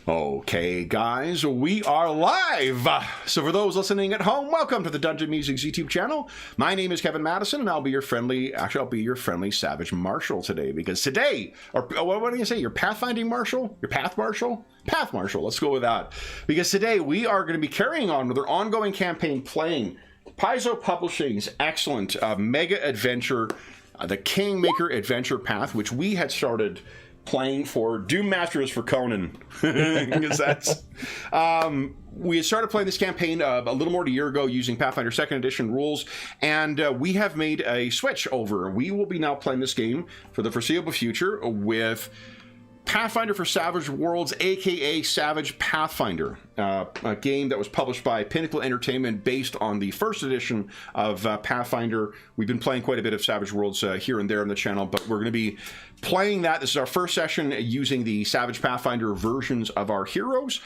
Okay, guys, we are live. So for those listening at home, welcome to the Dungeon Musings YouTube channel. My name is Kevin Madison, and I'll be your friendly Savage Marshal today, because today, or what do you say, your pathfinding marshal? Your path marshal? Path marshal, let's go with that. Because today we are going to be carrying on with our ongoing campaign playing Paizo Publishing's excellent mega adventure, the Kingmaker Adventure Path, which we had started playing for Doom Masters for Conan. Because that's we had started playing this campaign a little more than a year ago using Pathfinder 2nd edition rules, and we have made a switch over. We will be now playing this game for the foreseeable future with Pathfinder for Savage Worlds, aka Savage Pathfinder, a game that was published by Pinnacle Entertainment based on the first edition of Pathfinder. We've been playing quite a bit of Savage Worlds here and there on the channel, but we're going to be playing that. This is our first session using the Savage Pathfinder versions of our heroes.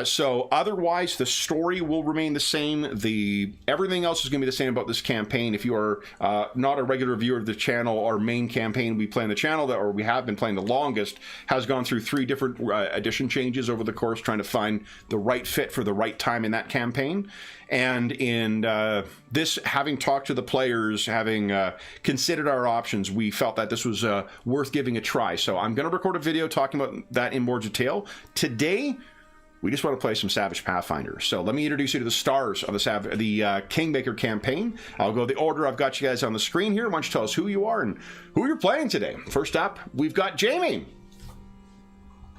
So otherwise, the story will remain the same. Everything else is going to be the same about this campaign. If you are not a regular viewer of the channel, our main campaign we play on the channel, or we have been playing the longest, has gone through 3 different edition changes over the course, trying to find the right fit for the right time in that campaign. And in this, having talked to the players, having considered our options, we felt that this was worth giving a try. So I'm going to record a video talking about that in more detail. Today, we just want to play some Savage Pathfinder. So let me introduce you to the stars of the Kingmaker campaign. I'll go the order I've got you guys on the screen here. Why don't you tell us who you are and who you're playing today. First up, we've got Jamie.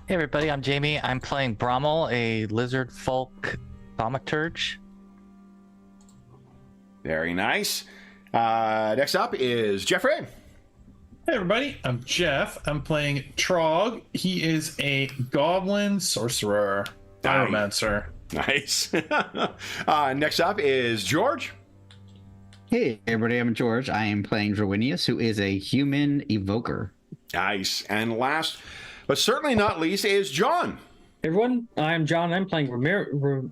Hey everybody, I'm Jamie. I'm playing Brommel, a lizard folk thaumaturge. Very nice. Next up is Jeffrey. Hey everybody, I'm Jeff. I'm playing Trog. He is a goblin sorcerer, pyromancer. Nice. Next up is George. Hey everybody, I'm George. I am playing Drawinius, who is a human evoker. Nice. And last, but certainly not least, is John. Hey everyone, I'm John. I'm playing Ramirius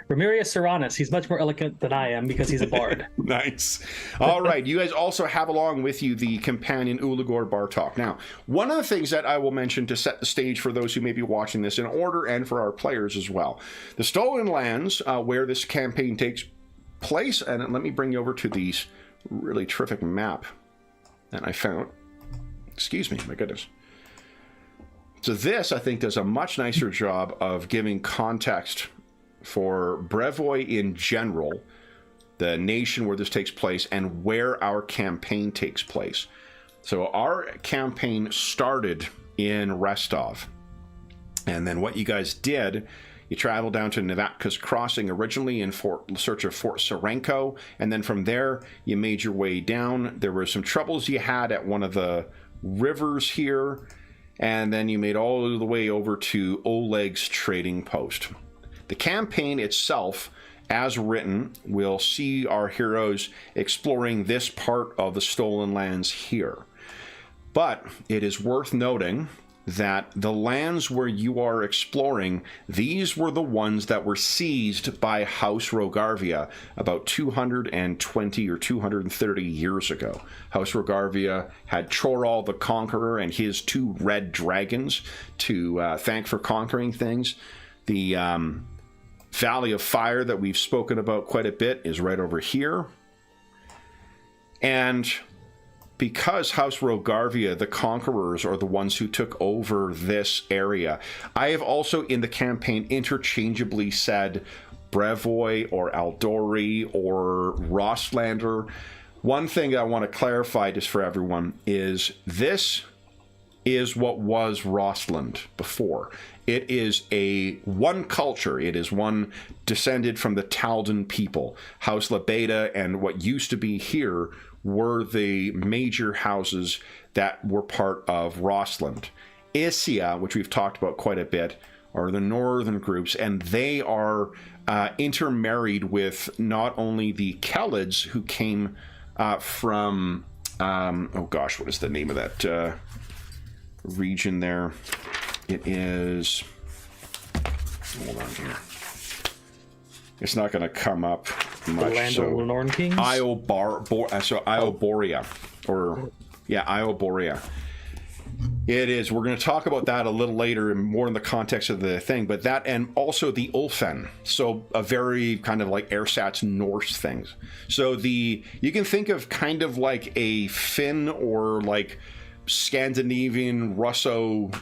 Serranus. He's much more elegant than I am because he's a bard. Nice. All right. You guys also have along with you the companion Uligor Bartok. Now, one of the things that I will mention to set the stage for those who may be watching this in order and for our players as well. The Stolen Lands, where this campaign takes place, and let me bring you over to the really terrific map that I found. Excuse me, my goodness. So this, I think, does a much nicer job of giving context for Brevoy in general, the nation where this takes place, and where our campaign takes place. So our campaign started in Restov. And then what you guys did, you traveled down to Nevatka's Crossing originally in search of Fort Serenko. And then from there, you made your way down. There were some troubles you had at one of the rivers here. And then you made all the way over to Oleg's trading post. The campaign itself, as written, will see our heroes exploring this part of the Stolen Lands here. But it is worth noting that the lands where you are exploring, these were the ones that were seized by House Rogarvia about 220 or 230 years ago. House Rogarvia had Choral the Conqueror and his 2 red dragons to thank for conquering things. The Valley of Fire that we've spoken about quite a bit is right over here. And because House Rogarvia, the conquerors, are the ones who took over this area, I have also in the campaign interchangeably said Brevoy or Aldori or Rostlander. One thing I want to clarify just for everyone is this is what was Rostland before. It is one culture. It is one descended from the Taldan people. House Lebeda and what used to be here were the major houses that were part of Rostland. Isia, which we've talked about quite a bit, are the northern groups, and they are intermarried with not only the Kelids, who came from, oh gosh, what is the name of that region there? It is, hold on here. It's not going to come up much. The land of the Norn Kings? Ioboria. Or, yeah, Ioboria. It is. We're going to talk about that a little later and more in the context of the thing, but that and also the Ulfen. So a very kind of like ersatz Norse things. So you can think of kind of like a Finn or like Scandinavian Russo,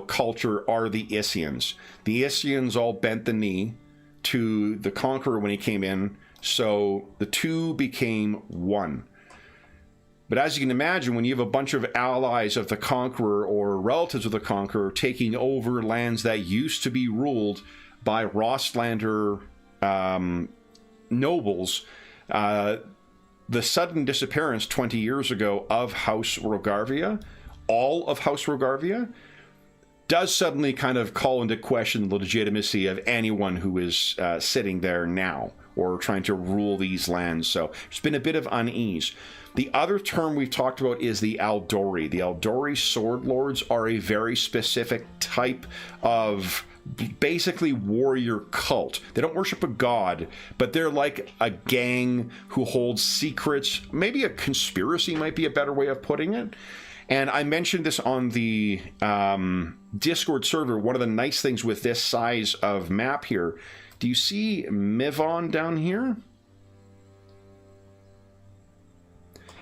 culture are the Isians. The Isians all bent the knee to the Conqueror when he came in, so the two became one. But as you can imagine, when you have a bunch of allies of the Conqueror or relatives of the Conqueror taking over lands that used to be ruled by Rosslander nobles, the sudden disappearance 20 years ago of House Rogarvia, all of House Rogarvia, does suddenly kind of call into question the legitimacy of anyone who is sitting there now or trying to rule these lands. So there's been a bit of unease. The other term we've talked about is the Aldori. The Aldori Sword Lords are a very specific type of basically warrior cult. They don't worship a god, but they're like a gang who holds secrets. Maybe a conspiracy might be a better way of putting it. And I mentioned this on the Discord server. One of the nice things with this size of map here, do you see Mivon down here?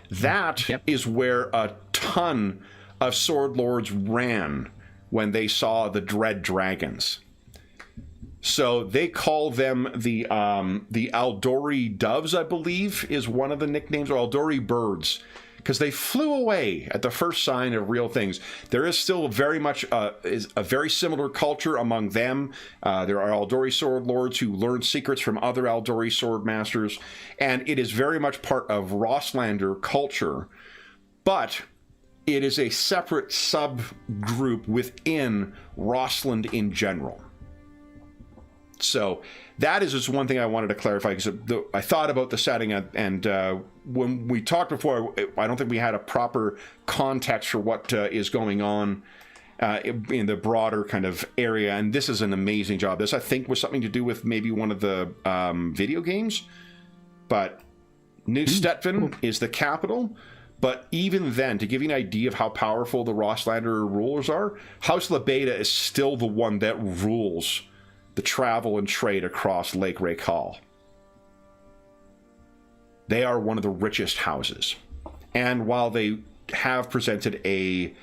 That is where a ton of sword lords ran when they saw the dread dragons. So they call them the Aldori doves, I believe, is one of the nicknames, or Aldori birds, because they flew away at the first sign of real things. There is still very much is a very similar culture among them. There are Aldori sword lords who learn secrets from other Aldori sword masters, and it is very much part of Rosslander culture, but it is a separate subgroup within Rossland in general. So that is just one thing I wanted to clarify, because I thought about the setting, and when we talked before, I don't think we had a proper context for what is going on in the broader kind of area, and this is an amazing job. This, I think, was something to do with maybe one of the video games, but New Stettin is the capital. But even then, to give you an idea of how powerful the Rosslander rulers are, House Lebeda is still the one that rules the travel and trade across Lake Raykal. They are one of the richest houses. And while they have presented a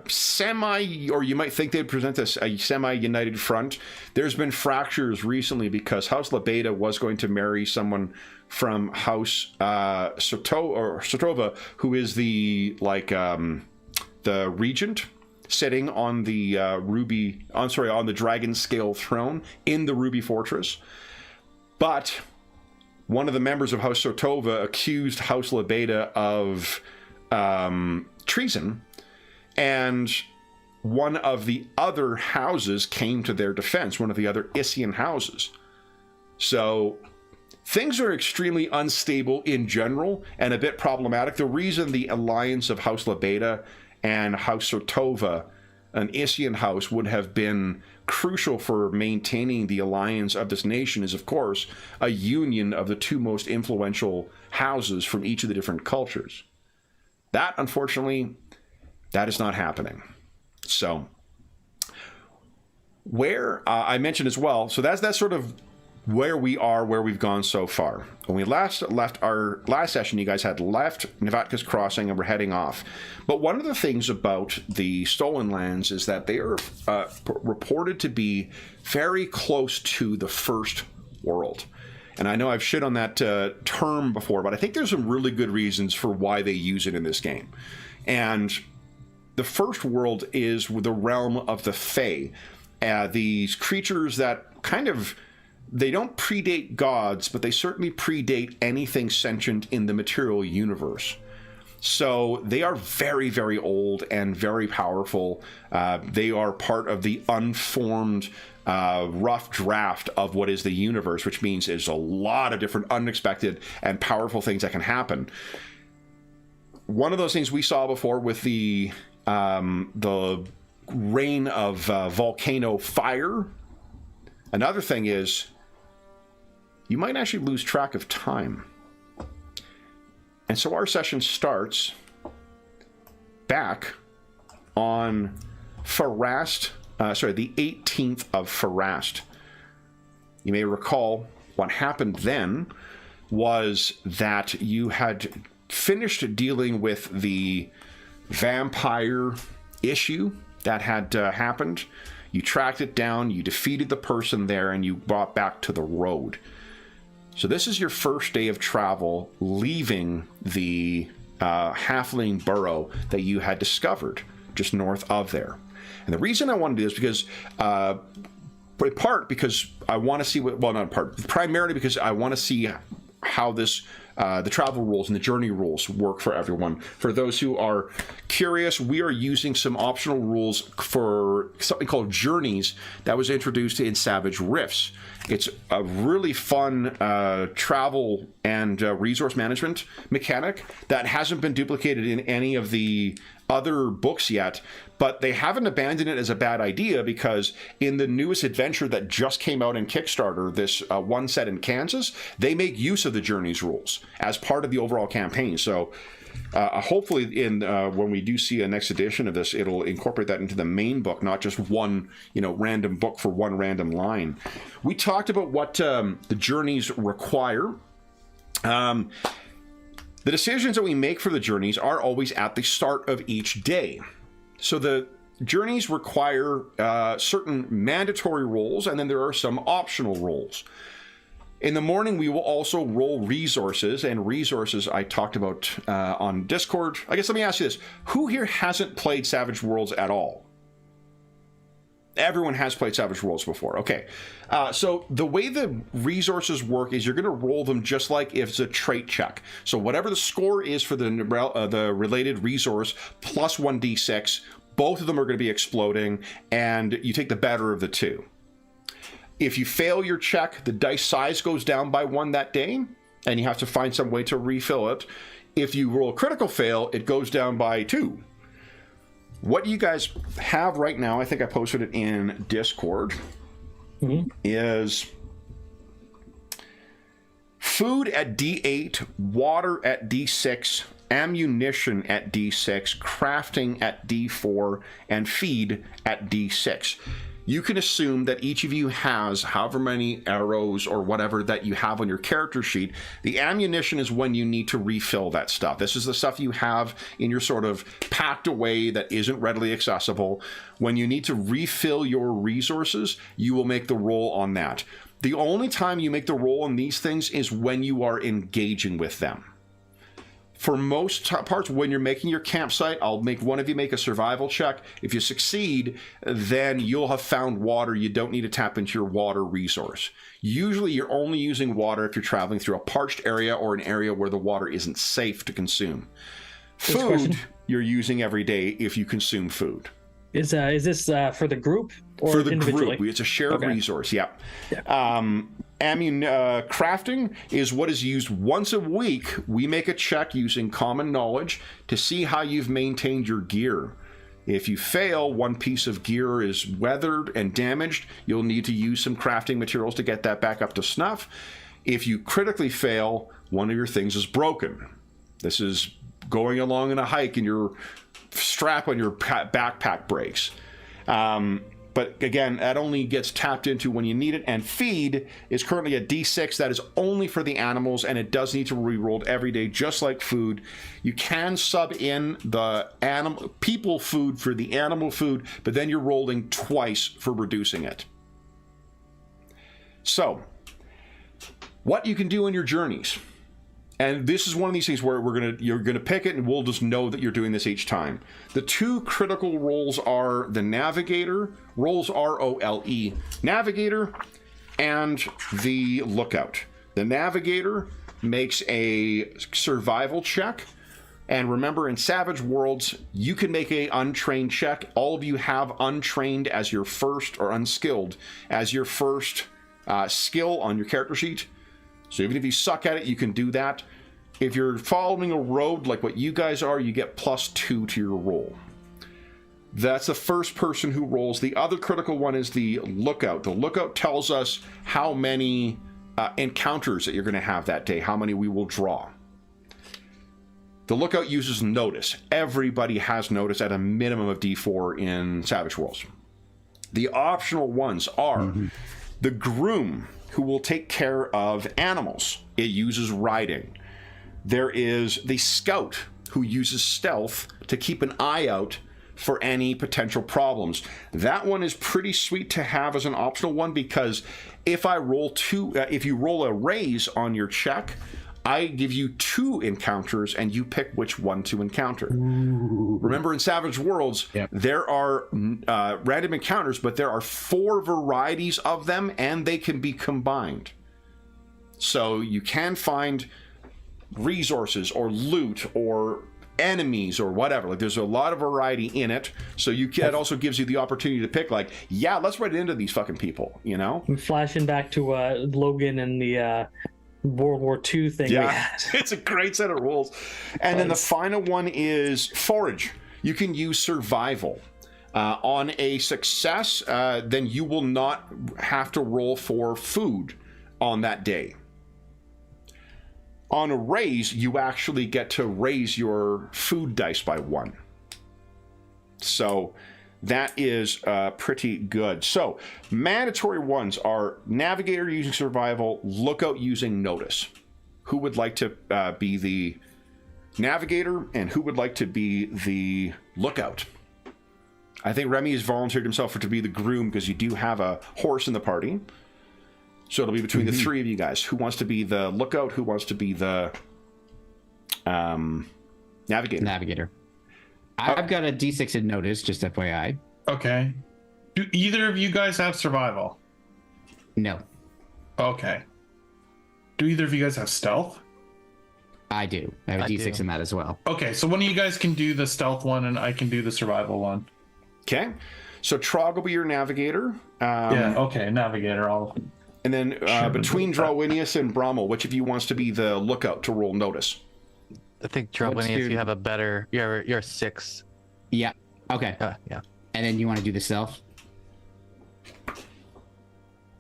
semi, or you might think they'd present a semi-united front, there's been fractures recently because House Lebeda was going to marry someone from House Sotova, who is the regent, sitting on the on the dragon scale throne in the Ruby Fortress. But one of the members of House Sotova accused House Lebeda of treason, and one of the other houses came to their defense, one of the other Isian houses. So things are extremely unstable in general and a bit problematic. The reason the alliance of House Lebeda and House Sotova, an Isian house, would have been crucial for maintaining the alliance of this nation is, of course, a union of the two most influential houses from each of the different cultures. That, unfortunately, that is not happening. So, where I mentioned as well, so that's sort of where we are, where we've gone so far. When we last left our last session, you guys had left Nevatka's Crossing and were heading off. But one of the things about the Stolen Lands is that they are reported to be very close to the First World. And I know I've shit on that term before, but I think there's some really good reasons for why they use it in this game. And the First World is the realm of the Fae. These creatures that kind of, they don't predate gods, but they certainly predate anything sentient in the material universe. So they are very, very old and very powerful. They are part of the unformed rough draft of what is the universe, which means there's a lot of different unexpected and powerful things that can happen. One of those things we saw before with the rain of volcano fire. Another thing is, you might actually lose track of time. And so our session starts back on Farast, the 18th of Farast. You may recall what happened then was that you had finished dealing with the vampire issue that had happened. You tracked it down, you defeated the person there, and you brought back to the road. So this is your first day of travel leaving the halfling burrow that you had discovered just north of there. And the reason I want to do this because in part because I want to see primarily because I want to see how this the travel rules and the journey rules work for everyone. For those who are curious, we are using some optional rules for something called journeys that was introduced in Savage Rifts. It's a really fun travel and resource management mechanic that hasn't been duplicated in any of the other books yet, but they haven't abandoned it as a bad idea because in the newest adventure that just came out in Kickstarter, this one set in Kansas, they make use of the journeys rules as part of the overall campaign. So hopefully in when we do see a next edition of this, it'll incorporate that into the main book, not just one random book for one random line. We talked about what the journeys require. The decisions that we make for the journeys are always at the start of each day. So the journeys require certain mandatory rolls, and then there are some optional rolls. In the morning, we will also roll resources, and resources I talked about on Discord. I guess let me ask you this. Who here hasn't played Savage Worlds at all? Everyone has played Savage Worlds before. Okay. So the way the resources work is you're going to roll them just like if it's a trait check. So whatever the score is for the related resource plus 1d6, both of them are going to be exploding, and you take the better of the two. If you fail your check, the dice size goes down by 1 that day, and you have to find some way to refill it. If you roll a critical fail, it goes down by 2. What you guys have right now, I think I posted it in Discord, is food at D8, water at D6, ammunition at D6, crafting at D4, and feed at D6. You can assume that each of you has however many arrows or whatever that you have on your character sheet. The ammunition is when you need to refill that stuff. This is the stuff you have in your sort of packed away that isn't readily accessible. When you need to refill your resources, you will make the roll on that. The only time you make the roll on these things is when you are engaging with them. For most parts, when you're making your campsite, I'll make one of you make a survival check. If you succeed, then you'll have found water. You don't need to tap into your water resource. Usually, you're only using water if you're traveling through a parched area or an area where the water isn't safe to consume. Food, you're using every day if you consume food. Is this for the group or for the individually? Group? It's a shared resource. Yeah. Crafting is what is used once a week. We make a check using common knowledge to see how you've maintained your gear. If you fail, one piece of gear is weathered and damaged. You'll need to use some crafting materials to get that back up to snuff. If you critically fail, one of your things is broken. This is going along in a hike and your strap on your backpack breaks. But again, that only gets tapped into when you need it. And feed is currently a D6. That is only for the animals, and it does need to be re-rolled every day, just like food. You can sub in the people food for the animal food, but then you're rolling twice for reducing it. So, what you can do in your journeys. And this is one of these things where you're gonna pick it, and we'll just know that you're doing this each time. The two critical roles are the Navigator, rolls R-O-L-E, Navigator, and the Lookout. The Navigator makes a survival check, and remember, in Savage Worlds, you can make a untrained check. All of you have untrained as your first, or unskilled, as your first skill on your character sheet. So even if you suck at it, you can do that. If you're following a road like what you guys are, you get +2 to your roll. That's the first person who rolls. The other critical one is the Lookout. The Lookout tells us how many encounters that you're going to have that day, how many we will draw. The lookout uses notice. Everybody has notice at a minimum of D4 in Savage Worlds. The optional ones are the groom, who will take care of animals. It uses riding. There is the scout, who uses stealth to keep an eye out for any potential problems. That one is pretty sweet to have as an optional one, because if I roll if you roll a raise on your check, I give you 2 encounters and you pick which one to encounter. Ooh. Remember, in Savage Worlds, there are random encounters, but there are 4 varieties of them, and they can be combined. So you can find resources or loot or enemies or whatever. Like, there's a lot of variety in it. So it also gives you the opportunity to pick, like, yeah, let's run into these fucking people, you know? I'm flashing back to Logan and the World War II thing. Yeah, it's a great set of rules. And then the final one is forage. You can use survival. On a success, then you will not have to roll for food on that day. On a raise, you actually get to raise your food dice by 1. So that is pretty good. So mandatory ones are navigator using survival, lookout using notice. Who would like to be the navigator, and who would like to be the lookout? I think Remy has volunteered himself to be the groom, because you do have a horse in the party. So it'll be between the 3 of you guys. Who wants to be the lookout? Who wants to be the navigator? Navigator. I've got a D6 in notice, just FYI. Okay. Do either of you guys have survival? No. Okay. Do either of you guys have stealth? I do. I have a D6 in that as well. Okay, so one of you guys can do the stealth one, and I can do the survival one. Okay. So Trog will be your navigator. Okay, navigator. And then between Drawinius and Brommel, which of you wants to be the lookout to roll notice? I think Drawinius, you have a better. You're 6. Yeah. Okay. Yeah. And then you want to do the stealth?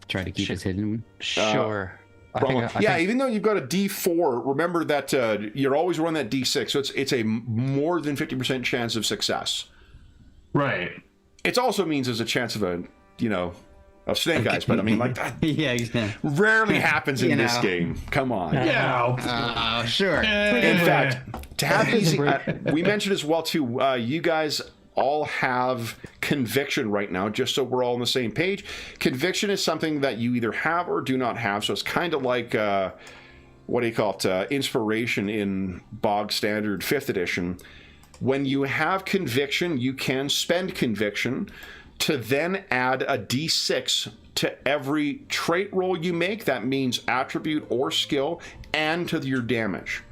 Try to keep us hidden. Sure. I think, even though you've got a D4, remember that you're always running that D6, so it's a more than 50% chance of success. Right. It also means there's a chance of of snake eyes, but I mean, like, that rarely happens in this game. Come on. Yeah. Sure. In fact, to have easy, we mentioned as well too, you guys all have conviction right now, just so we're all on the same page. Conviction is something that you either have or do not have, so it's kind of like inspiration in bog standard 5th edition. When you have conviction, you can spend conviction to then add a D6 to every trait roll you make. That means attribute or skill, and to your damage.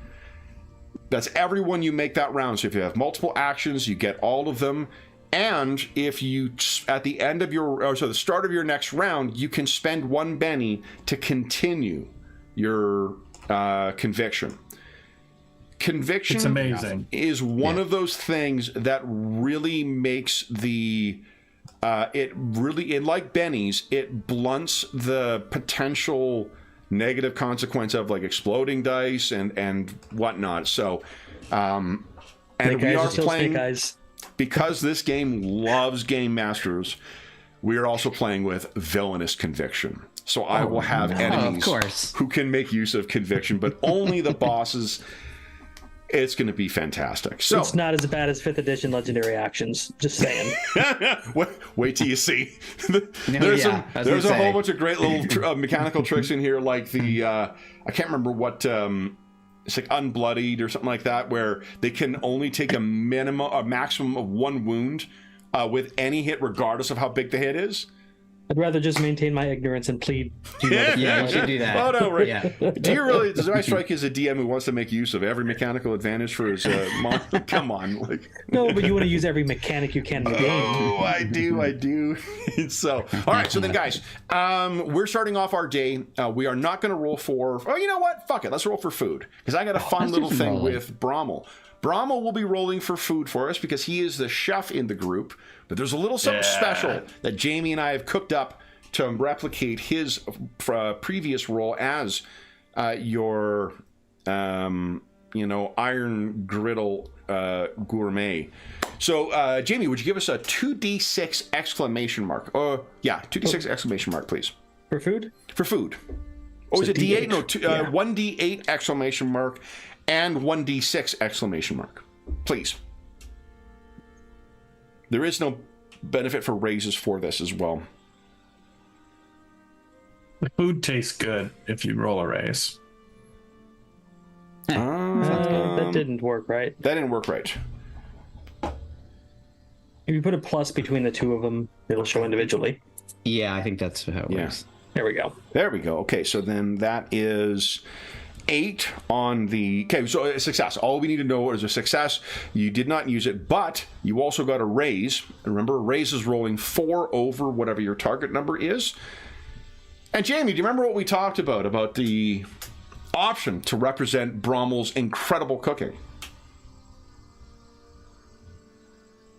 That's every one you make that round. So if you have multiple actions, you get all of them. And if you, at the end of the start of your next round, you can spend 1 Benny to continue your conviction. Conviction, it's amazing, is one of those things that really makes the like Benny's, it blunts the potential negative consequence of like exploding dice and whatnot. So and we are playing, because this game loves game masters, we are also playing with villainous conviction. So I will have enemies who can make use of conviction, but only the bosses. It's going to be fantastic. So it's not as bad as 5th edition legendary actions. Just saying. Wait till you see. There's a whole bunch of great little mechanical tricks in here, like the I can't remember what it's like Unbloodied or something like that, where they can only take a maximum of 1 wound with any hit, regardless of how big the hit is. I'd rather just maintain my ignorance and plead. Yeah, you should do that. Oh no, right? Yeah. Does I strike you as a DM who wants to make use of every mechanical advantage for his monster? Come on, like. No, but you want to use every mechanic you can in the game. Oh, I do. So, all right. So then, guys, we're starting off our day. We are not going to roll for. Oh, you know what? Fuck it. Let's roll for food, because I got a fun little thing with Brommel. Brommel will be rolling for food for us because he is the chef in the group. But there's a little something special that Jamie and I have cooked up to replicate his previous role as your iron griddle gourmet. So, Jamie, would you give us a 2d6 exclamation mark? 2d6 exclamation mark, please. For food? For food. Oh, is it D8? No, 1d8 exclamation mark and 1d6 exclamation mark. Please. There is no benefit for raises for this as well. The food tastes good if you roll a raise. That didn't work right. That didn't work right. If you put a plus between the two of them, it'll show individually. Yeah, I think that's how it works. There we go. There we go. Okay, so then that is 8 on the... Okay, so a success. All we need to know is a success. You did not use it, but you also got a raise. Remember, a raise is rolling 4 over whatever your target number is. And Jamie, do you remember what we talked about the option to represent Brommel's incredible cooking?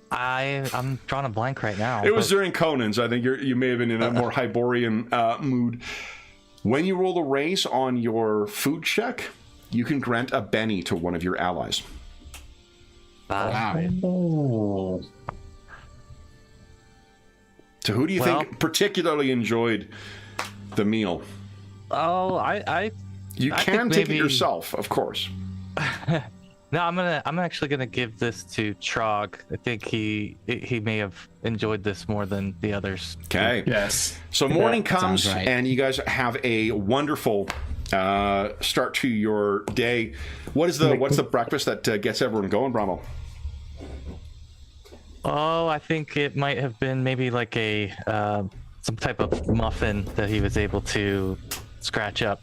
I'm drawing a blank right now. It was during Conan's. I think you may have been in a more Hyborian mood. When you roll a raise on your food check, you can grant a Benny to one of your allies. Wow. Oh. So who do you think particularly enjoyed the meal? Oh, You I can think take it maybe- yourself, of course. No, I'm actually gonna give this to Trog. I think he may have enjoyed this more than the others. Okay. Yes. So morning comes, sounds right. and you guys have a wonderful start to your day. What's the breakfast that gets everyone going, Brommel? Oh, I think it might have been maybe like a some type of muffin that he was able to scratch up.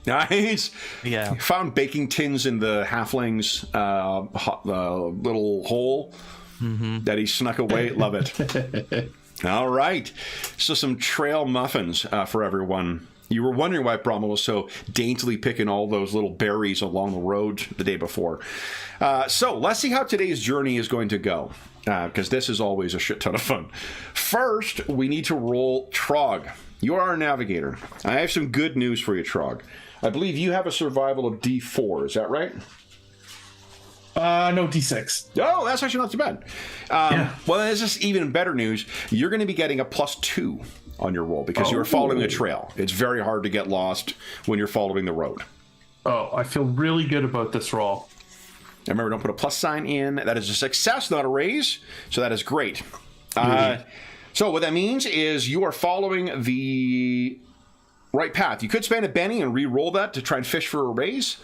Nice. Yeah. Found baking tins in the halfling's little hole that he snuck away. Love it. All right. So some trail muffins for everyone. You were wondering why Brommel was so daintily picking all those little berries along the road the day before. So let's see how today's journey is going to go, because this is always a shit ton of fun. First, we need to roll Trog. You are our navigator. I have some good news for you, Trog. I believe you have a survival of D4. Is that right? No, D6. Oh, that's actually not too bad. Well, this is even better news. You're going to be getting a +2 on your roll because you are following a trail. It's very hard to get lost when you're following the road. Oh, I feel really good about this roll. And remember, don't put a plus sign in. That is a success, not a raise. So that is great. So what that means is you are following the right path. You could spend a Benny and re-roll that to try and fish for a raise.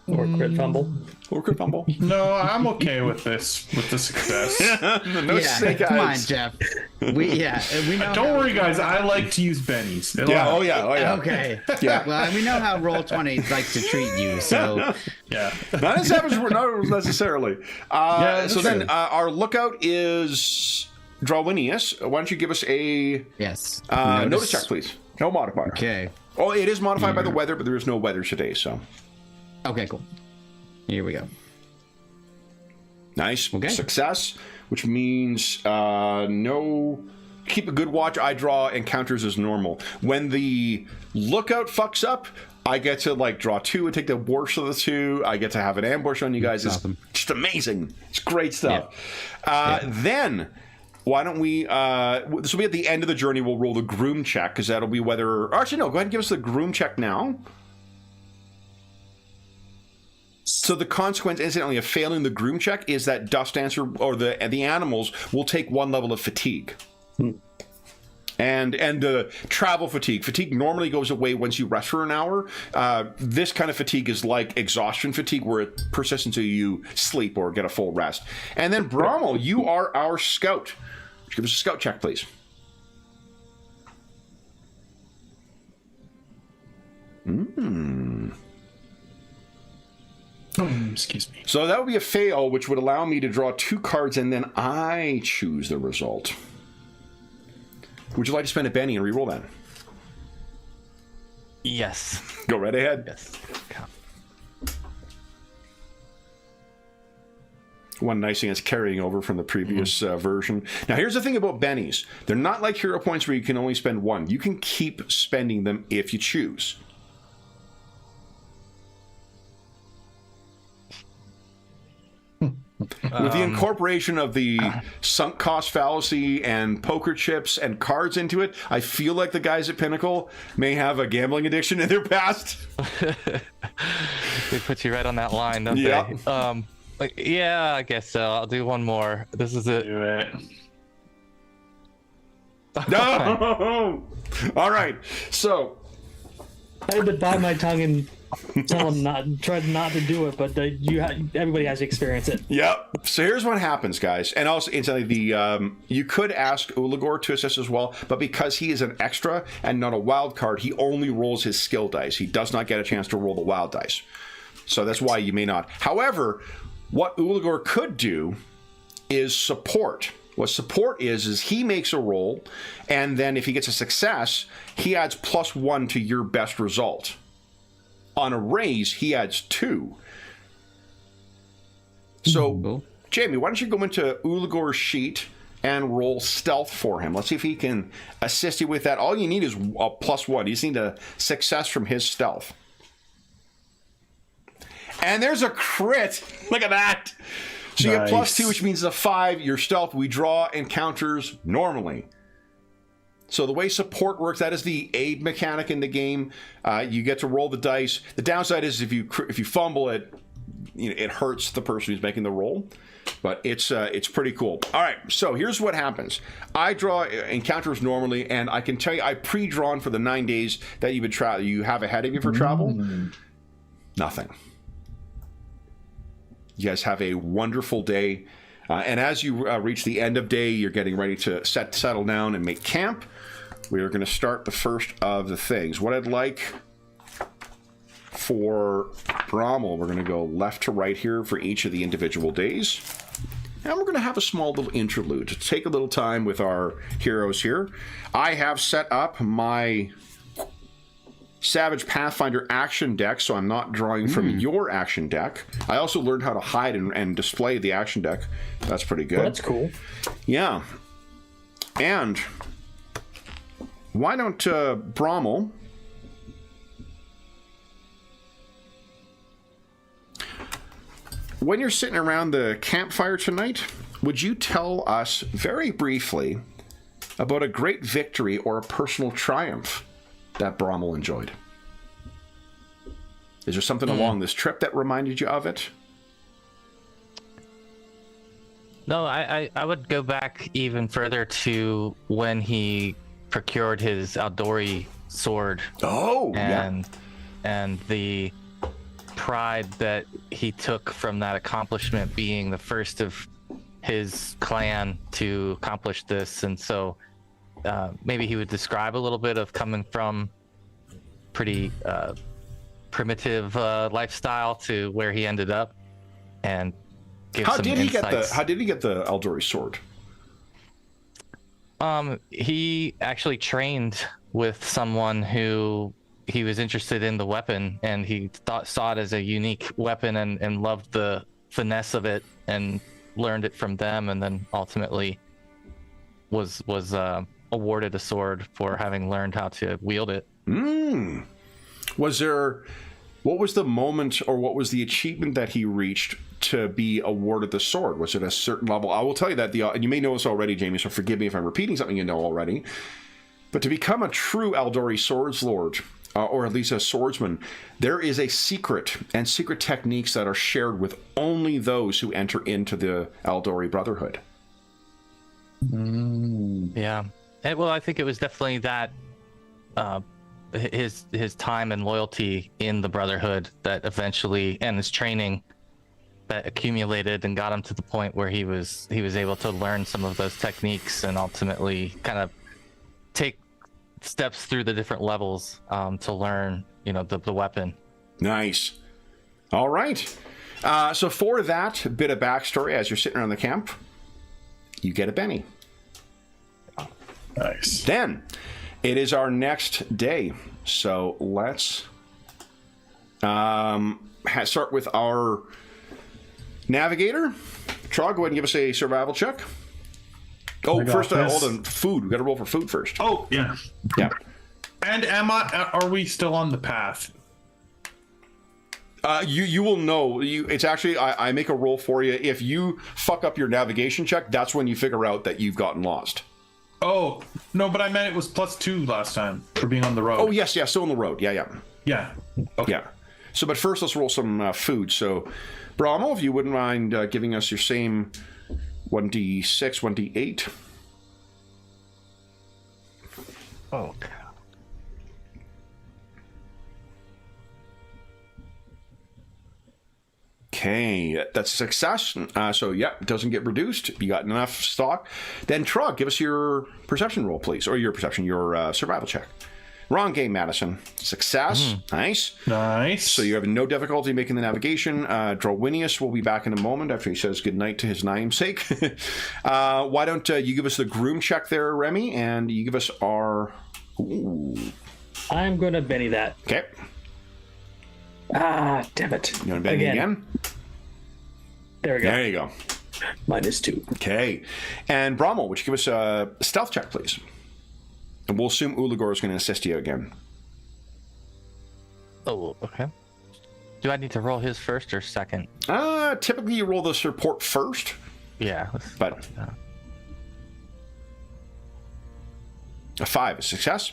Or crit fumble. Or crit fumble. No, I'm okay with this, with the success. No snake come on, eyes. Jeff. We know. Don't worry, guys. I like to use bennies. Yeah, oh yeah. Okay. Yeah. Well, we know how Roll20 likes to treat you, so Yeah. Not as savage, not necessarily. that's So then true. our lookout is Drawinius. Why don't you give us a yes. notice check, please? No modifier. Okay. Oh, it is modified by the weather, but there is no weather today, so. Okay, cool. Here we go. Nice. Okay. Success, which means no... Keep a good watch. I draw encounters as normal. When the lookout fucks up, I get to draw 2 and take the worst of the 2. I get to have an ambush on you guys. It's awesome. just amazing. It's great stuff. Yeah. Then... Why don't we, this will be at the end of the journey, we'll roll the groom check, because that'll be whether, or actually no, go ahead and give us the groom check now. So the consequence, incidentally, of failing the groom check is that Dust Dancer, or the animals, will take 1 level of fatigue. And travel fatigue. Fatigue normally goes away once you rest for an hour. This kind of fatigue is like exhaustion fatigue, where it persists until you sleep or get a full rest. And then Brommel, you are our scout. Give us a scout check, please. Excuse me. So that would be a fail, which would allow me to draw 2 cards, and then I choose the result. Would you like to spend a Benny and re-roll that? Yes. Go right ahead. Yes. One nice thing is carrying over from the previous version. Now, here's the thing about bennies. They're not like hero points where you can only spend 1. You can keep spending them if you choose. With the incorporation of the sunk cost fallacy and poker chips and cards into it, I feel like the guys at Pinnacle may have a gambling addiction in their past. They put you right on that line, don't Yep. they? Yeah, I guess so. I'll do one more. This is it. Do it. No! All right, so... I had to bite my tongue and tell him try not to do it, but everybody has to experience it. Yep. So here's what happens, guys. And also, incidentally, you could ask Uligor to assist as well, but because he is an extra and not a wild card, he only rolls his skill dice. He does not get a chance to roll the wild dice. So that's why you may not. However, what Uligor could do is support. What support is he makes a roll, and then if he gets a success, he adds +1 to your best result. On a raise, he adds 2. So, Jamie, why don't you go into Uligor's sheet and roll stealth for him? Let's see if he can assist you with that. All you need is a +1. You just need a success from his stealth. And there's a crit. Look at that. So you get +2, which means a 5. Your stealth, we draw encounters normally. So the way support works, that is the aid mechanic in the game. You get to roll the dice. The downside is if you fumble it, it hurts the person who's making the roll. But it's pretty cool. All right, so here's what happens. I draw encounters normally, and I can tell you I pre-drawn for the 9 days that you have ahead of you for travel. Nothing. You guys have a wonderful day. And as you reach the end of day, you're getting ready to settle down and make camp. We are going to start the first of the things. What I'd like for Brommel, we're going to go left to right here for each of the individual days. And we're going to have a small little interlude to take a little time with our heroes here. I have set up my Savage Pathfinder action deck, so I'm not drawing from your action deck. I also learned how to hide and display the action deck. That's pretty good. Well, that's cool. Yeah. And why don't Brommel... When you're sitting around the campfire tonight, would you tell us very briefly about a great victory or a personal triumph that Brommel enjoyed? Is there something along this trip that reminded you of it? No, I would go back even further to when he procured his Aldori sword. Oh, and the pride that he took from that accomplishment, being the first of his clan to accomplish this. And so maybe he would describe a little bit of coming from pretty primitive lifestyle to where he ended up, and give some insights. How did he get the Aldori sword? He actually trained with someone who he was interested in the weapon, and he saw it as a unique weapon and loved the finesse of it and learned it from them, and then ultimately was awarded a sword for having learned how to wield it. What was the moment, or what was the achievement that he reached to be awarded the sword? Was it a certain level? I will tell you that, and you may know this already, Jamie, so forgive me if I'm repeating something you know already, but to become a true Aldori swords lord, or at least a swordsman, there is a secret and secret techniques that are shared with only those who enter into the Aldori Brotherhood. Yeah. Well, I think it was definitely that his time and loyalty in the Brotherhood that eventually, and his training that accumulated and got him to the point where he was able to learn some of those techniques and ultimately kind of take steps through the different levels to learn, the weapon. Nice. All right. So for that bit of backstory, as you're sitting around the camp, you get a Benny. Nice. Then it is our next day. So let's start with our navigator. Trog, go ahead and give us a survival check. Oh, first, hold on. Food. We got to roll for food first. Oh, yeah. Yeah. And are we still on the path? You will know. It's actually I make a roll for you. If you fuck up your navigation check, that's when you figure out that you've gotten lost. Oh no, but I meant it was +2 last time for being on the road. Oh yes, still on the road. Yeah. Okay. Yeah. So, but first, let's roll some food. So, Brahmo, if you wouldn't mind giving us your same 1d6, 1d8. Oh. Okay, that's a success. So, yeah, it doesn't get reduced. You got enough stock. Then, Trog, give us your perception roll, please. Or your survival check. Wrong game, Madison. Success. Nice. So you have no difficulty making the navigation. Drowinius will be back in a moment after he says goodnight to his namesake. Why don't you give us the groom check there, Remy, and you give us our... Ooh. I'm going to Benny that. Okay. Ah, damn it. You want to Benny again? There we go. There you go. -2. Okay. And Brahmo, would you give us a stealth check, please? And we'll assume Uligor is going to assist you again. Oh, okay. Do I need to roll his first or second? Typically you roll the support first. Yeah. But a 5, a success.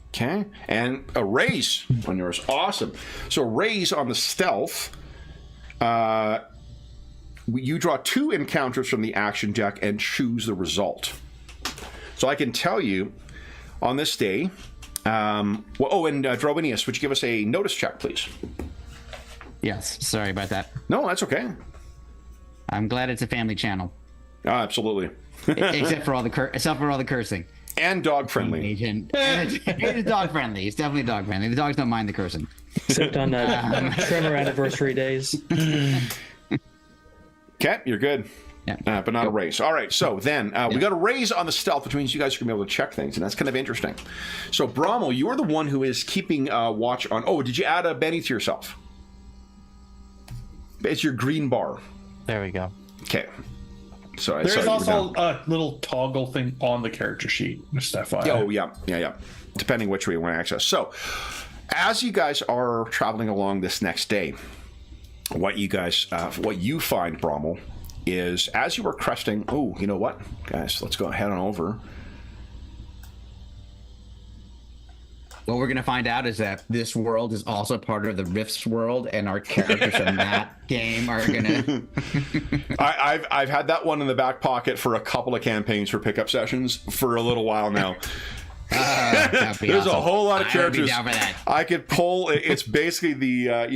Okay. And a raise on yours. Awesome. So raise on the stealth. You draw 2 encounters from the action deck and choose the result. So I can tell you on this day, and Drowinius, would you give us a notice check, please? Yes, sorry about that. No, that's okay. I'm glad it's a family channel. Absolutely. except for all the cursing. And dog friendly. It is dog friendly. It's definitely dog friendly. The dogs don't mind the cursing. Except on Tremor anniversary days. Okay, you're good. Yeah. But not a raise. All right, so then we got a raise on the stealth, which means you guys are going to be able to check things, and that's kind of interesting. So, Brahmo, you are the one who is keeping watch on... Oh, did you add a Benny to yourself? It's your green bar. There we go. Okay. So There's also a little toggle thing on the character sheet, just FYI. Oh, yeah. Depending which way you want to access. So, as you guys are traveling along this next day, what you find, Brahmo, is as you were cresting... Oh, you know what, guys? Let's go ahead on over. What we're going to find out is that this world is also part of the Rifts world, and our characters from that game are going to... I've had that one in the back pocket for a couple of campaigns for pickup sessions for a little while now. There's a whole lot of characters I could pull. It's basically the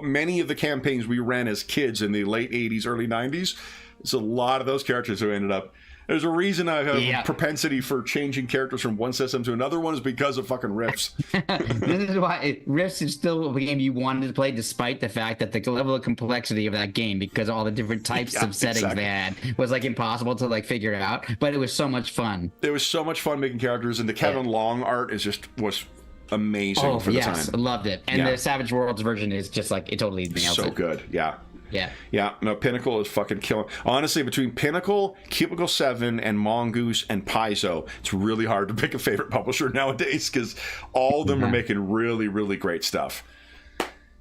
many of the campaigns we ran as kids in the late 80s, early 90s. It's a lot of those characters who ended up. There's a reason I have a propensity for changing characters from one system to another one is because of fucking Rifts. This is why Rifts is still a game you wanted to play, despite the fact that the level of complexity of that game, because of all the different types of settings they had, was like impossible to like figure out. But it was so much fun. It was so much fun making characters, and the Kevin Long art was amazing for the time. I loved it. And the Savage Worlds version is just like it totally nails it. So good, yeah. Yeah. No, Pinnacle is fucking killing. Honestly, between Pinnacle, Cubicle 7, and Mongoose, and Paizo, it's really hard to pick a favorite publisher nowadays because all of them are making really, really great stuff.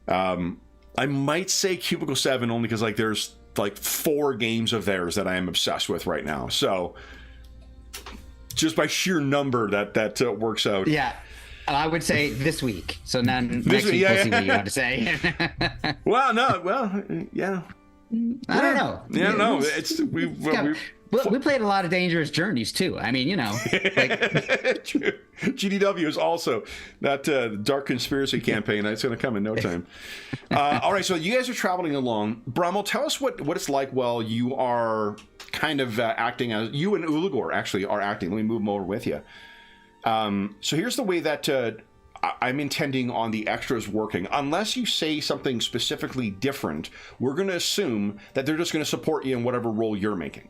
I might say Cubicle 7 only because like there's like 4 games of theirs that I am obsessed with right now. So just by sheer number, that works out. Yeah. I would say this week. So then next week we'll see what you have to say. Yeah. I don't know. Yeah, no. We played a lot of Dangerous Journeys too. I mean, GDW is also that dark conspiracy campaign that's going to come in no time. All right, so you guys are traveling along. Brahmo, tell us what it's like while you are kind of acting as you and Uligor actually are acting. Let me move them over with you. So here's the way that I'm intending on the extras working. Unless you say something specifically different, we're going to assume that they're just going to support you in whatever role you're making.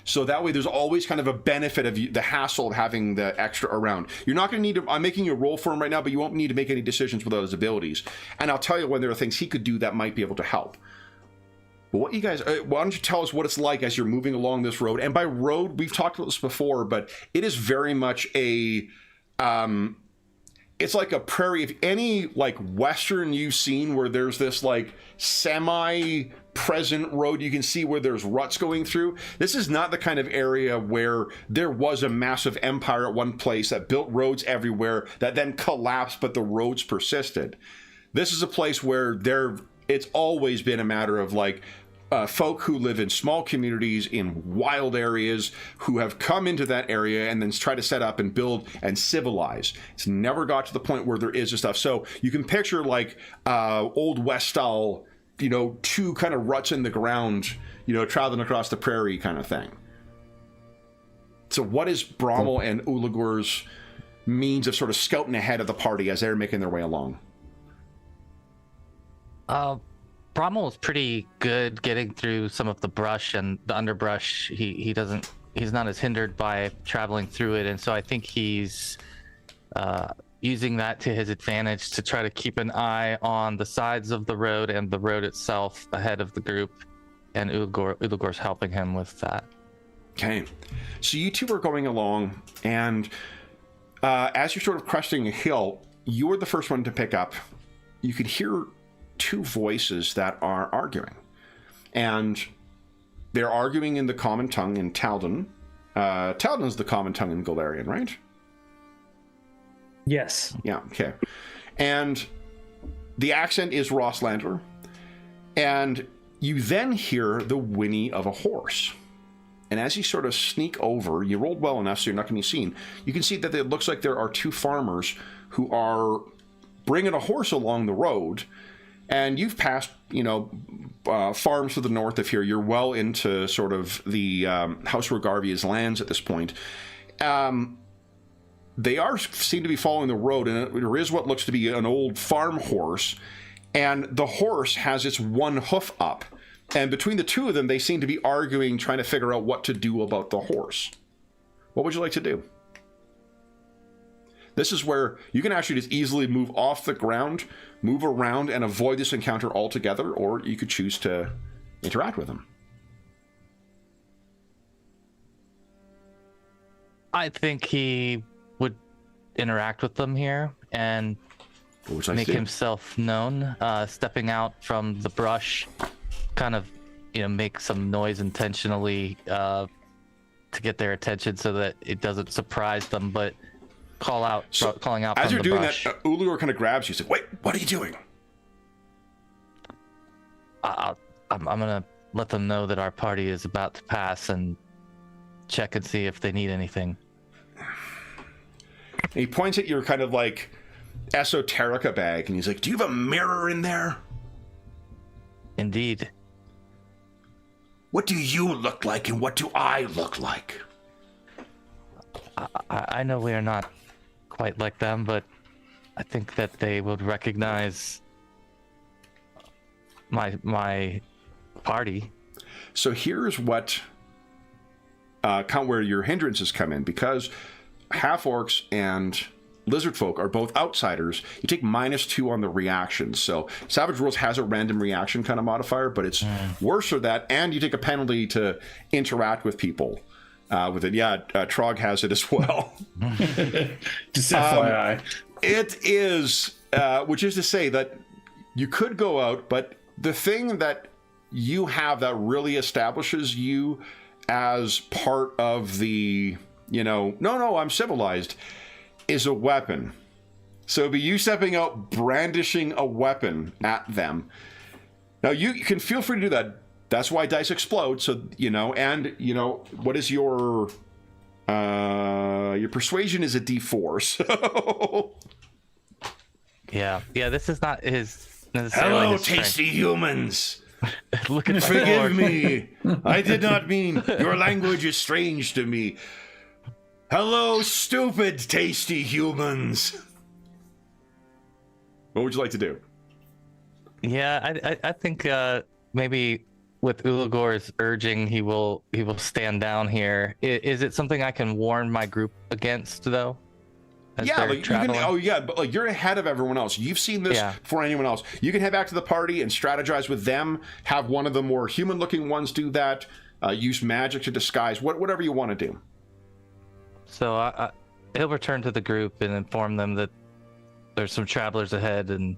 So that way there's always kind of a benefit of the hassle of having the extra around. You're not going to need to... I'm making you roll for him right now, but you won't need to make any decisions without his abilities. And I'll tell you when there are things he could do that might be able to help. But what you guys, why don't you tell us what it's like as you're moving along this road? And by road, we've talked about this before, but it is very much a it's like a prairie. If any like Western you've seen where there's this like semi-present road, you can see where there's ruts going through. This is not the kind of area where there was a massive empire at one place that built roads everywhere that then collapsed, but the roads persisted. This is a place where it's always been a matter of like folk who live in small communities in wild areas who have come into that area and then try to set up and build and civilize. It's never got to the point where there is this stuff. So you can picture like Old West style, two kind of ruts in the ground, traveling across the prairie kind of thing. So what is Brommel and Ulagor's means of sort of scouting ahead of the party as they're making their way along? Brommel is pretty good getting through some of the brush and the underbrush. He's not as hindered by traveling through it, and so I think he's using that to his advantage to try to keep an eye on the sides of the road and the road itself ahead of the group, and Ulagor's helping him with that. Okay, so you two are going along, and as you're sort of cresting a hill, you were the first one to pick up. You could hear two voices that are arguing, and they're arguing in the common tongue in Taldan. Taldan is the common tongue in Galarian, right? Yes. Yeah, okay. And the accent is Rosslander, and you then hear the whinny of a horse. And as you sort of sneak over, you rolled well enough so you're not going to be seen. You can see that it looks like there are two farmers who are bringing a horse along the road. And you've passed, farms to the north of here. You're well into sort of the House Rogarvia's lands at this point. They seem to be following the road, and there is what looks to be an old farm horse. And the horse has its one hoof up. And between the two of them, they seem to be arguing, trying to figure out what to do about the horse. What would you like to do? This is where you can actually just easily move off the ground, move around, and avoid this encounter altogether, or you could choose to interact with them. I think he would interact with them here and make himself known, stepping out from the brush, kind of, make some noise intentionally to get their attention so that it doesn't surprise them, but calling out as from you're the doing brush. that, Ulagor kind of grabs you. He's like, "Wait, what are you doing?" I'm gonna let them know that our party is about to pass and check and see if they need anything. And he points at your kind of like esoterica bag, and he's like, "Do you have a mirror in there?" Indeed. What do you look like, and what do I look like? I know we are not quite like them, but I think that they would recognize my party. So here's what where your hindrances come in, because half-orcs and lizard folk are both outsiders. You take -2 on the reactions. So Savage Worlds has a random reaction kind of modifier, but it's worse for that, and you take a penalty to interact with people with it. Yeah, Trog has it as well. Just FYI. It is, which is to say that you could go out, but the thing that you have that really establishes you as part of the, no, I'm civilized, is a weapon. So it'd be you stepping out, brandishing a weapon at them. Now you can feel free to do that. That's why dice explode. So, what is your persuasion is a D4. So Yeah, this is not his necessarily. Hello, his strength. tasty humans. Look at my Forgive board. me. I did not mean. Your language is strange to me. Hello, stupid, tasty humans. What would you like to do? Yeah, I think maybe with Ulagor's urging, he will stand down here. Is it something I can warn my group against, though? As Yeah, they're like you traveling? can, but like you're ahead of everyone else. You've seen this before anyone else. You can head back to the party and strategize with them. Have one of the more human-looking ones do that. Use magic to disguise. Whatever you want to do. So he'll return to the group and inform them that there's some travelers ahead, and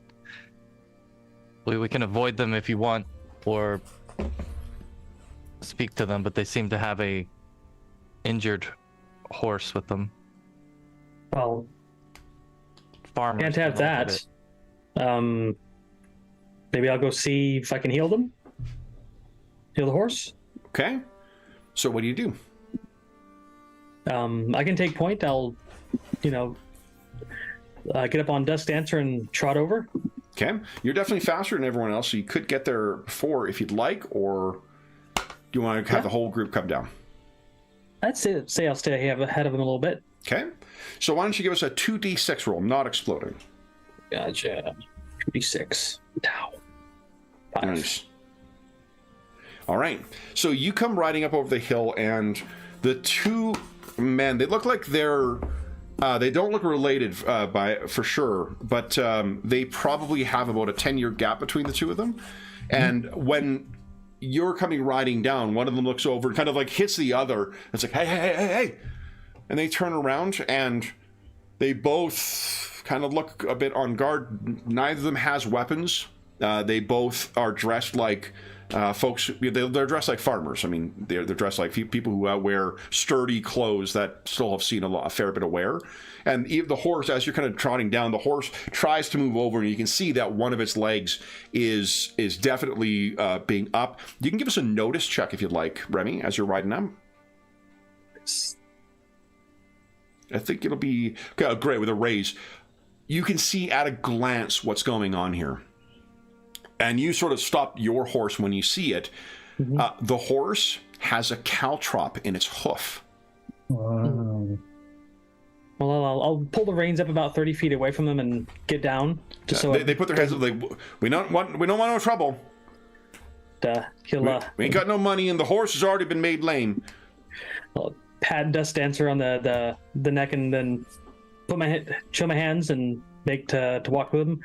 we can avoid them if you want, or speak to them, but they seem to have a injured horse with them. Well, Farmers can't have can look at that. it. Maybe I'll go see if I can heal them. Heal the horse. Okay. So what do you do? I can take point. I'll, get up on Dust Dancer and trot over. Okay. You're definitely faster than everyone else, so you could get there before if you'd like, or do you want to have the whole group come down? I'd say I'll stay ahead of them a little bit. Okay. So why don't you give us a 2d6 roll, not exploding. Gotcha. 2d6. Ow. 5. Nice. All right. So you come riding up over the hill, and the two men, they look like they're... they don't look related for sure, but they probably have about a 10-year gap between the two of them. And when you're coming riding down, one of them looks over and kind of like hits the other. It's like, hey. And they turn around, and they both kind of look a bit on guard. Neither of them has weapons. They both are dressed like folks. They're dressed like farmers. I mean, they're dressed like people who wear sturdy clothes that still have seen a fair bit of wear. And the horse, as you're kind of trotting down, the horse tries to move over, and you can see that one of its legs is definitely being up. You can give us a notice check if you'd like, Remy, as you're riding them. I think it'll be great with a raise. You can see at a glance what's going on here. And you sort of stop your horse when you see it. Mm-hmm. The horse has a caltrop in its hoof. Well, I'll pull the reins up about 30 feet away from them and get down. Just so they put their heads up like, we don't want no trouble. We ain't got no money, and the horse has already been made lame. I'll pat Dust Dancer on the neck, and then show my hands and make to walk with him.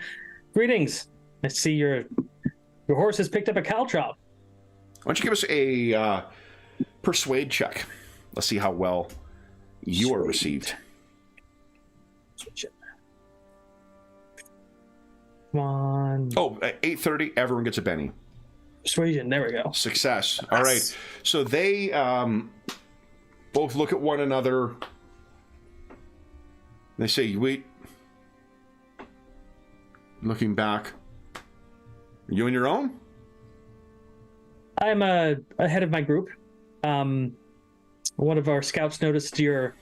Greetings. I see your horse has picked up a caltrop. Why don't you give us a persuade check? Let's see how well you are received. Come on. Oh, at 8:30, everyone gets a Benny. Persuasion, there we go. Success. All right. So they both look at one another. They say, wait. Looking back. Are you on your own? I'm ahead of my group. One of our scouts noticed your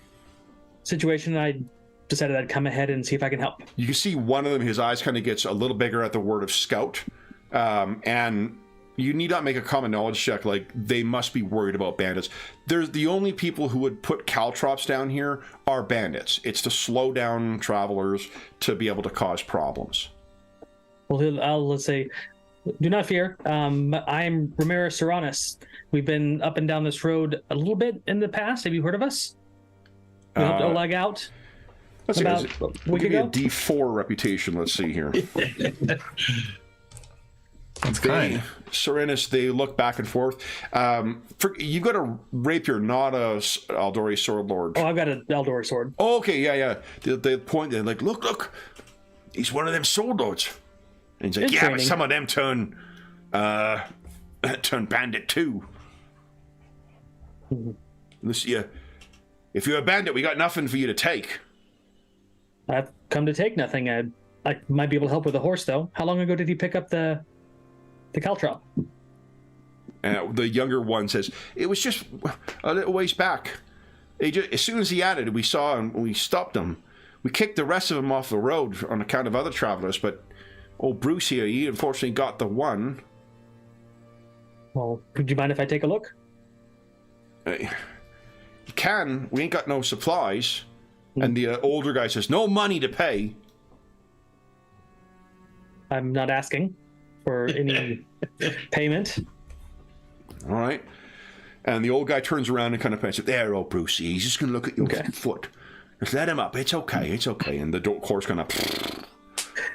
situation, and I decided I'd come ahead and see if I can help. You can see one of them, his eyes kind of gets a little bigger at the word of scout. And you need not make a common knowledge check, like they must be worried about bandits. There's the only people who would put caltrops down here are bandits. It's to slow down travelers to be able to cause problems. Well, let's say, do not fear. I'm Ramiro Serranis. We've been up and down this road a little bit in the past. Have you heard of us? We helped Oleg out about a week ago. Give me a D4 reputation. Let's see here. That's kind. Serenus, they look back and forth. You've got a rapier, not a Aldori sword lord. Oh, I've got an Aldori sword. Oh, okay, yeah. They point, they're like, look. He's one of them sword lords. And he's like, yeah, but some of them turn bandit too. Mm-hmm. If you're a bandit, we got nothing for you to take. I've come to take nothing. I might be able to help with the horse, though. How long ago did he pick up the caltrop? The younger one says, it was just a little ways back. As soon as he added it, we saw him, we stopped him. We kicked the rest of them off the road on account of other travelers, but old Bruce here, he unfortunately got the one. Well, would you mind if I take a look? You can. We ain't got no supplies. And the older guy says, no money to pay. I'm not asking for any payment. All right. And the old guy turns around and kind of says, there, old Brucey, he's just going to look at your foot. Just let him up. It's okay. And the horse kind of...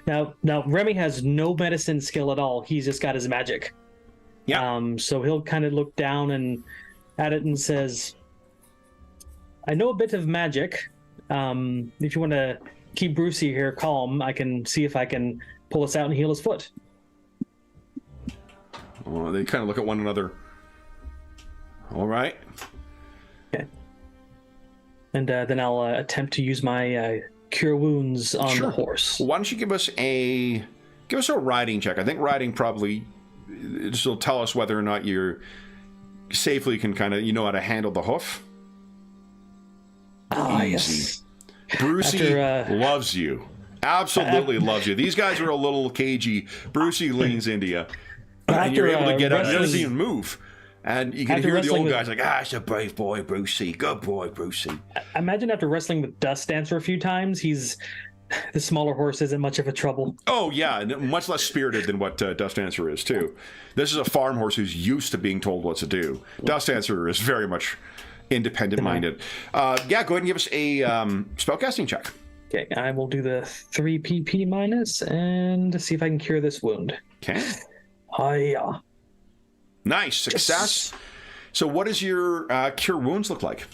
Now, Remy has no medicine skill at all. He's just got his magic. Yeah. So he'll kind of look down and at it and says, I know a bit of magic. If you want to keep Brucey here calm, I can see if I can pull us out and heal his foot. Well, they kind of look at one another. All right. Okay. And then I'll attempt to use my cure wounds on the horse. Why don't you give us a riding check? I think riding probably this will tell us whether or not you're safely can kind of how to handle the hoof. Easy. Yes. Brucey loves you. Absolutely loves you. These guys are a little cagey. Brucey leans into you. And you're able to get up. He doesn't even move. And you can hear the old guys like, it's a brave boy, Brucey. Good boy, Brucey. Imagine after wrestling with Dust Dancer a few times, the smaller horse isn't much of a trouble. Oh, yeah. Much less spirited than what Dust Dancer is, too. This is a farm horse who's used to being told what to do. Dust Dancer is very much independent-minded. Go ahead and give us a spellcasting check. Okay, I will do the 3 PP minus and see if I can cure this wound. Okay. Yeah. Nice. Success. Yes. So what does your cure wounds look like?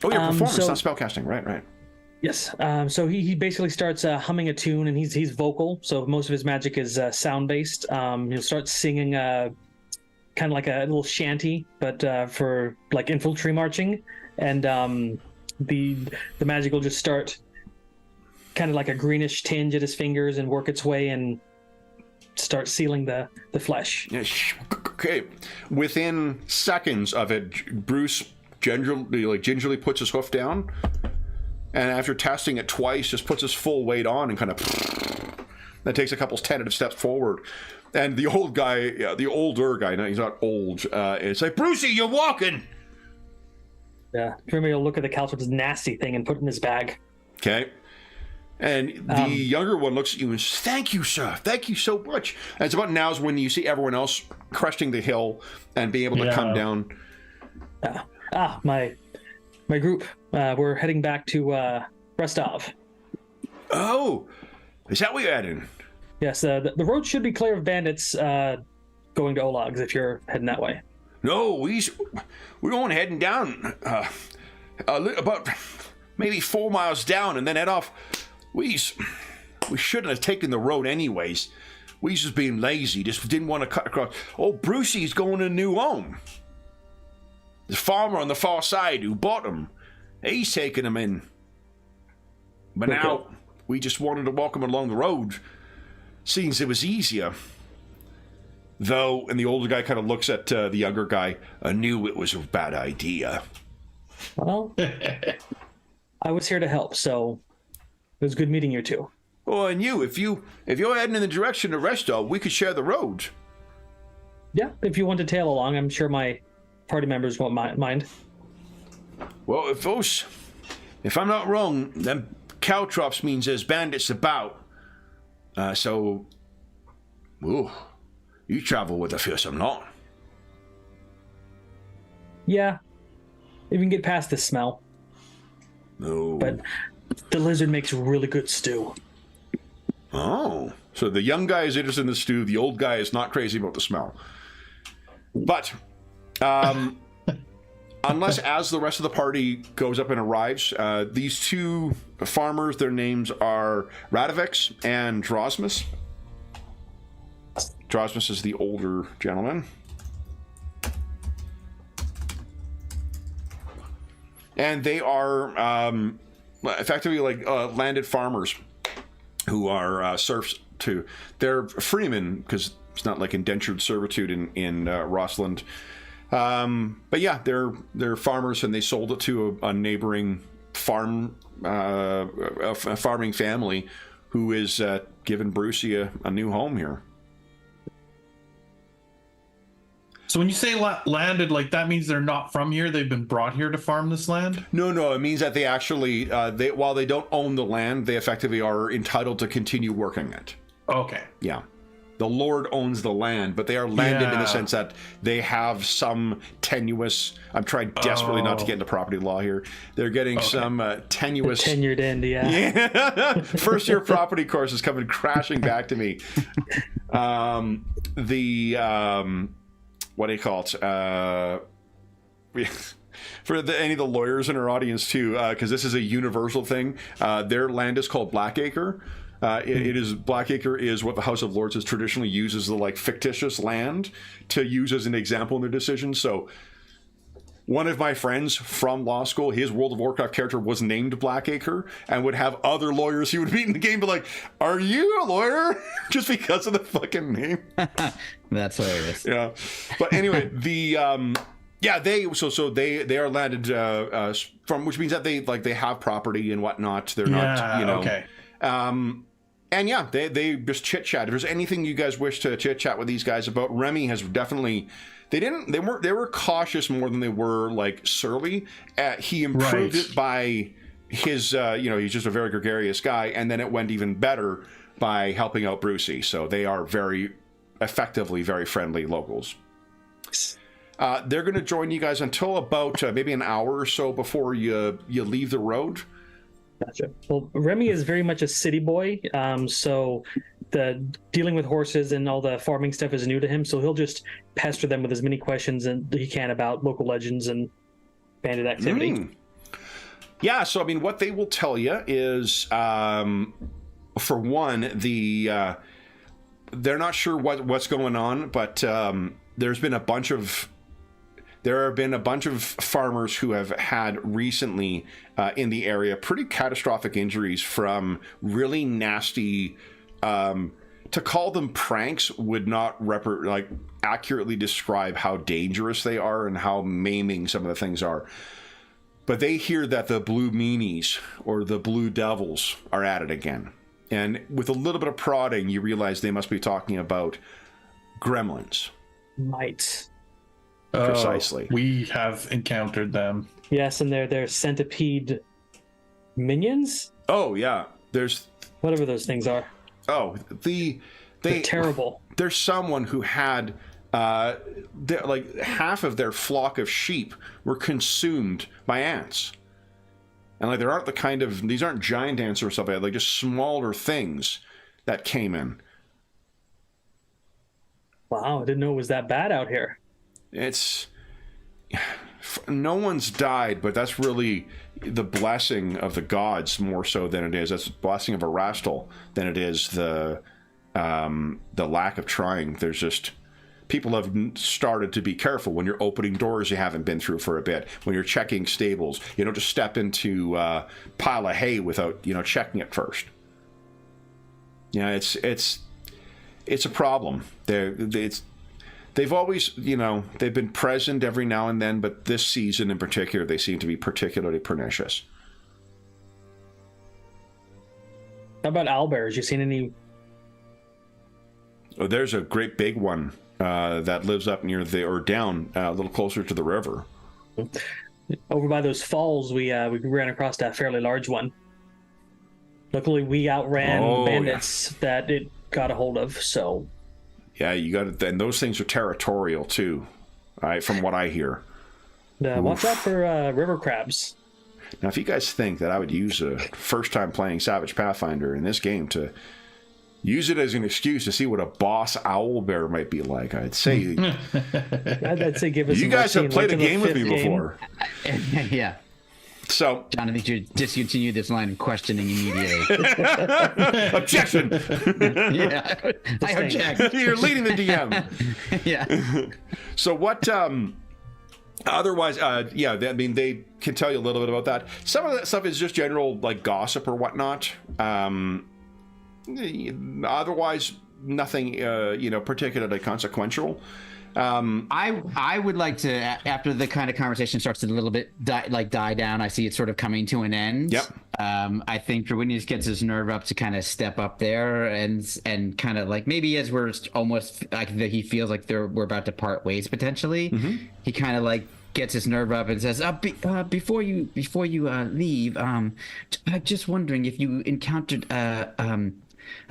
Oh, your performance, not spellcasting. Right. Yes. So he basically starts humming a tune, and he's vocal. So most of his magic is sound-based. He'll start singing kind of like a little shanty, but for like infantry marching. And the magic will just start kind of like a greenish tinge at his fingers and work its way and start sealing the flesh. Okay. Within seconds of it, Bruce gingerly puts his hoof down, and after testing it twice, just puts his full weight on and kind of that takes a couple tentative steps forward. And the old guy, the older guy, no, he's not old, it's like, Brucey, you're walking! Yeah. Jeremy will look at the couch with this nasty thing and put it in his bag. Okay. And the younger one looks at you and says, thank you, sir. Thank you so much. And it's about now is when you see everyone else cresting the hill and being able to come down. My group. We're heading back to Rostov. Oh, is that where you're heading? Yes, the road should be clear of bandits going to Olog's if you're heading that way. No, we're only heading down about maybe 4 miles down and then head off. We shouldn't have taken the road anyways. We just being lazy, just didn't want to cut across. Oh, Brucey's going to a new home. The farmer on the far side who bought him, he's taking him in. But now, we just wanted to walk him along the road. Seems it was easier. Though, and the older guy kind of looks at the younger guy, I knew it was a bad idea. Well, I was here to help, so it was good meeting you two. Oh, and if you're heading in the direction of Restov, we could share the road. Yeah, if you want to tail along, I'm sure my party members won't mind. Well, if I'm not wrong, them caltrops means there's bandits about. So, you travel with a fearsome lot. Yeah, if you can get past the smell. No. But the lizard makes really good stew. Oh, so the young guy is interested in the stew. The old guy is not crazy about the smell. But, unless as the rest of the party goes up and arrives, these two farmers, their names are Radovics and Drosmus. Drosmus is the older gentleman. And they are effectively like landed farmers who are serfs too. They're freemen because it's not like indentured servitude in Rossland. But yeah, they're farmers, and they sold it to a neighboring farming family who is giving Brucey a new home here. So when you say landed, like that means they're not from here, they've been brought here to farm this land? No, it means that they actually, while they don't own the land, they effectively are entitled to continue working it. Okay. Yeah. The Lord owns the land, but they are landed in the sense that they have some tenuous, I'm trying desperately not to get into property law here. They're getting some tenuous... The tenured end, yeah. Yeah. First year property course is coming crashing back to me. What do you call it? For any of the lawyers in our audience too, because this is a universal thing. Their land is called Blackacre. It is Blackacre is what the House of Lords has traditionally used as the like fictitious land to use as an example in their decisions. So one of my friends from law school, his World of Warcraft character was named Blackacre and would have other lawyers he would meet in the game be like, "Are you a lawyer?" Just because of the fucking name. That's hilarious. Yeah. But anyway, they are landed from, which means that they have property and whatnot. They're not, okay. And yeah, they just chit chat. If there's anything you guys wish to chit chat with these guys about, Remy has definitely. They were cautious more than they were like surly. He improved it by his he's just a very gregarious guy, and then it went even better by helping out Brucey. So they are very effectively very friendly locals. They're going to join you guys until about maybe an hour or so before you leave the road. Gotcha. Well, Remy is very much a city boy, so the dealing with horses and all the farming stuff is new to him. So he'll just pester them with as many questions as he can about local legends and bandit activity. Yeah. So I mean, what they will tell you is, for one, they're not sure what's going on, but there have been a bunch of farmers who have had recently in the area pretty catastrophic injuries from really nasty. To call them pranks would not accurately describe how dangerous they are and how maiming some of the things are. But they hear that the blue meanies or the blue devils are at it again. And with a little bit of prodding, you realize they must be talking about gremlins. Might. Precisely. We have encountered them. Yes, and they're centipede minions? Oh, yeah. There's... Whatever those things are. Oh, they're terrible. There's someone who had... like half of their flock of sheep were consumed by ants. And like there aren't these aren't giant ants or something, like just smaller things that came in. Wow, I didn't know it was that bad out here. It's no one's died, but that's really the blessing of the gods more so than it is. That's the blessing of Erastil than it is the lack of trying. There's just people have started to be careful when you're opening doors you haven't been through for a bit. When you're checking stables, you don't just step into a pile of hay without checking it first. It's a problem. They've always, they've been present every now and then, but this season in particular, they seem to be particularly pernicious. How about owlbears? You seen any? Oh, there's a great big one that lives up near down a little closer to the river. Over by those falls, we ran across that fairly large one. Luckily, we outran bandits that it got a hold of, so... Yeah, you got it. And those things are territorial too, from what I hear. Watch out for river crabs. Now, if you guys think that I would use a first time playing Savage Pathfinder in this game to use it as an excuse to see what a boss owlbear might be like, I'd say... I'd say give us... You guys have played a game with me before. Yeah. So, John, I think you should discontinue this line of questioning immediately. Objection! Yeah, I object. You're leading the DM. Yeah. So what? Otherwise, they can tell you a little bit about that. Some of that stuff is just general like gossip or whatnot. Otherwise, nothing particularly consequential. I would like to, after the kind of conversation starts to a little bit die down, I see it sort of coming to an end. Yep. I think Derwinius gets his nerve up to kind of step up there and kind of like maybe as we're almost like he feels like we're about to part ways potentially. Mm-hmm. He kind of like gets his nerve up and says, before you leave, I'm just wondering if you encountered a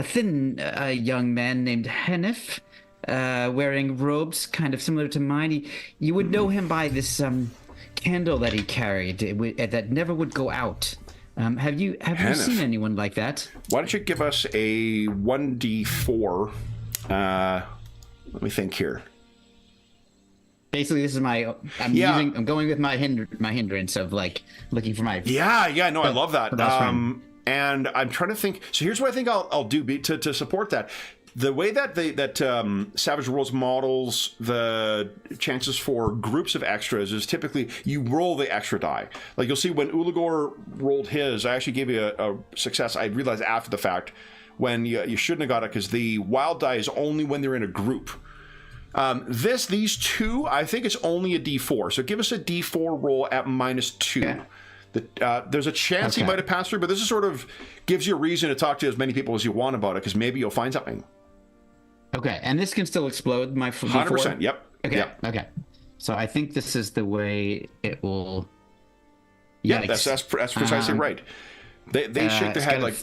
thin young man named Hennef. Wearing robes kind of similar to mine. You would know him by this candle that he carried that never would go out. Have you seen anyone like that? Why don't you give us a 1d4? Let me think here. Basically, this is I'm going with my hindrance of like looking for my. Yeah. No, I love that. best friend. And I'm trying to think. So here's what I think I'll do to support that. The way that Savage Worlds models the chances for groups of extras is typically you roll the extra die. Like you'll see when Uligor rolled his, I actually gave you a success. I realized after the fact when you shouldn't have got it because the wild die is only when they're in a group. These two, I think it's only a D4. So give us a D4 roll at -2. Yeah. There's a chance he might have passed through, but this is sort of gives you a reason to talk to as many people as you want about it because maybe you'll find something. Okay, and this can still explode my D4? 100%. Yep. Okay. Yep. Okay. So I think this is the way it will. Yeah, that's precisely right. They shake their head like,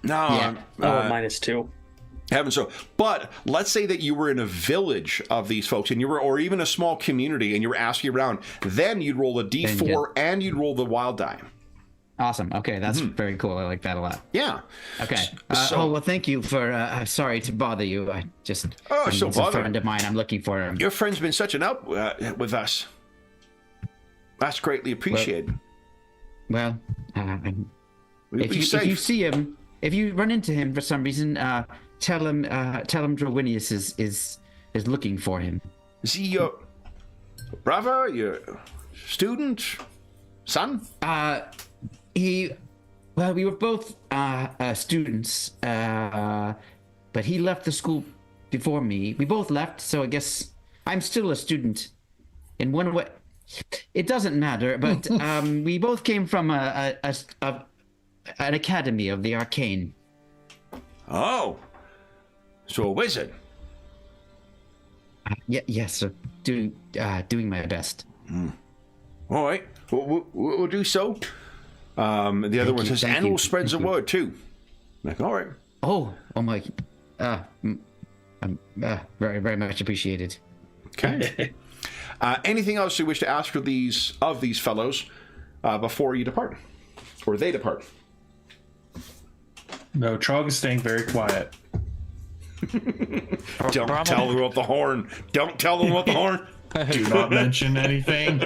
no. -2. Heaven so. But let's say that you were in a village of these folks, and or even a small community, and you were asking around. Then you'd roll a D4 and you'd roll the wild die. Awesome. Okay, that's very cool. I like that a lot. Yeah. Okay. Well, thank you for. Sorry to bother you. I just. So it's a friend of mine. I'm looking for him. Your friend's been such an help with us. That's greatly appreciated. Well, if you see him, if you run into him for some reason, tell him Drowinius is looking for him. Is he your brother, your student, son? We were both students, but he left the school before me. We both left, so I guess I'm still a student. In one way, it doesn't matter. But we both came from an academy of the arcane. Oh, so a wizard. Yes, so doing my best. All right, we'll do so. The other one says, and we'll spread the word too. Like, all right. Oh my, very, very much appreciated. Okay. Anything else you wish to ask of these fellows before you depart, or they depart? No, Trog is staying very quiet. Don't tell them about the horn. Don't tell them about the horn. Do not mention anything.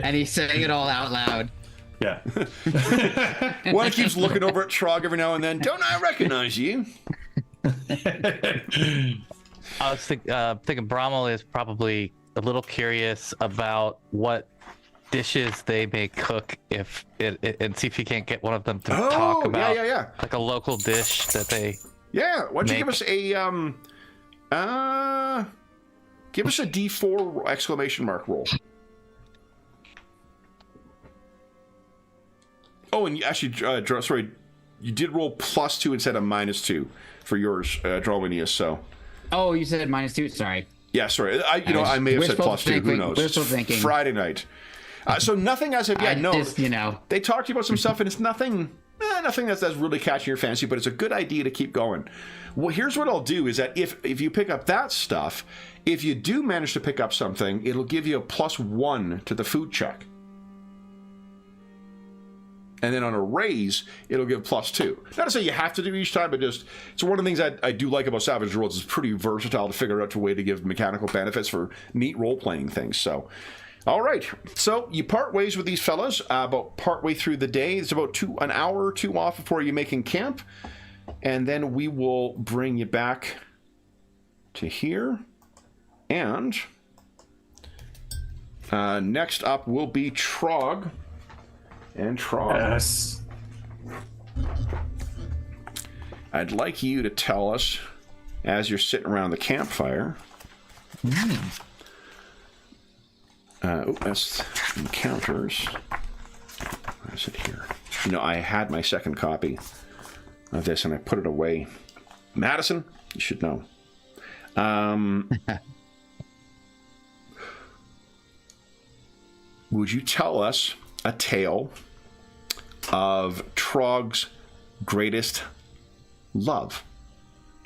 And he's saying it all out loud. Yeah. One keeps looking over at Trog every now and then. Don't I recognize you? I was thinking Brommel is probably a little curious about what dishes they may cook and see if you can't get one of them to talk about like a local dish that they why don't you give us a D4 exclamation mark roll. Oh, and you actually, sorry, you did roll +2 instead of -2 for yours, Drominius, so. Oh, you said -2? Sorry. Yeah, sorry. I may have said +2. Who knows? We're still thinking. Friday night. So nothing as of yet. No. They talked to you about some stuff, and it's nothing that's really catching your fancy, but it's a good idea to keep going. Well, here's what I'll do is that if you pick up that stuff, if you do manage to pick up something, it'll give you a +1 to the food check. And then on a raise, it'll give +2. Not to say you have to do each time, but just it's one of the things I do like about Savage Worlds. It's pretty versatile to figure out a way to give mechanical benefits for neat role-playing things. So, all right. So you part ways with these fellas about partway through the day. It's about an hour or two off before you're making camp. And then we will bring you back to here. And next up will be Trog. And Trog. Yes. I'd like you to tell us, as you're sitting around the campfire. That's encounters. Where's it here? I had my second copy of this and I put it away. Madison, you should know. Would you tell us a tale of Trog's greatest love?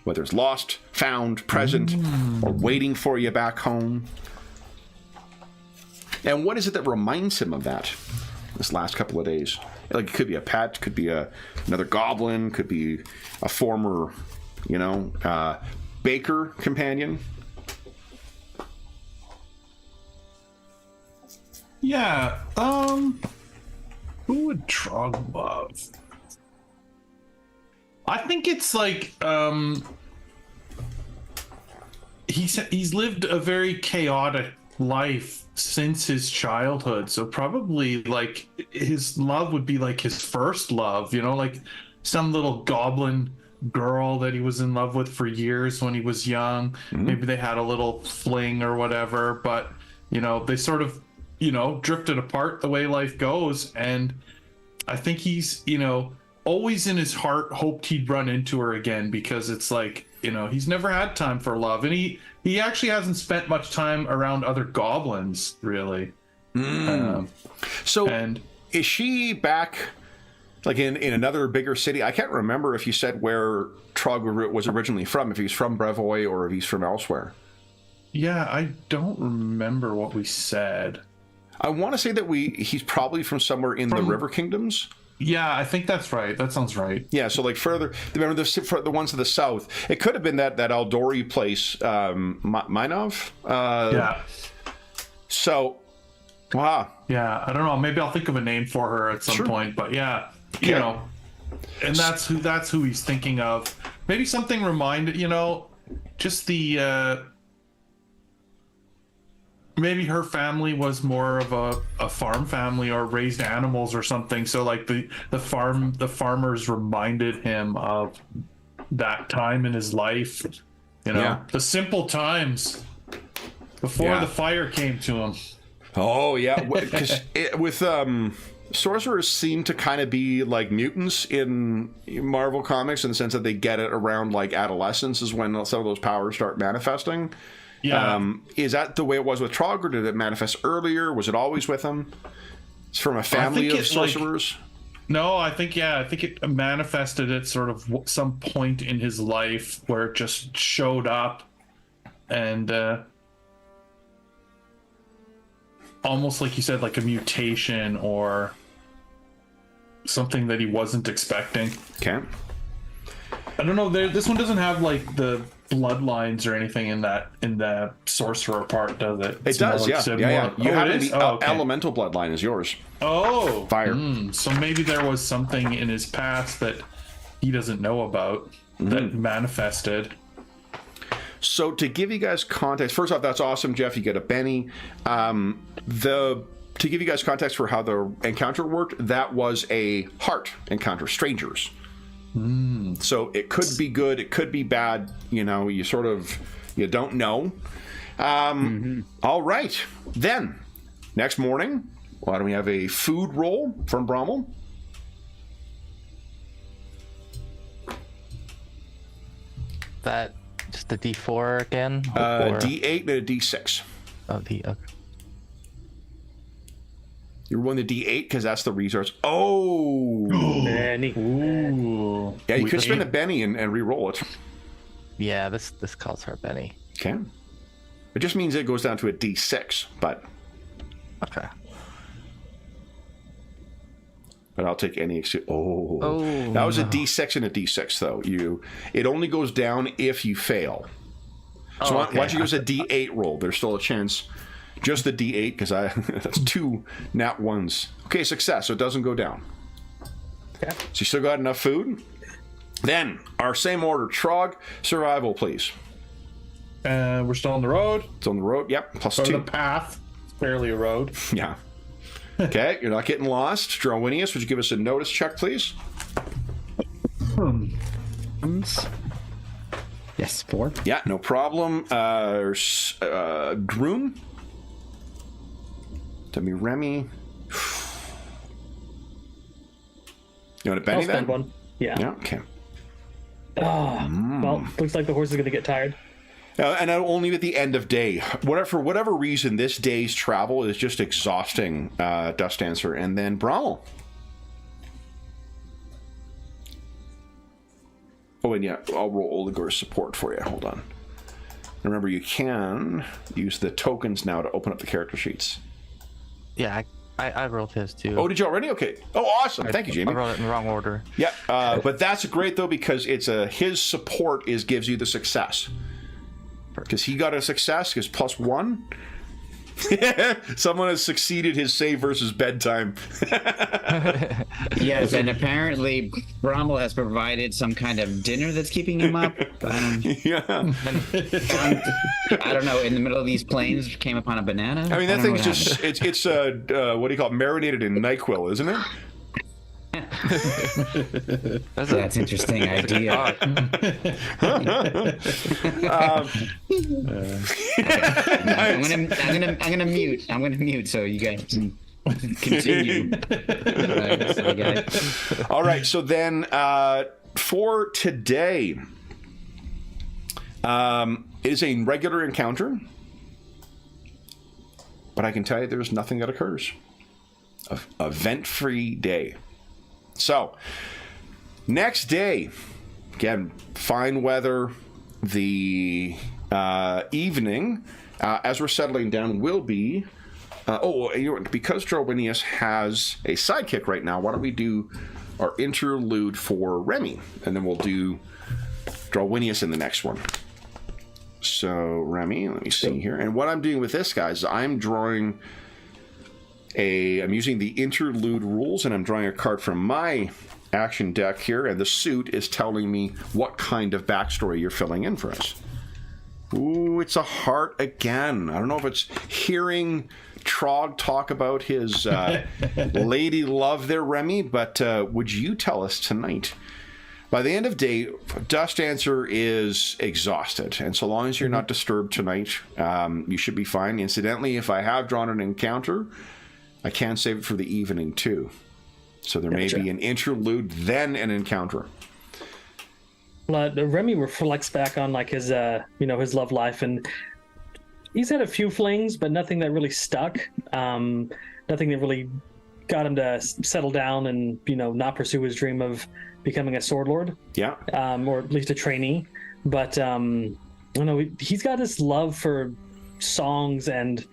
Whether it's lost, found, present, or waiting for you back home. And what is it that reminds him of that this last couple of days? Like, it could be a pet, could be another goblin, could be a former, baker companion. Yeah. Who would Trog love? I think it's like he's lived a very chaotic life since his childhood, so probably like his love would be like his first love, you know, like some little goblin girl that he was in love with for years when he was young. Maybe they had a little fling or whatever, but you know, they sort of, you know, drifted apart the way life goes. And I think he's, you know, always in his heart hoped he'd run into her again, because it's like, you know, he's never had time for love, and he actually hasn't spent much time around other goblins, really. So is she back like in another bigger city? I can't remember if you said where Trog was originally from, if he's from Brevoy or if he's from elsewhere. Yeah, I don't remember what we said. I want to say that he's probably from somewhere in the River Kingdoms. Yeah, I think that's right. That sounds right. Yeah, so like further, remember the ones to the south. It could have been that Aldori place, Minov. Yeah. So, wow. Yeah, I don't know. Maybe I'll think of a name for her at some point. But yeah, you know, and that's who he's thinking of. Maybe something reminded, you know, just the. Maybe her family was more of a farm family or raised animals or something. So like the farmers reminded him of that time in his life, you know, the simple times before the fire came to him. Oh yeah, because with sorcerers seem to kind of be like mutants in Marvel comics in the sense that they get it around like adolescence is when some of those powers start manifesting. Yeah. Is that the way it was with Trog, or did it manifest earlier? Was it always with him? It's from a family of sorcerers? No, I think it manifested at sort of some point in his life where it just showed up, and almost like you said, like a mutation or something that he wasn't expecting. Okay. I don't know. This one doesn't have like the bloodlines or anything in the sorcerer part, does it? It does, yeah. You have the elemental bloodline is yours. Oh, fire. So maybe there was something in his past that he doesn't know about that manifested. So to give you guys context, first off, that's awesome, Jeff. You get a Benny. To give you guys context for how the encounter worked, that was a heart encounter, strangers. So it could be good, it could be bad, you know, you don't know. All right, then next morning, why don't we have a food roll from Brommel? That just a D4 again? D8 and a D6. Oh, okay. You're rolling the D8 because that's the resource. Oh! Benny. Ooh. Yeah, you could spend a Benny and re-roll it. Yeah, this calls for a Benny. Okay. It just means it goes down to a D6, but... Okay. But I'll take any... Oh. That was a D6 and a D6, though. It only goes down if you fail. So why don't you use a D8 roll? There's still a chance... Just the D8, because that's 2 nat 1s. Okay, success, so it doesn't go down. Okay. So you still got enough food? Then, our same order, Trog, survival, please. We're still on the road. It's on the road, yep, plus Or 2. the path. It's barely a road. Yeah. Okay, you're not getting lost. Drowinius, would you give us a notice check, please? Yes, 4. Yeah, no problem. Groom? Demi Remy. You want a Benny I'll spend then? one. Yeah. Yeah, okay. Well, looks like the horse is going to get tired. And only at the end of day. For whatever reason, this day's travel is just exhausting, Dust Dancer. And then Brommel. Oh, and yeah, I'll roll Oligor's support for you. Hold on. Remember, you can use the tokens now to open up the character sheets. Yeah, I rolled his too. Oh, did you already? Okay. Oh, awesome. Thank you, Jamie. I rolled it in the wrong order. Yeah, but that's great, though, because it's his support gives you the success. Because he got a success, his +1. Someone has succeeded his save versus bedtime. Yes, and apparently Rommel has provided some kind of dinner that's keeping him up. Yeah. I don't know. In the middle of these plains, came upon a banana. I mean, that don't know thing's what just, happened. it's what do you call it? Marinated in NyQuil, isn't it? That's an interesting idea. I'm gonna mute. I'm gonna mute so you guys can continue. All right, so then for today, it is a regular encounter, but I can tell you there's nothing that occurs. Event-free day. So, next day, again, fine weather. The evening, as we're settling down, will be... because Drowinius has a sidekick right now, why don't we do our interlude for Remy, and then we'll do Drowinius in the next one. So, Remy, let me see here. And what I'm doing with this, guys, I'm using the interlude rules, and I'm drawing a card from my action deck here, and the suit is telling me what kind of backstory you're filling in for us. Ooh, it's a heart again. I don't know if it's hearing Trog talk about his lady love there, Remy, but would you tell us tonight? By the end of day, Dust Dancer is exhausted, and so long as you're not disturbed tonight, you should be fine. Incidentally, if I have drawn an encounter, I can save it for the evening too. So there may be an interlude, then an encounter. Remy reflects back on like his his love life, and he's had a few flings, but nothing that really stuck. Nothing that really got him to settle down and not pursue his dream of becoming a sword lord. Yeah. Or at least a trainee. But I don't know. He's got this love for songs and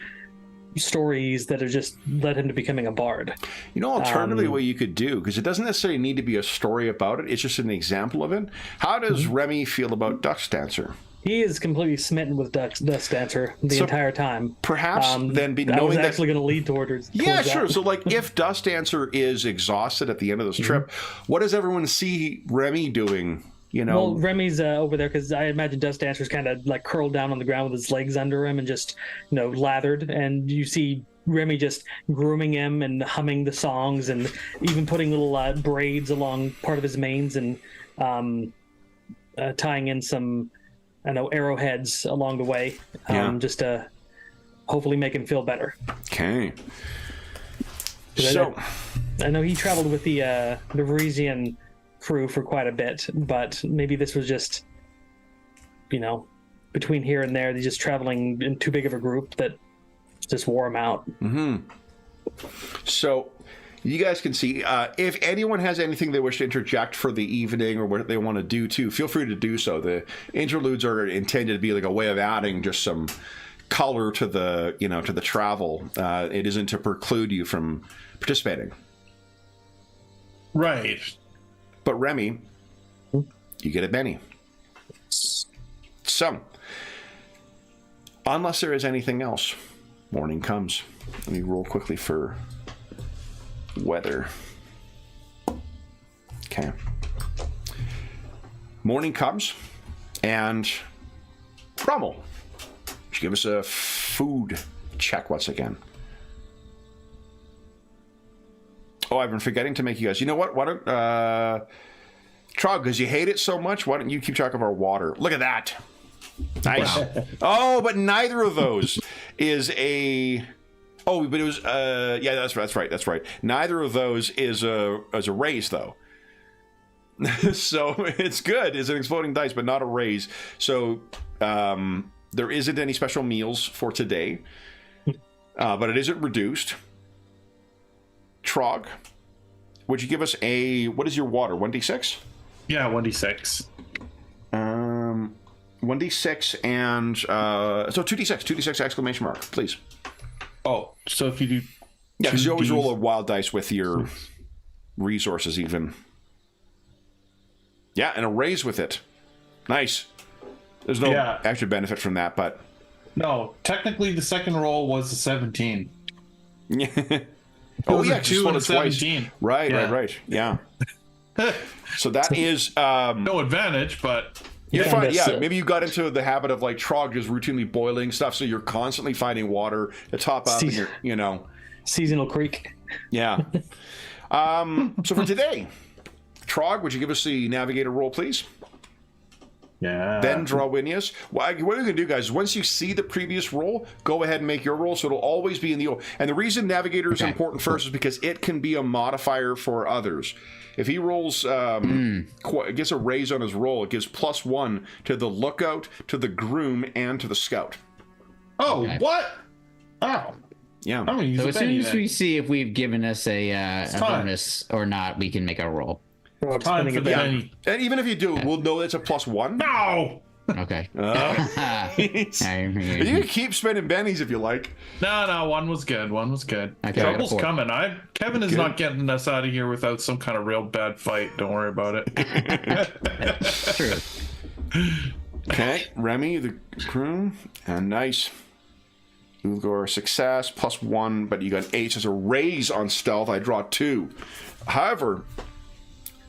stories that have just led him to becoming a bard. Alternatively, what you could do, because it doesn't necessarily need to be a story about it, it's just an example of it. How does Remy feel about Dust Dancer? He is completely smitten with Dust Dancer the entire time. Perhaps then I was actually going to lead towards sure. that. So if Dust Dancer is exhausted at the end of this trip, what does everyone see Remy doing? Well, Remy's over there because I imagine Dust Dancer's kind of like curled down on the ground with his legs under him and just, lathered. And you see Remy just grooming him and humming the songs and even putting little braids along part of his manes and tying in some, arrowheads along the way, just to hopefully make him feel better. Okay. So I know he traveled with the Varisian crew for quite a bit, but maybe this was just between here and there, they're just traveling in too big of a group that just wore him out. So you guys can see if anyone has anything they wish to interject for the evening or what they want to do too, feel free to do so. The interludes are intended to be like a way of adding just some color to the to the travel. It isn't to preclude you from participating, right? But Remy, you get a Benny. So, unless there is anything else, morning comes. Let me roll quickly for weather. Okay. Morning comes, and Rommel, would you give us a food check once again? Oh, I've been forgetting to make you guys. You know what? Why don't Trog, because you hate it so much, why don't you keep track of our water? Look at that. Nice. Wow. Oh, but neither of those is a. Oh, but it was. Yeah, that's right. Neither of those is a raise though. So it's good. It's an exploding dice, but not a raise. So there isn't any special meals for today, but it isn't reduced. Trog, would you give us what is your water? 1d6? Yeah, 1d6. 1d6 and so 2d6 exclamation mark, please. Oh, so if you do, yeah, because you always roll a wild dice with your resources, even. Yeah, and a raise with it. Nice. There's no extra benefit from that, but No, technically the second roll was a 17. Yeah. It Oh was yeah, a 2 and a twice. 17. Right, Yeah. right. Yeah. So that is No advantage, but you're Yeah. fine. Yeah, So- maybe you got into the habit of like Trog just routinely boiling stuff, so you're constantly finding water to top up, and See- you're, you know, Seasonal creek. yeah. So for today, Trog, would you give us the navigator roll, please? yeah. Then draw Winius. What you're going to do, guys, is once you see the previous roll, go ahead and make your roll, so it'll always be in the... And the reason navigator is important first is because it can be a modifier for others. If he rolls, gets a raise on his roll, it gives +1 to the lookout, to the groom, and to the scout. Oh, Okay. what? Oh, Yeah. I'm gonna use So a as soon penny as then. we see if we've given us a time. bonus or not, we can make our roll. Time for the Yeah. penny. And even if you do, we'll know it's a +1. No! Okay. You can keep spending bennies if you like. No, one was good. One was good. Okay, Trouble's I got a coming. Kevin is Good. not getting us out of here without some kind of real bad fight. Don't worry about it. True. Okay, Remy, the groom, and nice. Ulgor, success, +1, but you got 8 as a raise on stealth. I draw 2. However,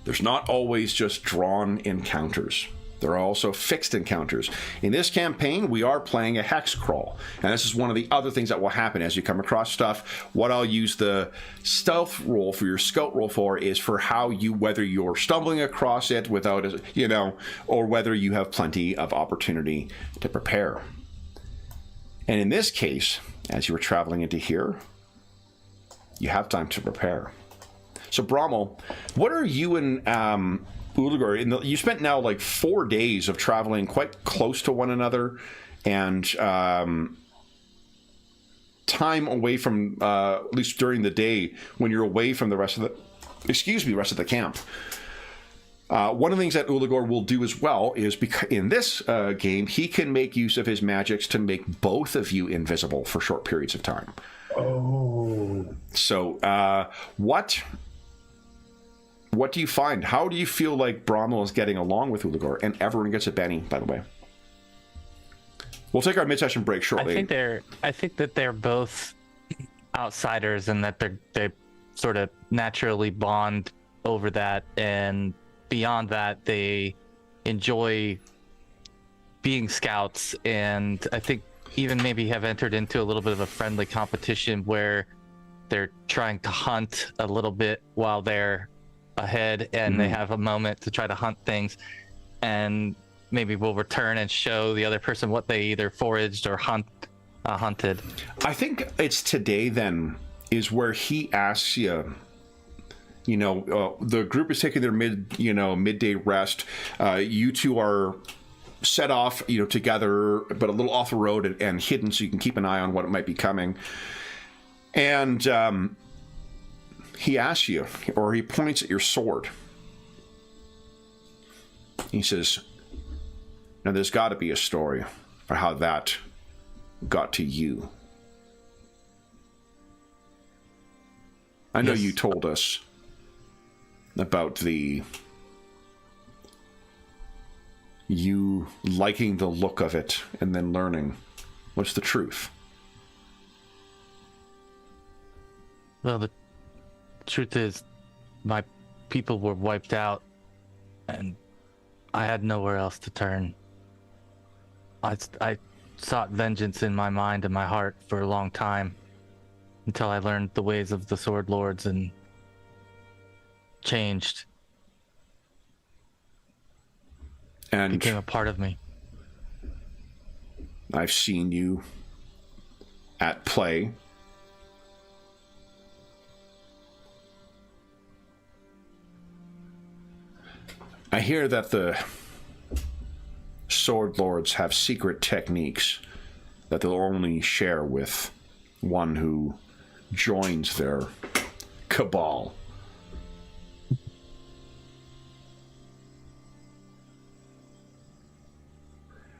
there's not always just drawn encounters. There are also fixed encounters. In this campaign, we are playing a hex crawl, and this is one of the other things that will happen as you come across stuff. What I'll use the stealth roll for your scout roll for is for how you, whether you're stumbling across it without, you know, or whether you have plenty of opportunity to prepare. And in this case, as you were traveling into here, you have time to prepare. So Brommel, what are you and Ulugor, you spent now like 4 days of traveling quite close to one another, and time away from, at least during the day, when you're away from the rest of the camp. One of the things that Ulugor will do as well is, because in this game, he can make use of his magics to make both of you invisible for short periods of time. Oh. So, what do you find? How do you feel like Brommel is getting along with Ulugor? And everyone gets a Benny, by the way. We'll take our mid-session break shortly. I think that they're both outsiders, and that they sort of naturally bond over that, and beyond that, they enjoy being scouts, and I think even maybe have entered into a little bit of a friendly competition where they're trying to hunt a little bit while they're ahead, and they have a moment to try to hunt things, and maybe we'll return and show the other person what they either foraged or hunted. I think it's today then is where he asks you, you know, the group is taking their midday rest. You two are set off, you know, together, but a little off the road and hidden, so you can keep an eye on what might be coming. And he asks you, or he points at your sword. He says, now there's got to be a story for how that got to you. I know Yes. you told us about you liking the look of it and then learning what's the truth. Well, the truth is, my people were wiped out, and I had nowhere else to turn. I sought vengeance in my mind and my heart for a long time, until I learned the ways of the Sword Lords and changed, And became a part of me. I've seen you at play. I hear that the Sword Lords have secret techniques that they'll only share with one who joins their cabal.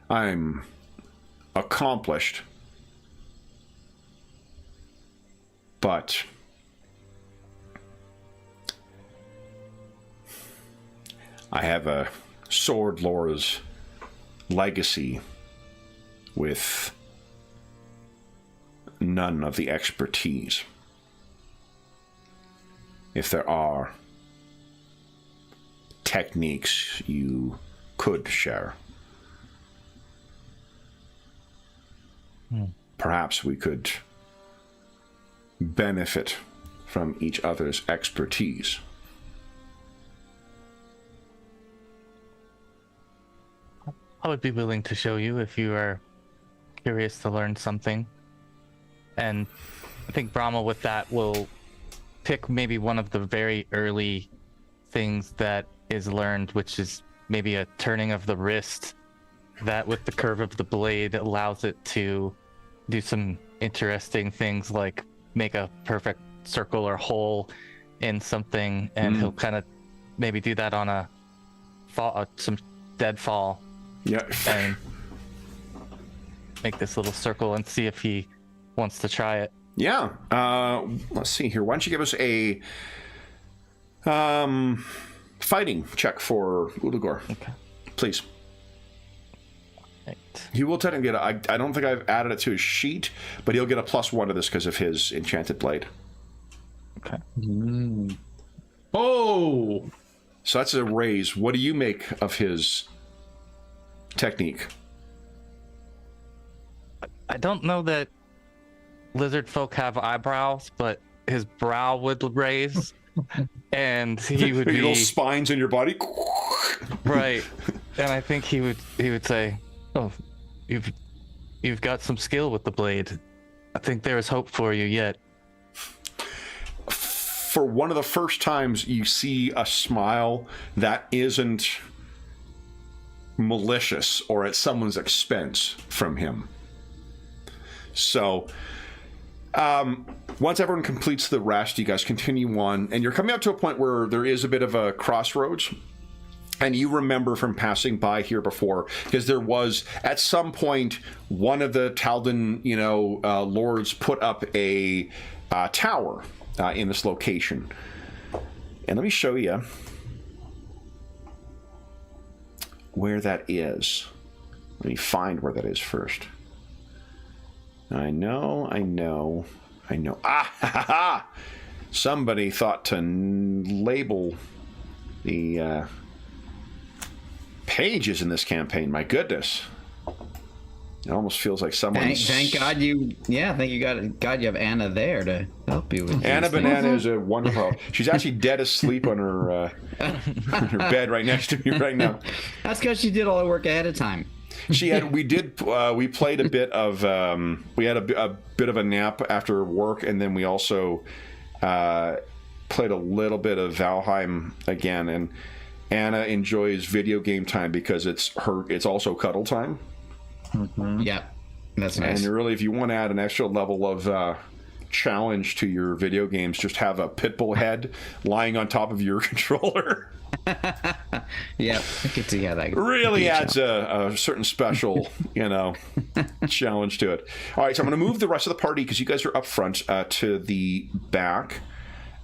I'm accomplished, but I have a Sword Lord's legacy with none of the expertise. If there are techniques you could share, perhaps we could benefit from each other's expertise. I would be willing to show you if you are curious to learn something. And I think Brahma with that will pick maybe one of the very early things that is learned, which is maybe a turning of the wrist that with the curve of the blade allows it to do some interesting things like make a perfect circle or hole in something, and he'll kind of maybe do that on a fall, some deadfall. Yeah. And make this little circle and see if he wants to try it. Yeah. Let's see here. Why don't you give us a fighting check for Uligor, Okay. please. Right. He will technically get I don't think I've added it to his sheet, but he'll get a +1 to this because of his enchanted blade. Okay. Oh! So that's a raise. What do you make of his technique? I don't know that lizard folk have eyebrows, but his brow would raise, and he would be little spines in your body. right. And I think he would say, "Oh, you've got some skill with the blade. I think there is hope for you yet." For one of the first times you see a smile that isn't malicious or at someone's expense from him. So, once everyone completes the rest, you guys continue on, and you're coming up to a point where there is a bit of a crossroads. And you remember from passing by here before, because there was, at some point, one of the Taldan, lords put up a tower in this location. And let me show you where that is. Let me find where that is first. I know. Ah, ha, ha, ha. Somebody thought to label the pages in this campaign. My goodness. It almost feels like someone's... Thank God you God you have Anna there to help you with Anna these Banana things. is a wonderful... She's actually dead asleep on her, on her bed right next to me right now. That's because she did all the work ahead of time. We played a bit of... we had a bit of a nap after work, and then we also played a little bit of Valheim again, and Anna enjoys video game time because it's also cuddle time. Mm-hmm. Yeah, that's nice. And really, if you want to add an extra level of challenge to your video games, just have a pit bull head lying on top of your controller. Yeah, I could see how that really adds a certain special, challenge to it. All right, so I'm going to move the rest of the party because you guys are up front to the back,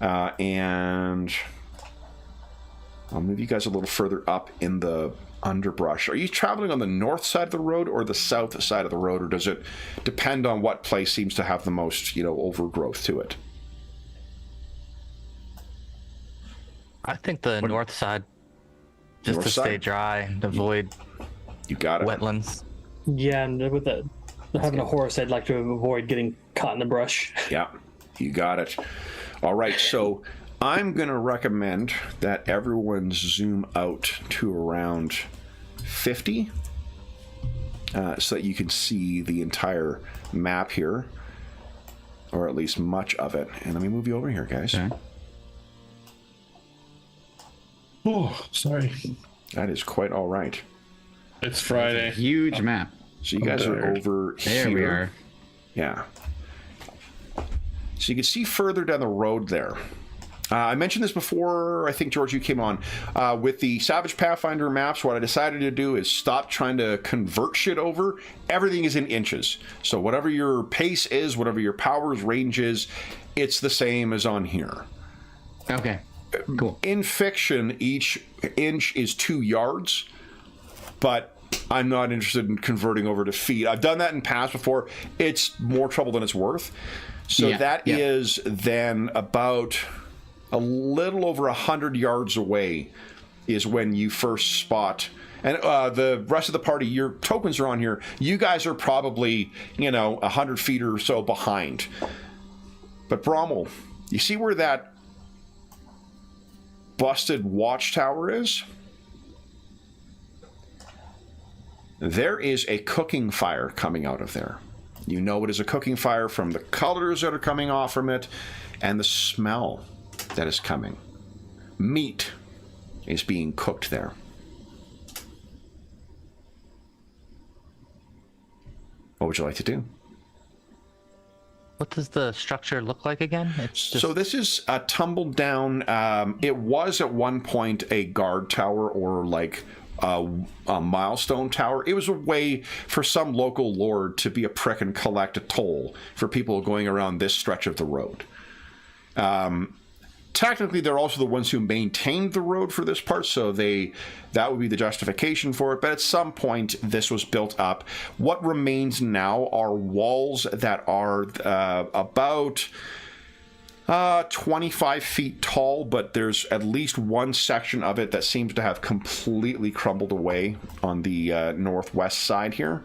and I'll move you guys a little further up in the underbrush. Are you traveling on the north side of the road or the south side of the road, or does it depend on what place seems to have the most, overgrowth to it? I think the north side, just North to stay side? dry and avoid You got it. wetlands. Yeah, and with having a horse, I'd like to avoid getting caught in the brush. Yeah, you got it. All right, so I'm going to recommend that everyone zoom out to around 50 so that you can see the entire map here, or at least much of it. And let me move you over here, guys. Okay. Oh, sorry. That is quite all right. It's Friday. Huge map. So you guys are over There here. we are. Yeah. So you can see further down the road there. I mentioned this before, I think, George, you came on. With the Savage Pathfinder maps, what I decided to do is stop trying to convert shit over. Everything is in inches. So whatever your pace is, whatever your power's range is, it's the same as on here. Okay. Cool. In fiction, each inch is 2 yards, but I'm not interested in converting over to feet. I've done that in past before. It's more trouble than it's worth. So that is then about a little over 100 yards away is when you first spot. And the rest of the party, your tokens are on here. You guys are probably, 100 feet or so behind. But Brommel, you see where that busted watchtower is? There is a cooking fire coming out of there. You know it is a cooking fire from the colors that are coming off from it and the smell that is coming. Meat is being cooked there. What would you like to do? What does the structure look like again? It's just... So this is a tumbled down. It was at one point a guard tower or like a milestone tower. It was a way for some local lord to be a prick and collect a toll for people going around this stretch of the road. Technically, they're also the ones who maintained the road for this part, so that would be the justification for it. But at some point, this was built up. What remains now are walls that are about 25 feet tall, but there's at least one section of it that seems to have completely crumbled away on the northwest side here.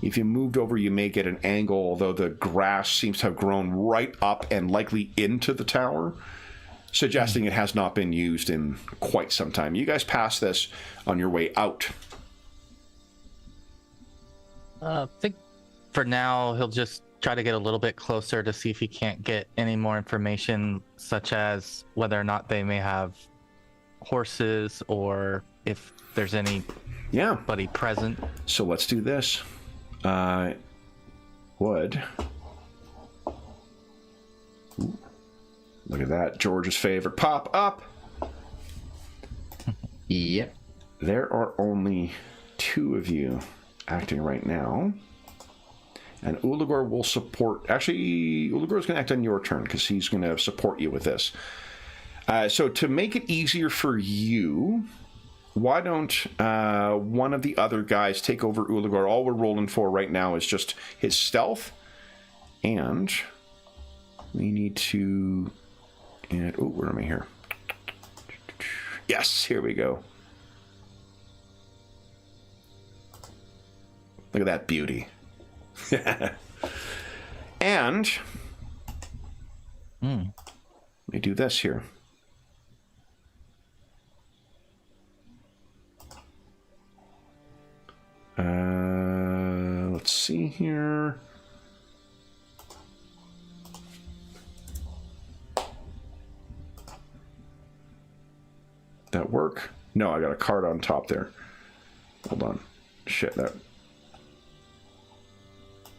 If you moved over, you may get an angle, although the grass seems to have grown right up and likely into the tower, suggesting it has not been used in quite some time. You guys pass this on your way out. I think for now, he'll just try to get a little bit closer to see if he can't get any more information, such as whether or not they may have horses or if there's anybody present. So let's do this. Wood. Ooh, look at that. George's favorite. Pop up. Yep. There are only 2 of you acting right now. And Uligor will support... Actually, Uligor's going to act on your turn because he's going to support you with this. So to make it easier for you... Why don't one of the other guys take over Uligor? All we're rolling for right now is just his stealth. And we need to... where am I here? Yes, here we go. Look at that beauty. And... let me do this here. Let's see here. That work? No, I got a card on top there. Hold on. Shit, that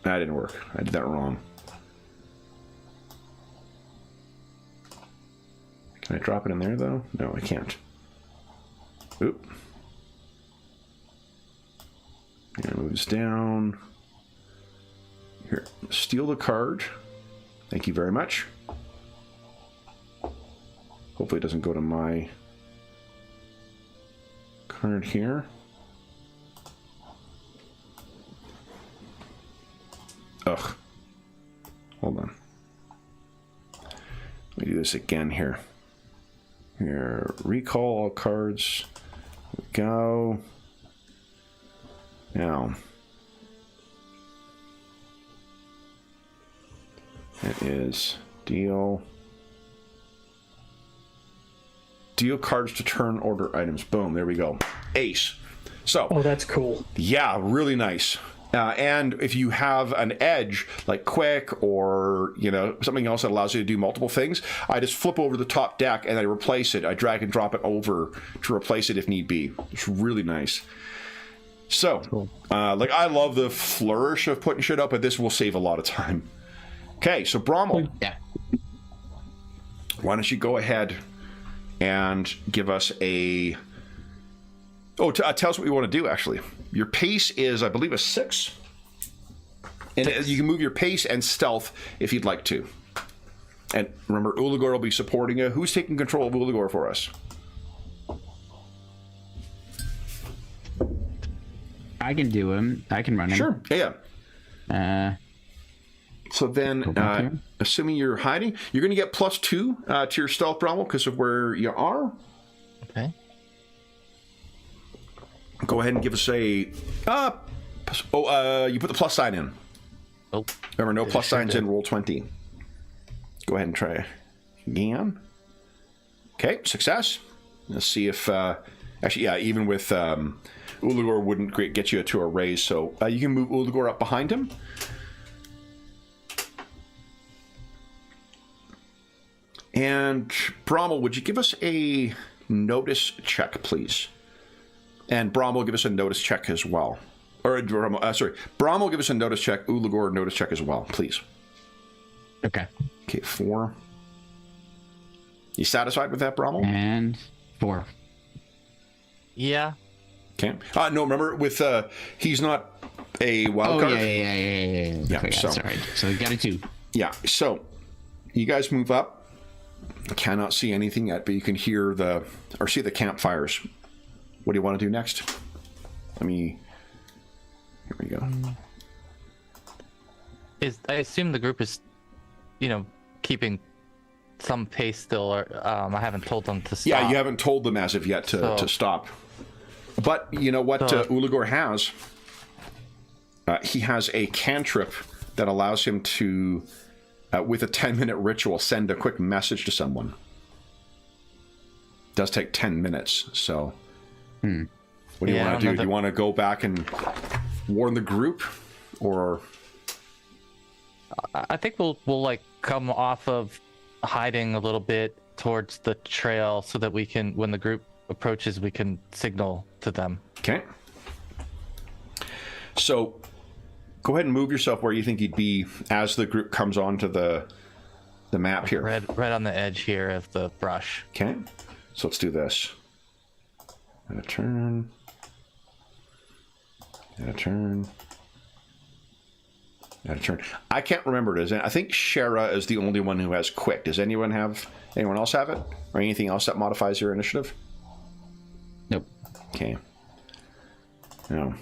didn't work. I did that wrong. Can I drop it in there, though? No, I can't. Oop. Here, moves down. Here, steal the card. Thank you very much. Hopefully it doesn't go to my card here. Ugh. Hold on. Let me do this again here. Here, recall all cards. Here we go. Now, it is deal cards to turn order items. Boom, there we go. Ace. So, oh, that's cool. Yeah, really nice. And if you have an edge like quick or something else that allows you to do multiple things, I just flip over the top deck and I replace it. I drag and drop it over to replace it if need be. It's really nice. So, cool. I love the flourish of putting shit up, but this will save a lot of time. Okay, so Brommel. Yeah. Why don't you go ahead and give us a... Oh, tell us what you want to do, actually. Your pace is, I believe, a 6. And you can move your pace and stealth if you'd like to. And remember, Uligor will be supporting you. Who's taking control of Uligor for us? I can do him. I can run him. Sure. Yeah. So then, assuming you're hiding, you're going to get +2 to your stealth, Bromwell, because of where you are. Okay. Go ahead and give us a... you put the plus sign in. Oh. Remember, no plus signs in Roll 20. Go ahead and try again. Okay, success. Let's see if... actually, yeah, even with... Uligor wouldn't get you to a raise, so you can move Uligor up behind him. And Brommel, would you give us a notice check, please? And Brommel, give us a notice check as well. Or, Brommel, give us a notice check. Uligor, notice check as well, please. Okay. Okay, 4. You satisfied with that, Brommel? And 4. Yeah. Okay. No, remember, with he's not a wild card. Yeah. Okay, so, that's all right. So we got a 2. Yeah, so you guys move up. Cannot see anything yet, but you can hear see the campfires. What do you want to do next? Here we go. I assume the group is, keeping some pace still, or I haven't told them to stop. Yeah, you haven't told them as of yet to stop. But you know what Uligor has? He has a cantrip that allows him to, with a 10-minute ritual, send a quick message to someone. It does take 10 minutes, so... What do you want to do? Do you want to go back and warn the group, or? I think we'll come off of hiding a little bit towards the trail so that we can, when the group approaches, we can signal to them. Okay. So, go ahead and move yourself where you think you'd be as the group comes onto the map here. Right on the edge here of the brush. Okay. So let's do this. And a turn. And a turn. And a turn. I can't remember it. I think Shara is the only one who has quick. Does anyone else have it? Or anything else that modifies your initiative? Nope. Okay. No.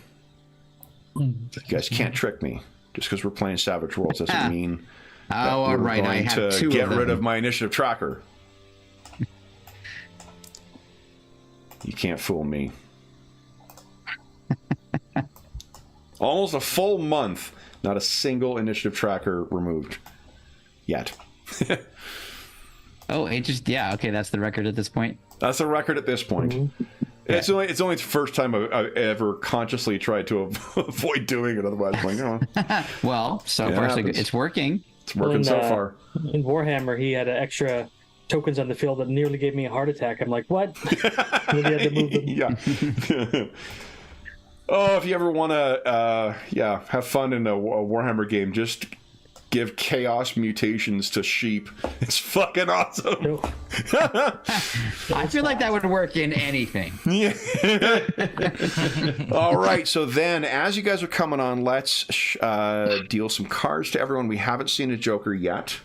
You guys can't trick me. Just because we're playing Savage Worlds doesn't mean that all we're right. I going have to 2 get of them. rid of my initiative tracker. You can't fool me. Almost a full month, not a single initiative tracker removed yet. Okay, that's the record at this point. That's the record at this point. Mm-hmm. It's only the first time I've ever consciously tried to avoid doing it. Otherwise, I'm like, well, so far so good. It's working. It's working so far. In Warhammer, he had extra tokens on the field that nearly gave me a heart attack. I'm like, what? Really had to move them. Yeah. Oh, if you ever want to, have fun in a Warhammer game, just give chaos mutations to sheep. It's fucking awesome. No. I feel like that would work in anything. Yeah. All right. So then, as you guys are coming on, let's deal some cards to everyone. We haven't seen a Joker yet.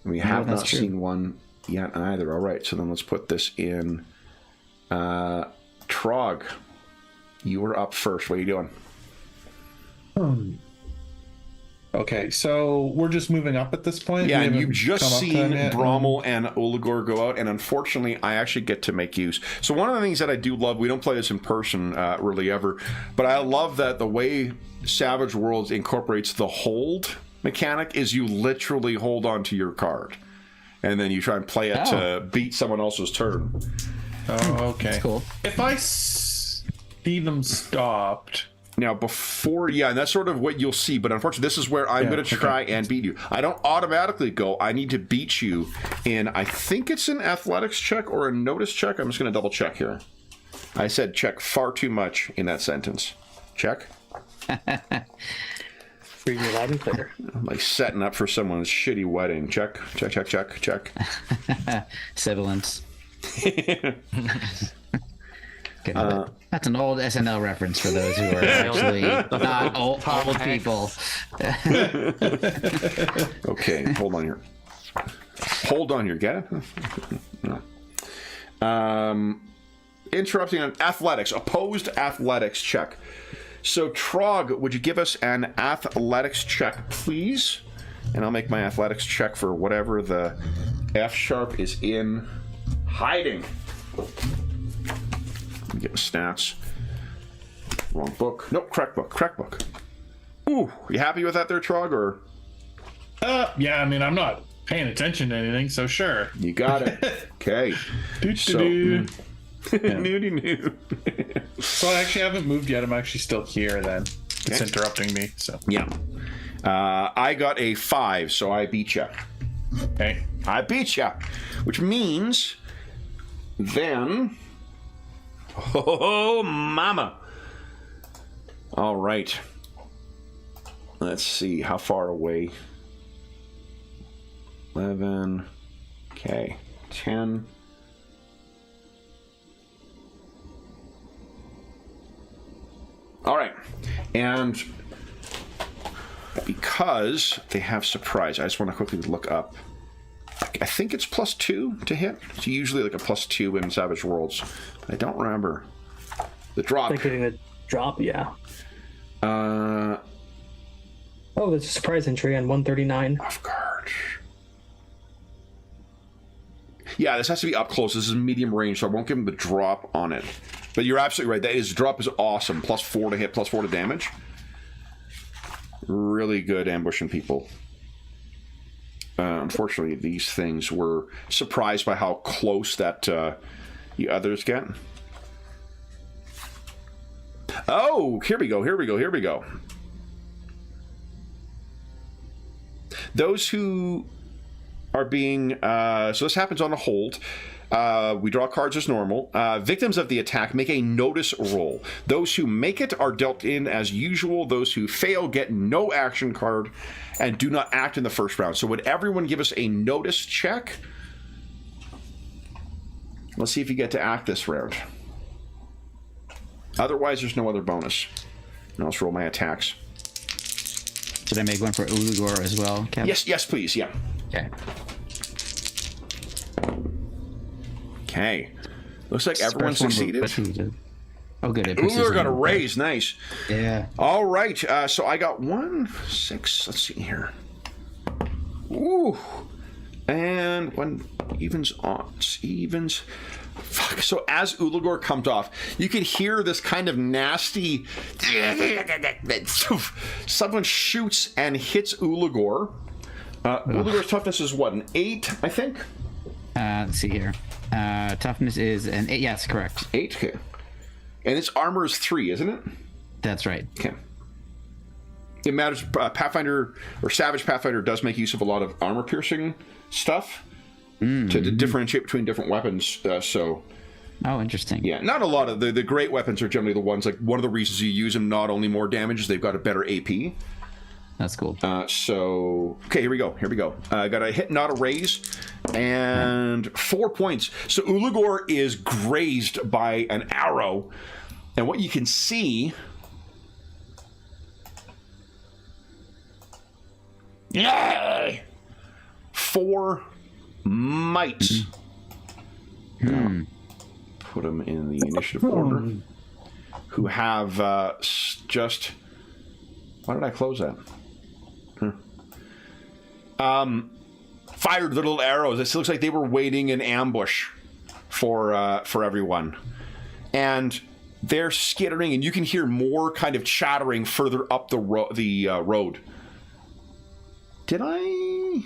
We have not seen one yet either. All right. So then let's put this in. Trog, you were up first. What are you doing? Okay, so we're just moving up at this point? Yeah, and you've just seen Brommel and Oligor go out, and unfortunately, I actually get to make use. So one of the things that I do love, we don't play this in person really ever, but I love that the way Savage Worlds incorporates the hold mechanic is you literally hold on to your card, and then you try and play it to beat someone else's turn. Oh, okay. That's cool. If I see them stopped... Now, and that's sort of what you'll see, but unfortunately, this is where I'm going to try and beat you. I don't automatically go. I need to beat you in, I think it's an athletics check or a notice check. I'm just going to double check here. I said check far too much in that sentence. Check. For you loud and clear. I'm like setting up for someone's shitty wedding. Check. Sibilance. That's an old SNL reference for those who are actually not old people. Okay, hold on here. Get it? No. Interrupting on athletics. Opposed athletics check. So Trog, would you give us an athletics check, please? And I'll make my athletics check for whatever the F sharp is in hiding. Let me get my stats. Wrong book. Nope, correct book. Correct book. Ooh, you happy with that there, Trog, or? Yeah, I mean, I'm not paying attention to anything, so sure. You got it. Okay. New. So I actually haven't moved yet. I'm actually still here then. It's interrupting me, so. Yeah. I got a 5, so I beat you. Okay. I beat you. Which means then... Oh, mama. All right. Let's see. How far away? 11. Okay. 10. All right. And because they have surprise, I just want to quickly look up. I think it's +2 to hit. It's usually like a +2 in Savage Worlds. But I don't remember. The drop. Like getting the drop, yeah. Oh, there's a surprise entry on 139. Off guard. Yeah, this has to be up close. This is medium range, so I won't give him the drop on it. But you're absolutely right. The drop is awesome. +4 to hit, +4 to damage. Really good ambushing people. Unfortunately, these things were surprised by how close that the others get. Oh, here we go. Those who are being... so this happens on a hold. We draw cards as normal. Victims of the attack make a notice roll. Those who make it are dealt in as usual. Those who fail get no action card and do not act in the first round. So would everyone give us a notice check? Let's see if you get to act this round. Otherwise, there's no other bonus. Now let's roll my attacks. Should I make one for Ulugor as well, Kevin? Yes, please, yeah. Okay. Okay. Looks like everyone succeeded. Oh, good. Ulugor got a raise. Nice. Yeah. All right. So I got 1, 6. Let's see here. Ooh. And one evens, odds, evens. Fuck. So as Ulugor comes off, you can hear this kind of nasty... Someone shoots and hits Ulugor. Ulugor's toughness is what, an 8, I think? Let's see here. Toughness is an 8. Yes, correct. 8? Okay. And its armor is 3, isn't it? That's right. Okay. It matters. Pathfinder or Savage Pathfinder does make use of a lot of armor-piercing stuff to differentiate between different weapons. So, oh, interesting. Yeah, not a lot of the great weapons are generally the ones like one of the reasons you use them. Not only more damage, is they've got a better AP. That's cool. So, okay, here we go. I got a hit, not a raise, and 4 points. So Ulugor is grazed by an arrow, and what you can see. Yay! 4 mites. Put them in the initiative order. Who have just... Why did I close that? Fired little arrows. It looks like they were waiting in ambush for everyone. And they're skittering, and you can hear more kind of chattering further up the road. What did I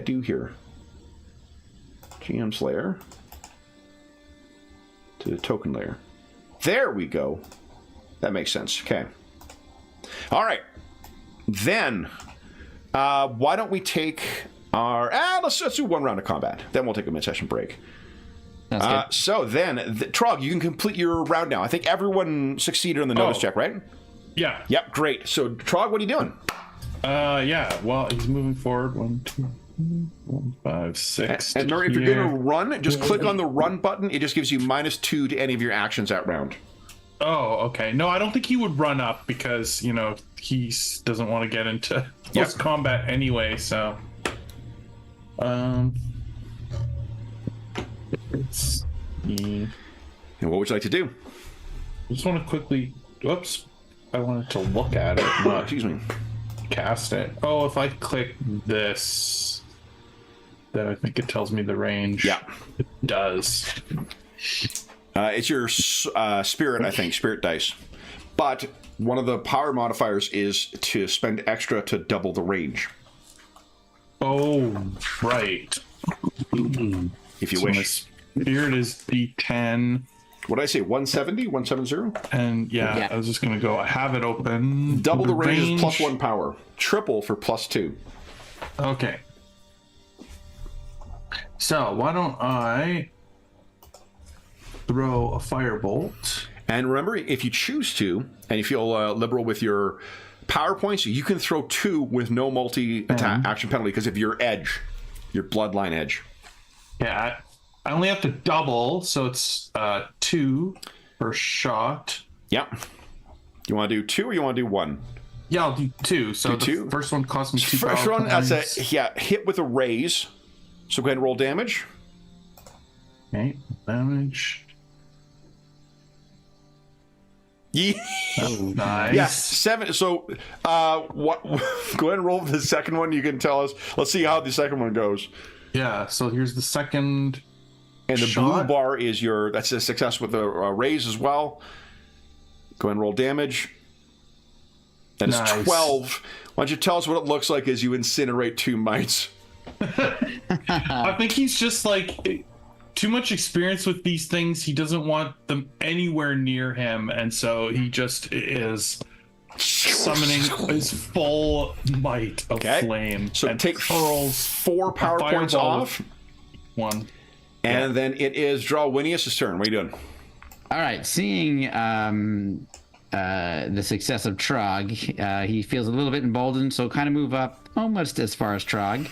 do here? GM's layer to the token layer. There we go. That makes sense. Okay. All right. Then, why don't we take our... let's do 1 round of combat. Then we'll take a mid-session break. So then, Trog, you can complete your round now. I think everyone succeeded on the notice check, right? Yeah. Yep, great. So, Trog, what are you doing? Yeah. Well, he's moving forward. 1, 2, 1, 5, 6. And Murray, if you're going to run, just click on the run button. It just gives you -2 to any of your actions that round. Oh, okay. No, I don't think he would run up because, he doesn't want to get into close combat anyway, so... Let's see. And what would you like to do? I just want to quickly... Whoops. I wanted to look at it, not Excuse me. cast it. Oh, if I click this, then I think it tells me the range. Yeah. It does. It's your spirit, I think, spirit dice. But one of the power modifiers is to spend extra to double the range. Oh, right. If you So my wish. spirit is D10. What did I say? 170? 170? And yeah, I was just going to go, I have it open. Double the range is plus 1 power. Triple for plus 2. Okay. So why don't I throw a firebolt? And remember, if you choose to, and you feel liberal with your power points, you can throw 2 with no multi-attack action penalty because of your edge, your bloodline edge. Yeah, I only have to double, so it's 2 per shot. Yep. You want to do 2 or you want to do 1? Yeah, I'll do 2. So the 2? first one costs me 2 First power one, that's points. a hit with a raise. So go ahead and roll damage. Okay, damage. Yeah. Oh, nice. Yeah, 7. So, what? Go ahead and roll the second one. You can tell us. Let's see how the second one goes. Yeah, so here's the second. And the shot. blue bar is that's a success with a raise as well. Go ahead and roll damage. That is Nice. 12. Why don't you tell us what it looks like as you incinerate 2 mites? I think he's just like too much experience with these things. He doesn't want them anywhere near him, and so he just is summoning his full might of flame. So and take hurls 4 power points fireball off. one. And then it is Drawwinius' turn. What are you doing? All right, seeing the success of Trog, he feels a little bit emboldened, so kind of move up almost as far as Trog.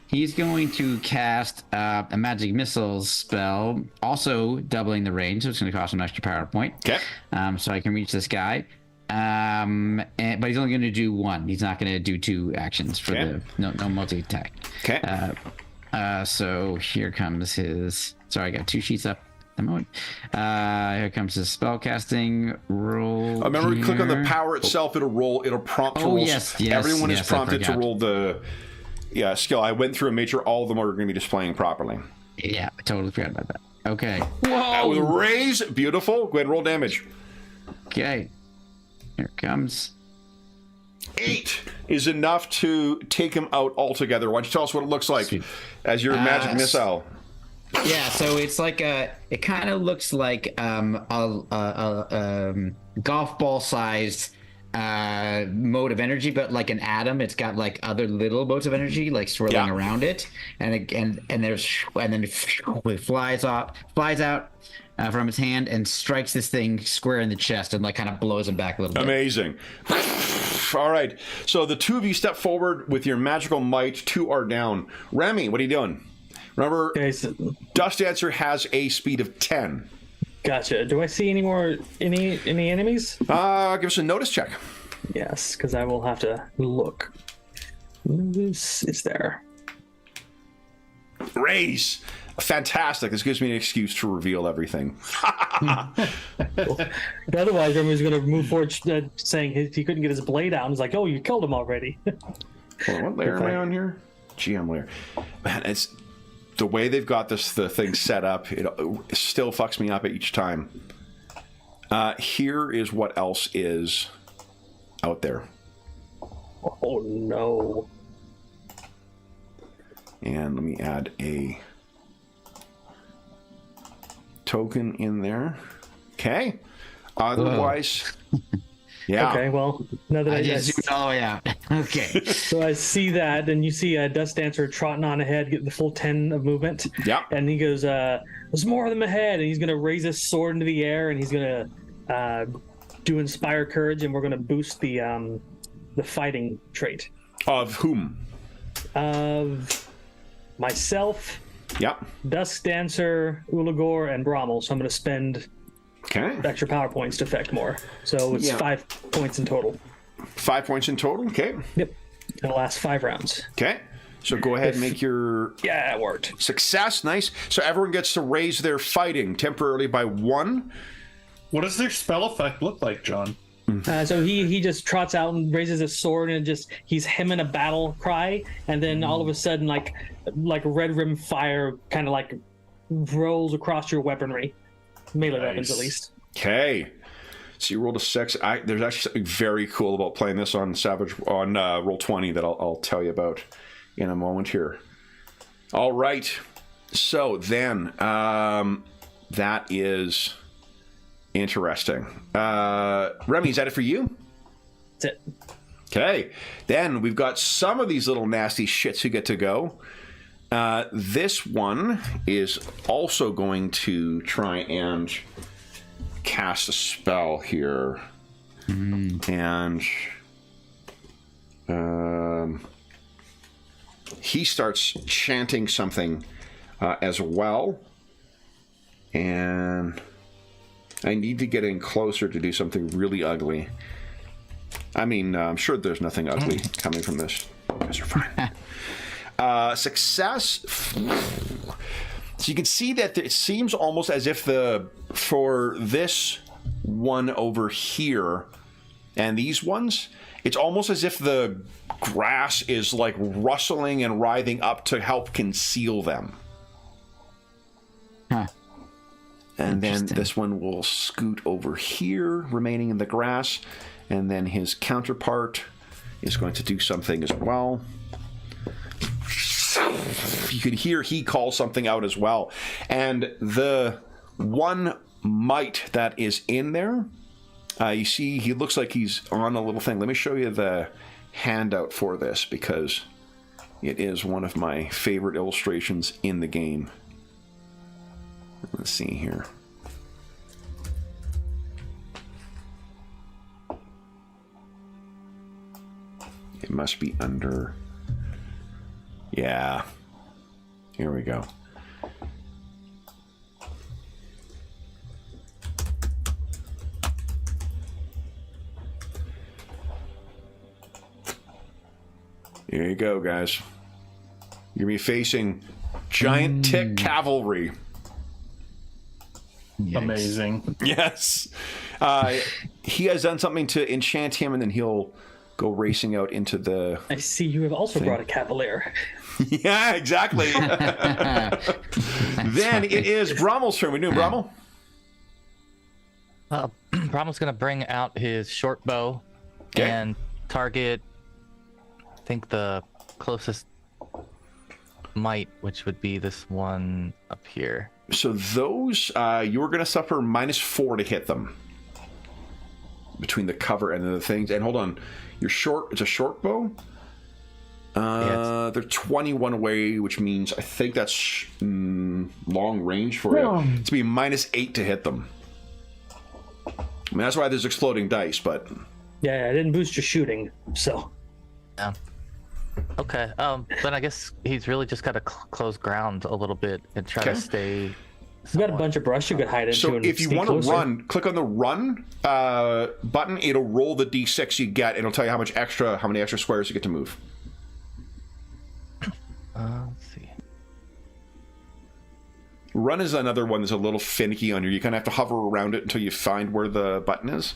He's going to cast a magic missiles spell, also doubling the range, so it's going to cost him an extra power point. Okay. So I can reach this guy. But he's only going to do 1. He's not going to do 2 actions for no multi-attack. Okay. So here comes his. Sorry, I got 2 sheets up at the moment. Here comes his spellcasting roll. Remember, here. click on the power itself. It'll roll. It'll prompt to Oh, roll. yes, Everyone is I prompted to forgot. roll the skill. I went through and made sure all of them are going to be displaying properly. Yeah, I totally forgot about that. Okay. With a raise, beautiful. Go ahead and roll damage. Okay. Here it comes. 8 is enough to take him out altogether. Why don't you tell us what it looks like as your magic missile? Yeah, so it's like it kind of looks like a golf ball sized mode of energy, but like an atom. It's got like other little modes of energy like swirling around it, and then it flies out from its hand and strikes this thing square in the chest and like kind of blows him back a little bit. Amazing. All right. So the 2 of you step forward with your magical might. 2 are down. Remy, what are you doing? Remember, Okay, so, Dust Dancer has a speed of 10. gotcha. Do I see any enemies? Give us a notice check. Yes, because I will have to look. Who's is there? Raise. Fantastic. This gives me an excuse to reveal everything. Otherwise, everyone's going to move forward saying he couldn't get his blade out. He's like, "Oh, you killed him already." Hold on, what layer am I on here? GM layer. Man, it's the way they've got the thing set up. It still fucks me up each time. Here is what else is out there. Oh no! And let me add a token in there. Okay. Otherwise, yeah. Okay, well, now that I just zoomed all the way out. Okay. so I see that, and you see a Dust Dancer trotting on ahead, getting the full 10 of movement. Yeah. And he goes, "There's more of them ahead," and he's going to raise his sword into the air, and he's going to do Inspire Courage, and we're going to boost the fighting trait Of whom? of myself, Yep. Dusk Dancer, Ulagor, and Brommel. So I'm going to spend Okay. extra power points to affect more. So it's 5 points in total. 5 points in total. Okay. Yep. It'll last 5 rounds. Okay. So go ahead and make your Yeah, it worked. success. Nice. So everyone gets to raise their fighting temporarily by 1. What does their spell effect look like, John? So he just trots out and raises his sword and he's hemming a battle cry, and then all of a sudden like red rim fire kind of like rolls across your weaponry, melee weapons at least. Okay. So you rolled a 6. There's actually something very cool about playing this on Roll20 that I'll tell you about in a moment here. All right. So then, that is interesting. Remy, is that it for you? That's it. Okay. Then we've got some of these little nasty shits who get to go. This one is also going to try and cast a spell here. And he starts chanting something as well. And I need to get in closer to do something really ugly. I mean, I'm sure there's nothing ugly coming from this. You guys are fine. Success. So you can see that it seems almost as if for this one over here and these ones, it's almost as if the grass is like rustling and writhing up to help conceal them. Huh. And then this one will scoot over here, remaining in the grass. And then his counterpart is going to do something as well. You can hear he calls something out as well. And the one mite that is in there, you see he looks like he's on a little thing. Let me show you the handout for this, because it is one of my favorite illustrations in the game. Let's see here. It must be under... Yeah. Here we go. Here you go, guys. You're going to be facing giant tick cavalry. Yikes. Amazing. Yes. He has done something to enchant him, and then he'll go racing out into the... I see you have also brought a cavalier. Yeah, exactly. Then it is Brommel's turn. We doing Brommel? Brommel's going to bring out his short bow and target, I think, the closest mite, which would be this one up here. So those, you're going to suffer -4 to hit them. Between the cover and the things. And hold on. You're short. It's a short bow? They're 21 away, which means I think that's long range for you. It's be -8 to hit them. I mean, that's why there's exploding dice, but... Yeah, I didn't boost your shooting, so... Yeah. Okay, but I guess he's really just got to close ground a little bit and try to stay... You got a bunch of brush you could hide into. So and if you want to run, click on the run button. It'll roll the d6 you get, and it'll tell you how many extra squares you get to move. Let's see. Run is another one that's a little finicky on you. You kind of have to hover around it until you find where the button is.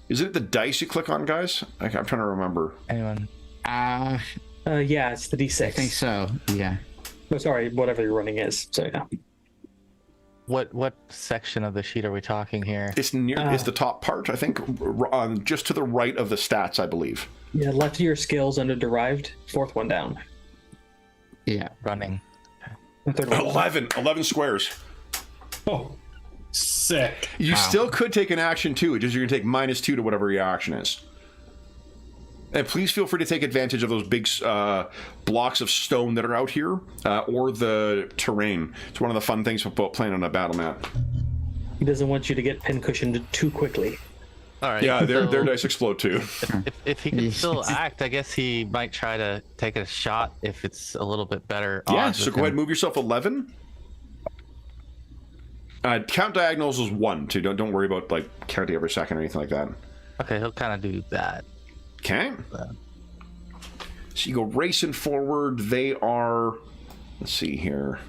Is it the dice you click on, guys? I'm trying to remember. Anyone? yeah, it's the D6. I think so. Yeah. Oh, sorry, whatever your running is. So yeah. What section of the sheet are we talking here? It's near. It's the top part, I think, just to the right of the stats, I believe. Yeah, left of your skills under derived, 4th one down. Yeah. Running. The 3rd one 11 squares. Oh, sick. You still could take an action too. Just you're gonna take -2 to whatever your action is. And please feel free to take advantage of those big blocks of stone that are out here, or the terrain. It's one of the fun things about playing on a battle map. He doesn't want you to get pincushioned too quickly. All right. Yeah, their dice explode too. If he can still act, I guess he might try to take a shot if it's a little bit better. Yeah, odds so with go ahead him. and move yourself 11. Count diagonals is 1 too. Don't worry about like counting every second or anything like that. Okay, he'll kind of do that. Okay. So you go racing forward. They are, let's see here.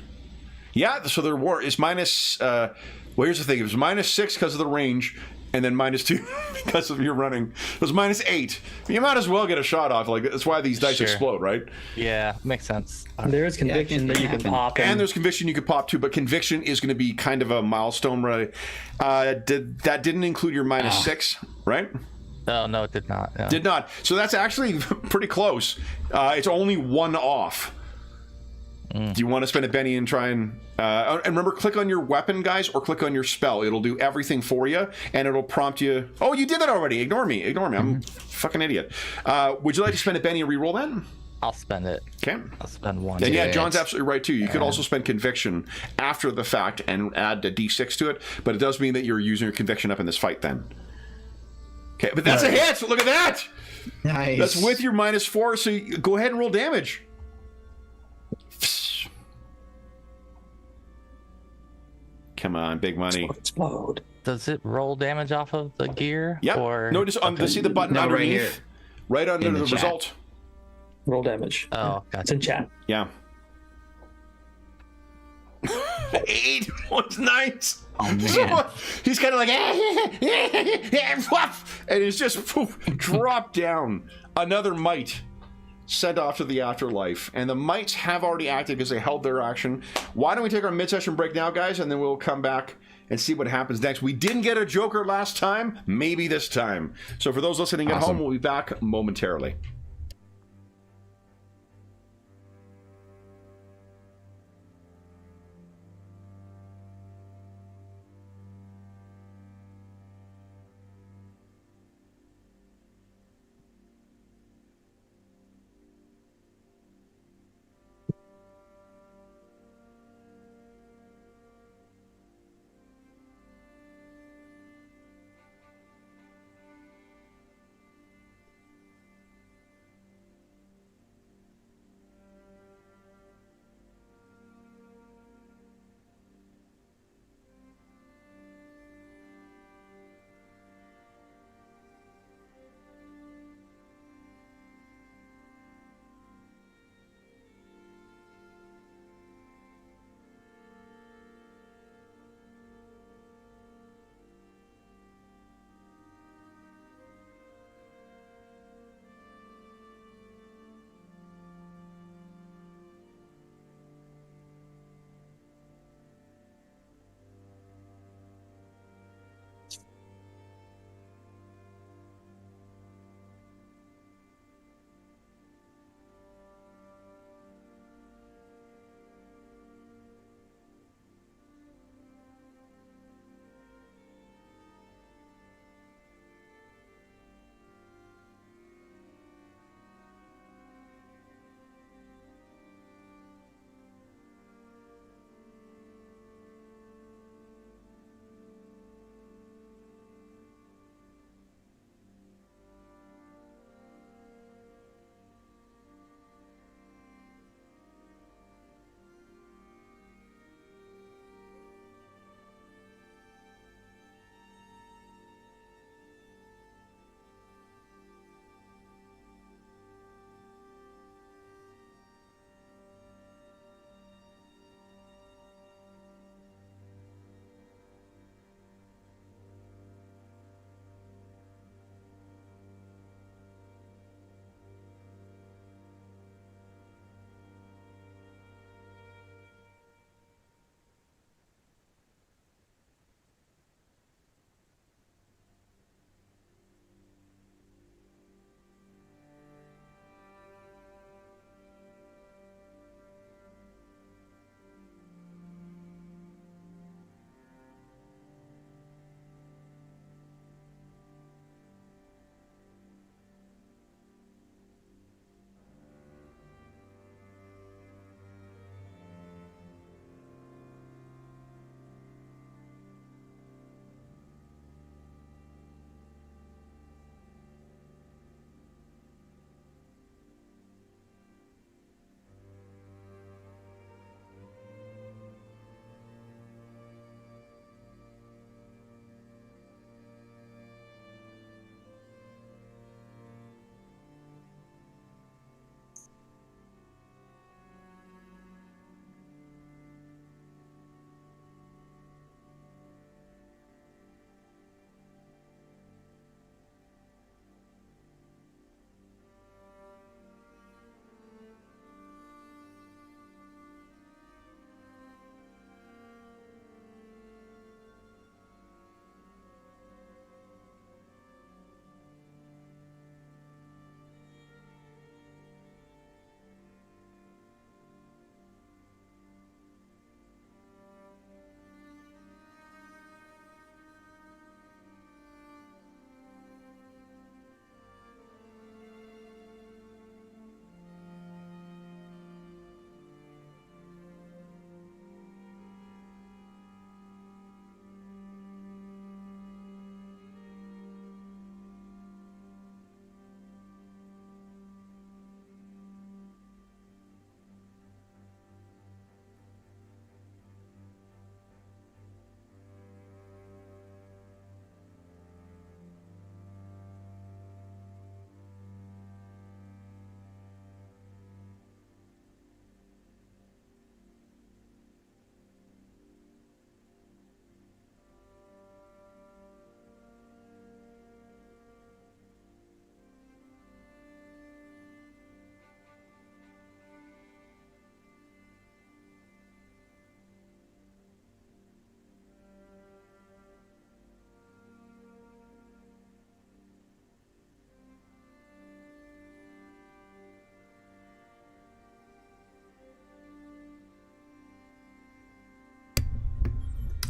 Yeah, so their war is minus. Well, here's the thing: it was -6 because of the range. and then -2 because of your running. It was -8. You might as well get a shot off. Like that's why these dice explode, right? Yeah, makes sense. There is conviction that you can pop. And there's conviction you could pop too, but conviction is going to be kind of a milestone, right? That didn't include your -6, right? Oh, no, it did not. No. Did not. So that's actually pretty close. It's only 1 off. Do you want to spend a Benny and try and remember, click on your weapon, guys, or click on your spell. It'll do everything for you, and it'll prompt you. Oh, you did that already. Ignore me. I'm a fucking idiot. Would you like to spend a Benny and re-roll that? I'll spend it. Okay. I'll spend 1. And yeah, John's absolutely right too. You could also spend conviction after the fact and add a D6 to it, but it does mean that you're using your conviction up in this fight then. Okay, but that's a hit. Look at that. Nice. That's with your -4, so you go ahead and roll damage. Come on, big money. Explode. Does it roll damage off of the gear? Yep. Or... No, just see the button No, right underneath, here. right under In the the chat. result. Roll damage. Oh, It's gotcha. in chat. Yeah. 8 was nice. Oh, man. So, he's kind of like, and he's just dropped down. Another mite sent off to the afterlife, and the mites have already acted because they held their action. Why don't we take our mid-session break now, guys, and then we'll come back and see what happens next. We didn't get a Joker last time, maybe this time. So for those listening at home, we'll be back momentarily.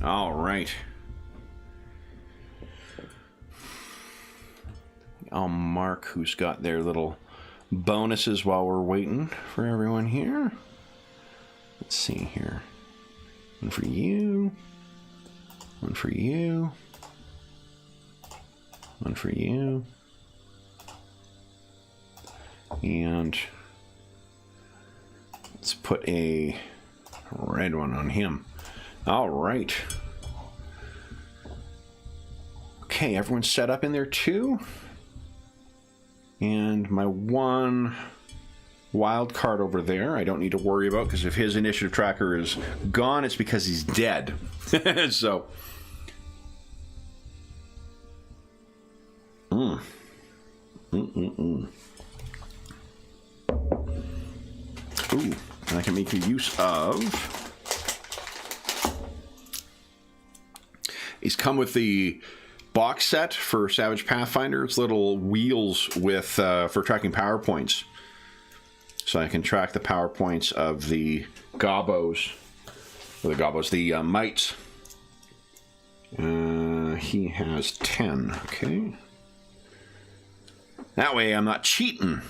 All right. I'll mark who's got their little bonuses while we're waiting for everyone here. Let's see here. One for you. One for you. One for you. And let's put a red one on him. All right. Okay, everyone's set up in there too. And my one wild card over there, I don't need to worry about, because if his initiative tracker is gone, it's because he's dead. So. Ooh, and I can make use of. He's come with the box set for Savage Pathfinder. It's little wheels with for tracking PowerPoints. So I can track the PowerPoints of the gobos. Or the mites. He has 10. Okay. That way I'm not cheating.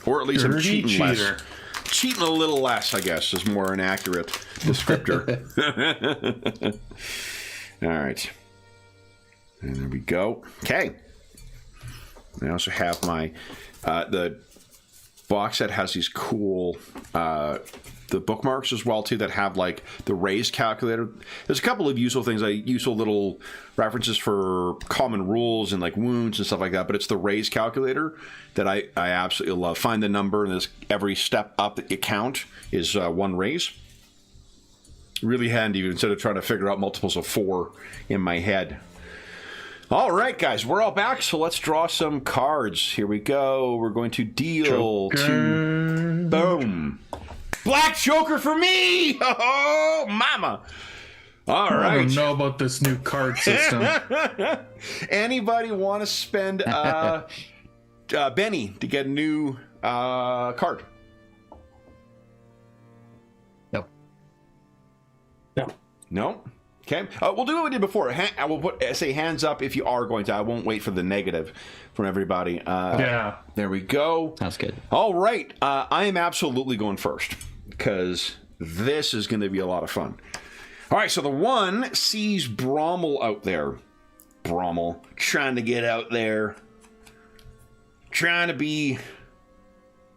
Or at least I'm cheating less. Cheating a little less, I guess, is more an accurate descriptor. All right. And there we go. Okay. I also have my the box set has these cool the bookmarks as well too that have like the raise calculator. There's a couple of useful things, useful little references for common rules and like wounds and stuff like that, but it's the raise calculator that I absolutely love. Find the number, and there's every step up that you count is one raise. Really handy instead of trying to figure out multiples of 4 in my head. All right, guys, we're all back, so let's draw some cards. Here we go. We're going to deal to... Boom. Black Joker for me! Oh, mama. All right. I don't know about this new card system. Anybody want to spend Benny to get a new card? No. No. No? Okay. We'll do what we did before. I will say hands up if you are going to. I won't wait for the negative from everybody. Yeah. There we go. Sounds good. All right. I am absolutely going first because this is going to be a lot of fun. All right. So the one sees Brommel out there. Brommel trying to get out there. Trying to be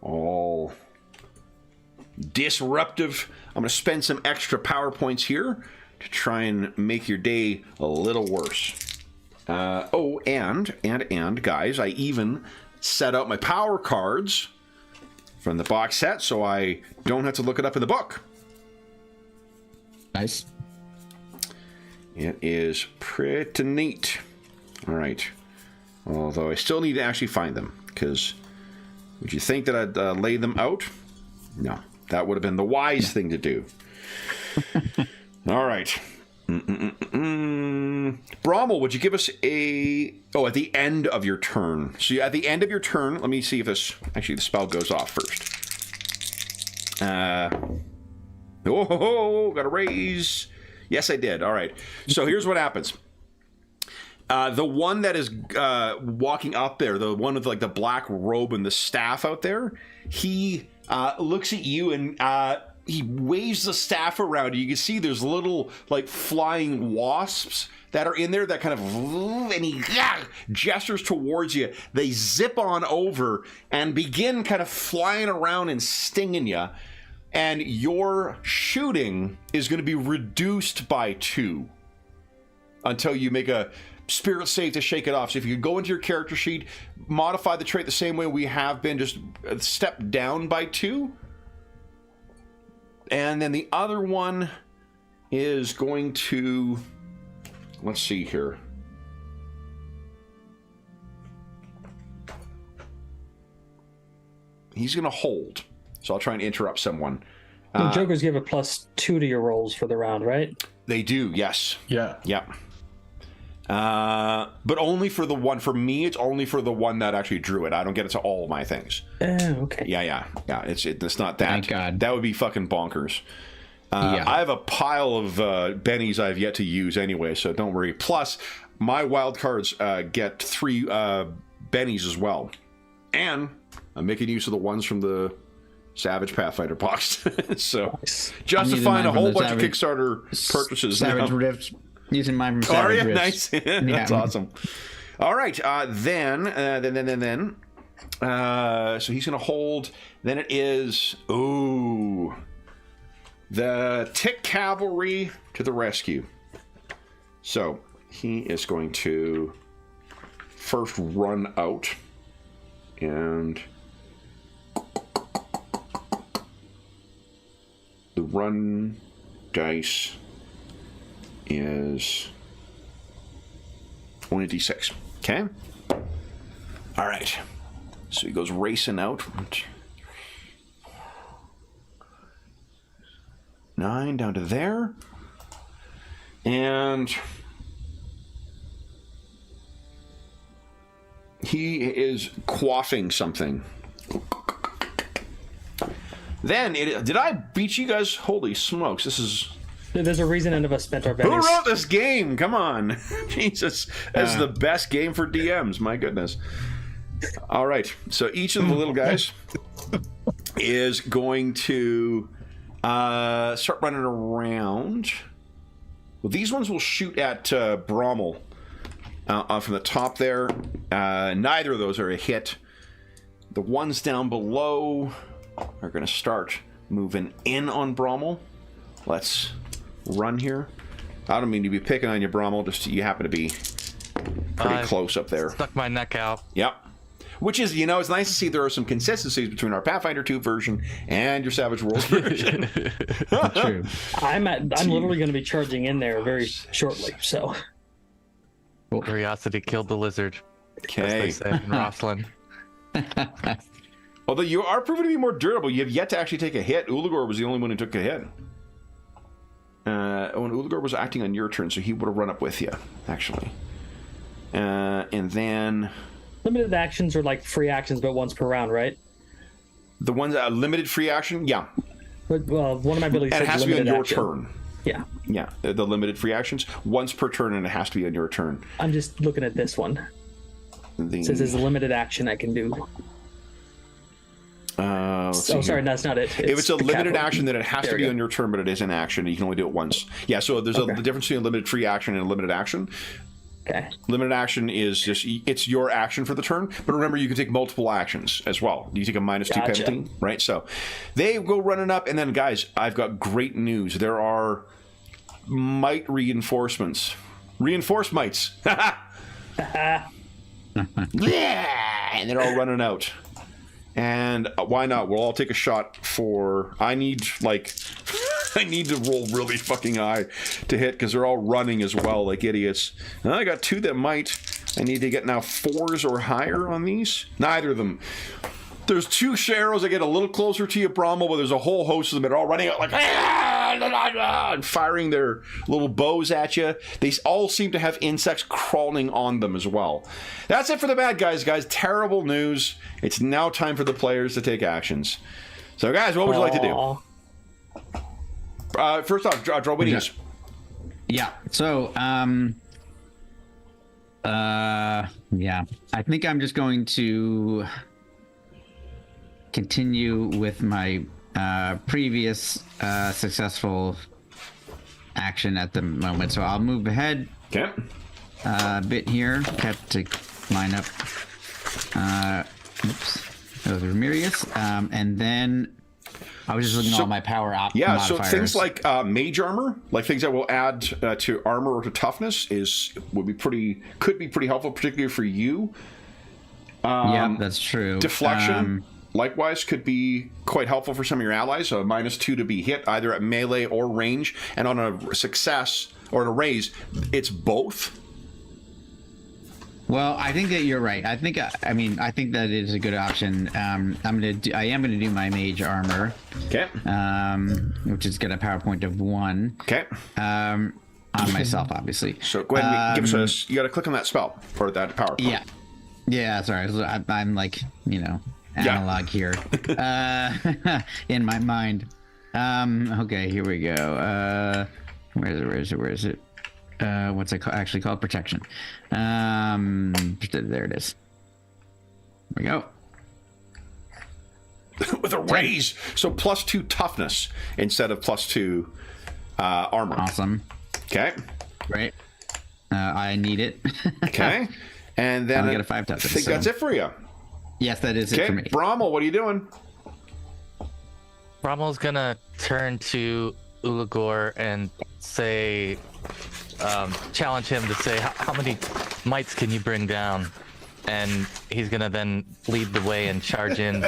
all disruptive. I'm going to spend some extra PowerPoints here to try and make your day a little worse. And guys, I even set out my power cards from the box set so I don't have to look it up in the book. Nice. It is pretty neat. All right. Although I still need to actually find them, because would you think that I'd lay them out? No. That would have been the wise thing to do. All right. Brommel, would you give us a... Oh, at the end of your turn. So at the end of your turn, let me see if this... Actually, the spell goes off first. Got a raise. Yes, I did. All right. So here's what happens. The one that is walking up there, the one with like the black robe and the staff out there, he looks at you and... he waves the staff around. You can see there's little like flying wasps that are in there that kind of, and he gestures towards you. They zip on over and begin kind of flying around and stinging you. And your shooting is going to be reduced by 2 until you make a spirit save to shake it off. So if you go into your character sheet, modify the trait the same way we have been, just step down by 2. And then the other one is going to, let's see here. He's going to hold. So I'll try and interrupt someone. The Jokers give a +2 to your rolls for the round, right? They do, yes. Yeah. Yep. But only for the one. For me, it's only for the one that actually drew it. I don't get it to all of my things. Oh, okay. Yeah. It's not that. Thank God. That would be fucking bonkers. I have a pile of bennies I've yet to use anyway, so don't worry. Plus, my wild cards get 3 bennies as well. And I'm making use of the ones from the Savage Pathfinder box. So, justifying a whole bunch of Kickstarter purchases. Savage Rifts. Using mine from Savage Rifts. Nice. That's awesome. All right. Then. So he's going to hold. Then it is. Ooh. The Tick Cavalry to the rescue. So he is going to first run out. And the run dice is only a d6. Okay? All right. So he goes racing out. 9 down to there. And he is quaffing something. Then, did I beat you guys? Holy smokes, this is... There's a reason none of us spent our bennies. Who wrote this game? Come on. Jesus, this is the best game for DMs, my goodness. All right, so each of the little guys is going to start running around. Well, these ones will shoot at Brommel from the top there. Neither of those are a hit. The ones down below are going to start moving in on Brommel. Let's run here. I don't mean to be picking on you, Brommel, just you happen to be pretty close up there. Stuck my neck out. Yep. Which is, it's nice to see there are some consistencies between our Pathfinder 2 version and your Savage Worlds version. True. I'm literally going to be charging in there very shortly, so. Curiosity killed the lizard. Okay. As they say in Rosslyn. Although you are proven to be more durable, you have yet to actually take a hit. Uligor was the only one who took a hit. When Uligor was acting on your turn, so he would have run up with you, actually. And then... Limited actions are like free actions, but once per round, right? The ones that limited free action, yeah. But, one of my abilities. And it has to be on your turn. Yeah. Yeah, the limited free actions once per turn, and it has to be on your turn. I'm just looking at this one. It says it's a limited action I can do. Sorry, that's not it. If it's a limited action, then it has to be on your turn, but it is an action. You can only do it once. Yeah, so there's a difference between a limited free action and a limited action. Okay. Limited action is just, it's your action for the turn, but remember you can take multiple actions as well. You take a -2 penalty, right? So they go running up, and then guys, I've got great news. There are might reinforcements. Reinforced mites. Yeah! And they're all running out. And why not? We'll all take a shot for... I need to roll really fucking high to hit because they're all running as well like idiots. And I got 2 that might. I need to get now 4s or higher on these. Neither of them. There's 2 Sharrows that get a little closer to you, Brommel, but there's a whole host of them that are all running out like... and firing their little bows at you. They all seem to have insects crawling on them as well. That's it for the bad guys, guys. Terrible news. It's now time for the players to take actions. So, guys, what would you like to do? First off, draw wittiness. Yeah. So, yeah. I think I'm just going to continue with my previous successful action at the moment. So I'll move ahead a bit here. Have to line up. Oops. That was Ramirius. And then I was just looking at all my power modifiers. So things like mage armor, like things that will add to armor or to toughness, could be pretty helpful, particularly for you. Yeah, that's true. Deflection, likewise, could be quite helpful for some of your allies. So -2 to be hit either at melee or range, and on a success or on a raise, it's both. Well, I think that you're right. I think that is a good option. I am gonna do my mage armor. Okay. Which is got a power point of 1. Okay. On myself, obviously. So go ahead and give us you got to click on that spell for that power point. Yeah. Yeah. Sorry, I'm like analog here in my mind. Okay, here we go. Where is it? What's it actually called? Protection. There it is. There we go. With a raise, so +2 toughness instead of +2 armor. Awesome. Okay. Great. I need it. Okay. And then I'll get a 5 toughness. I think that's it for you. Yes, that is it for me. Brommel, what are you doing? Rommel's gonna turn to Ulagor and say, challenge him to say, how many mites can you bring down? And he's gonna then lead the way and charge in.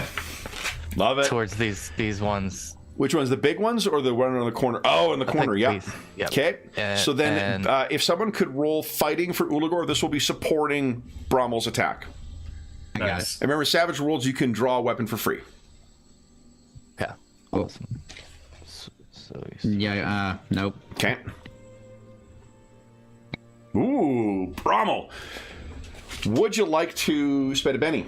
Love it. Towards these ones. Which ones? The big ones or the one in the corner? Oh, in the corner, yeah. Yep. Okay. So then if someone could roll fighting for Ulagor, this will be supporting Brommel's attack. I got it. And remember, Savage rules, you can draw a weapon for free. Yeah. Cool. Awesome. Nope. Okay. Ooh, Brommel. Would you like to spend a Benny?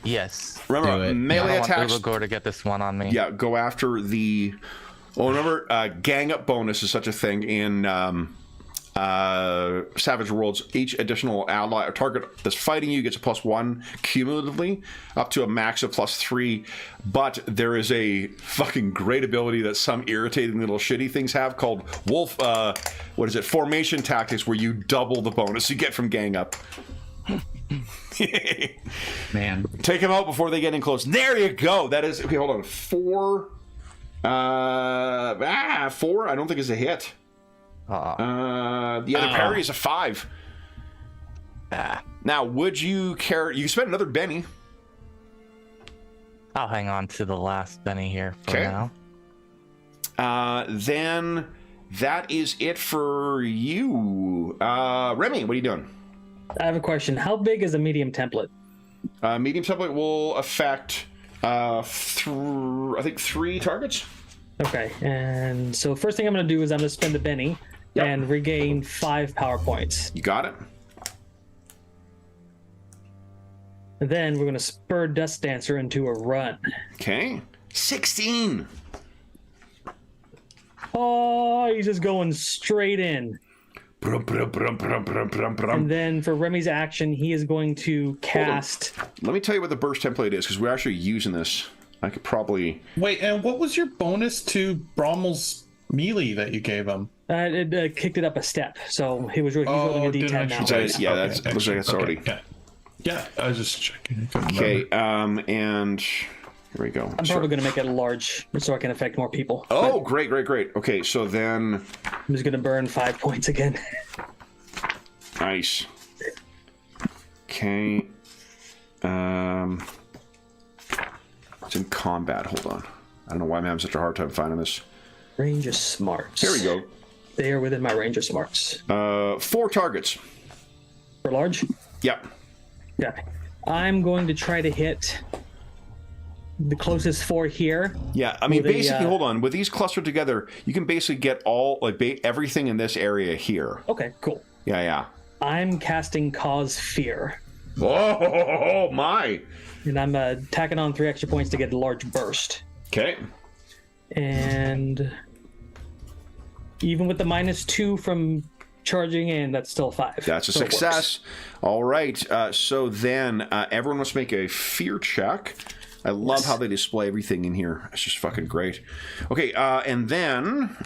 Yes. Remember, melee I attacks. want Ulagor to get this one on me. Yeah, go after the. Oh, remember, gang up bonus is such a thing in Savage Worlds. Each additional ally or target that's fighting you gets a +1 cumulatively, up to a max of +3. But there is a fucking great ability that some irritating little shitty things have called Wolf. What is it? Formation tactics, where you double the bonus you get from gang up. Man. Take them out before they get in close. There you go. That is okay. Hold on. 4. 4. I don't think is a hit. The other parry is a 5. Now, would you care? You spend another Benny. I'll hang on to the last Benny here for now. Then that is it for you. Remy, what are you doing? I have a question. How big is a medium template? Medium template will affect, I think 3 targets. Okay, and so first thing I'm going to do is I'm going to spend the Benny and regain 5 power points. You got it. And then we're going to spur Dust Dancer into a run. Okay. 16. Oh, he's just going straight in. And then for Remy's action, he is going to cast. Let me tell you what the burst template is, because we're actually using this. I could probably. Wait, and what was your bonus to Brommel's melee that you gave him? It kicked it up a step, so he's rolling a D10 now. Yeah, that's looks like it's already. Yeah, I was just checking. Okay, and here we go. I'm probably going to make it large so I can affect more people. Oh, great. Okay, so then. I'm just going to burn 5 points again. Nice. Okay. It's in combat. Hold on. I don't know why I'm having such a hard time finding this. Range of smarts. Here we go. They are within my range of smarts. 4 targets. For large? Yep. Yeah. I'm going to try to hit the closest 4 here. Yeah, I mean, basically, hold on. With these clustered together, you can basically get all, everything in this area here. Okay, cool. Yeah. I'm casting Cause Fear. Oh, my. And I'm tacking on 3 extra points to get a large burst. Okay. And even with the -2 from charging in, that's still 5. That's a success. All right. So then everyone must make a fear check. I love how they display everything in here. It's just fucking great. Okay, and then,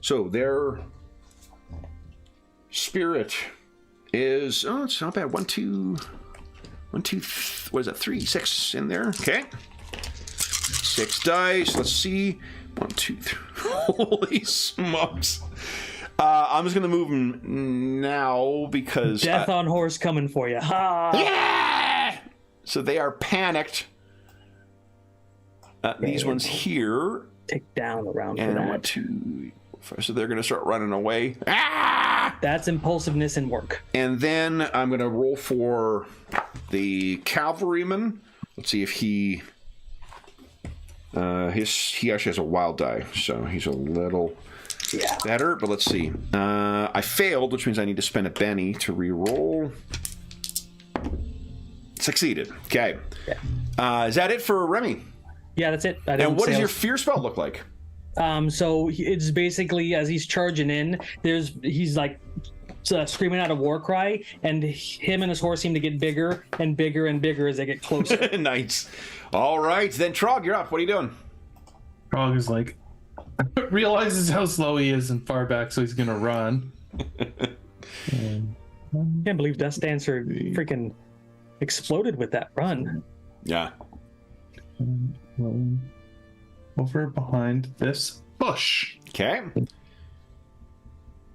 so their spirit is, it's not bad. 1, 2, what is that? 3, 6 in there. Okay. 6 dice. Let's see. 1, 2, 3. Holy smokes. I'm just going to move them now because... Death on horse coming for you. Ha! Yeah! So they are panicked. These ones here. Take down around for And that. 1, 2, 5. So they're going to start running away. Ah! That's impulsiveness and work. And then I'm going to roll for the cavalryman. Let's see if he... he actually has a wild die, so he's a little better. But let's see. I failed, which means I need to spend a Benny to re-roll. Succeeded. Okay. Is that it for Remy? Yeah, that's it. And what does your fear spell look like? So it's basically as he's charging in, he's like screaming out a war cry, and him and his horse seem to get bigger and bigger and bigger as they get closer. Nice. All right, then Trog, you're up. What are you doing? Trog is like, realizes how slow he is and far back, so he's gonna run. Can't believe Dust Dancer freaking exploded with that run. Yeah. Over behind this bush. Okay.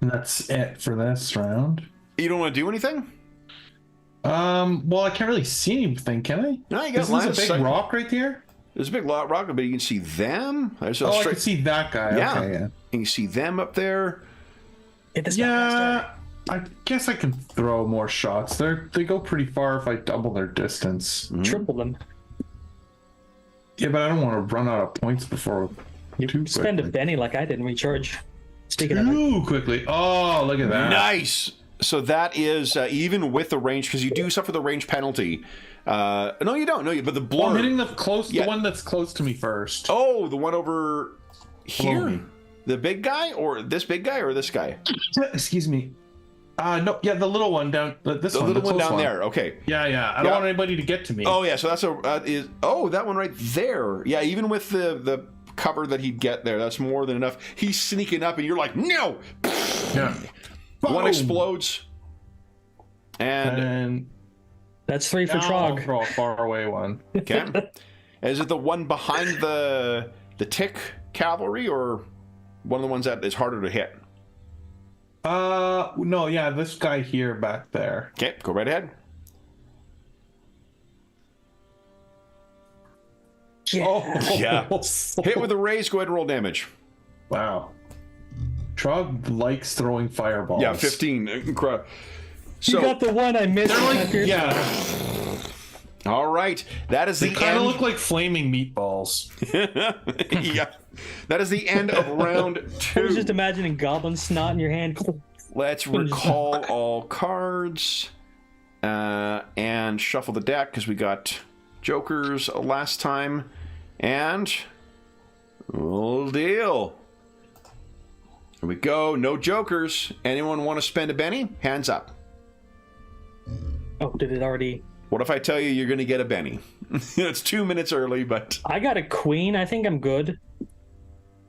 And that's it for this round. You don't want to do anything? Well, I can't really see anything, can I? No, you got There's a big rock right here. There's a big rock, but you can see them. There's I can see that guy. Yeah. Okay, yeah. And you see them up there. Yeah, I guess I can throw more shots. They go pretty far if I double their distance. Triple them. Yeah, but I don't want to run out of points before You spend a penny like I didn't recharge. Speaking of too quickly. Oh, look at that. Nice. So that is even with the range, because you do suffer the range penalty. No, you don't. No, but the blur. I'm hitting the one that's close to me first. Oh, the one over Below me. here? The big guy, or this big guy, or this guy? Excuse me. No, yeah, the little one down. This The one, little one close down there. Okay. Yeah. I don't want anybody to get to me. Oh yeah. So that's that one right there. Yeah. Even with the cover that he'd get there, that's more than enough. He's sneaking up, and you're like, no. Yeah. One Boom. explodes, And that's 3 for now I'll Trog. throw a far away one. okay. Is it the one behind the tick cavalry, or one of the ones that is harder to hit? No, yeah, this guy here back there. Okay, go right ahead. Yeah. Oh, Yeah. Hit with a raise. Go ahead and roll damage. Wow. Trog likes throwing fireballs. Yeah, 15. Incredible. You So, got the one I missed. They're like, yeah. All right. That is they the kind of end. look like flaming meatballs. Yeah. That is the end of round I was 2. just imagining goblin snot in your hand. Let's recall all cards and shuffle the deck, because we got jokers last time. And we'll deal. Here we go. No jokers. Anyone want to spend a Benny? Hands up. Oh, did it already? What if I tell you you're going to get a Benny? It's 2 minutes early, but I got a queen. I think I'm good.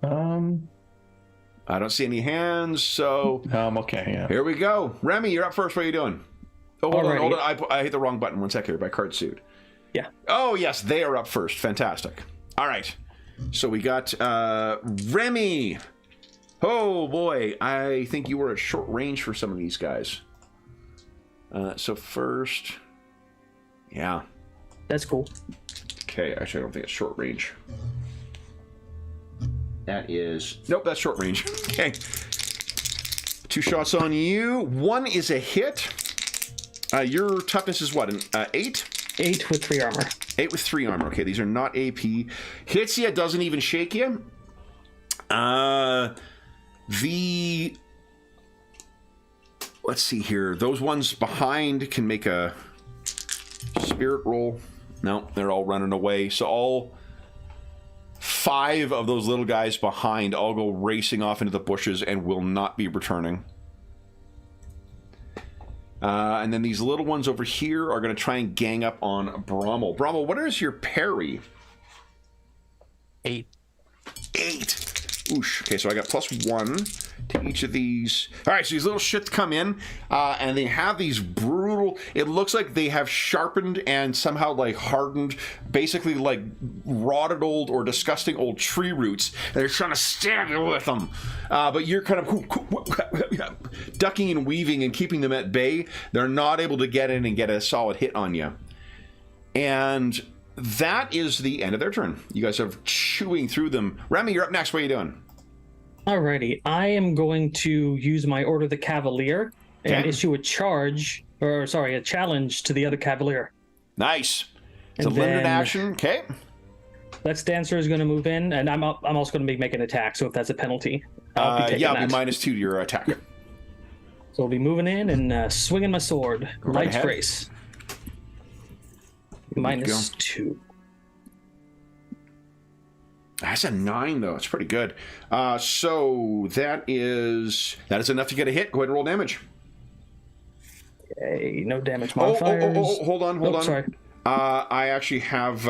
I don't see any hands, so Okay, yeah. here we go. Remy, you're up first. What are you doing? Oh, hold Alrighty. on. I hit the wrong button. 1 sec here by card suit. Yeah. Oh, yes, they are up first. Fantastic. All right. So we got Remy. Oh, boy. I think you were at short range for some of these guys. So first... Yeah. That's cool. Okay, actually, I don't think it's short range. That is... Nope, that's short range. Okay. 2 shots on you. 1 is a hit. Your toughness is what, an 8? 8 with 3 armor. 8 with 3 armor. Okay, these are not AP. Hits you, doesn't even shake you. Let's see here. Those ones behind can make a spirit roll. No, they're all running away. So all 5 of those little guys behind all go racing off into the bushes and will not be returning. And then these little ones over here are going to try and gang up on Brommel. Brommel, what is your parry? 8. 8. Oosh. Okay, so I got +1 to each of these. All right, so these little shits come in, and they have these brutal... It looks like they have sharpened and somehow, like, hardened, basically, like, rotted old or disgusting old tree roots. And they're trying to stab you with them. But you're kind of ducking and weaving and keeping them at bay. They're not able to get in and get a solid hit on you. And... that is the end of their turn. You guys are chewing through them. Remy, you're up next. What are you doing? Alrighty. I am going to use my Order of the Cavalier and Okay. issue a challenge to the other Cavalier. Nice. It's And a limited then- action. Okay. Lex Dancer is going to move in, and I'm also going to be making an attack, so if that's a penalty, I'll be taking Yeah, that. I'll be -2 to your attack. So I'll be moving in and swinging my sword. right Light ahead. grace. you -2. That's a 9, though. It's pretty good. So that is enough to get a hit. Go ahead and roll damage. Okay, no damage modifiers. Hold on. Sorry. I actually have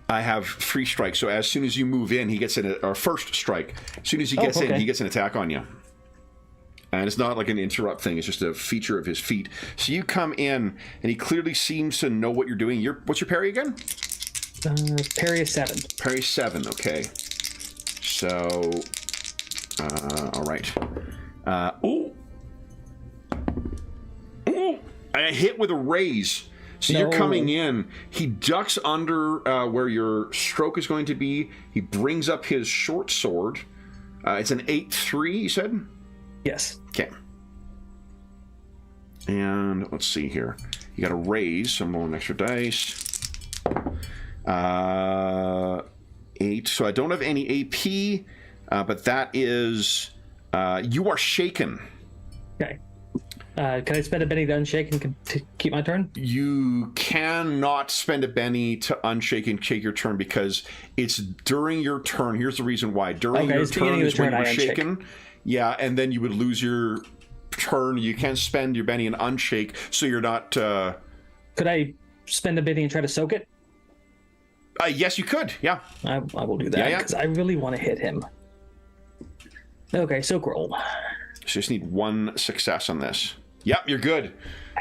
I have free strike. So as soon as you move in, he gets our first strike. As soon as he gets in, he gets an attack on you. And it's not like an interrupt thing. It's just a feature of his feat. So you come in, and he clearly seems to know what you're doing. What's your parry again? Parry is 7. Parry 7, okay. So, all right. Ooh, I hit with a raise. So you're coming in. He ducks under where your stroke is going to be. He brings up his short sword. It's an 8-3, you said? Yes. Okay. And let's see here. You got a raise, so I'm rolling extra dice. 8. So I don't have any AP, but that is you are shaken. Okay. Can I spend a Benny to unshake and to keep my turn? You cannot spend a Benny to unshake and take your turn because it's during your turn. Here's the reason why. During your turn is when you're shaken. Yeah, and then you would lose your turn. You can't spend your Benny and unshake, so you're not... Could I spend a Benny and try to soak it? Yes, you could. Yeah. I will do that because I really want to hit him. Okay, soak roll. So just need 1 success on this. Yep, you're good.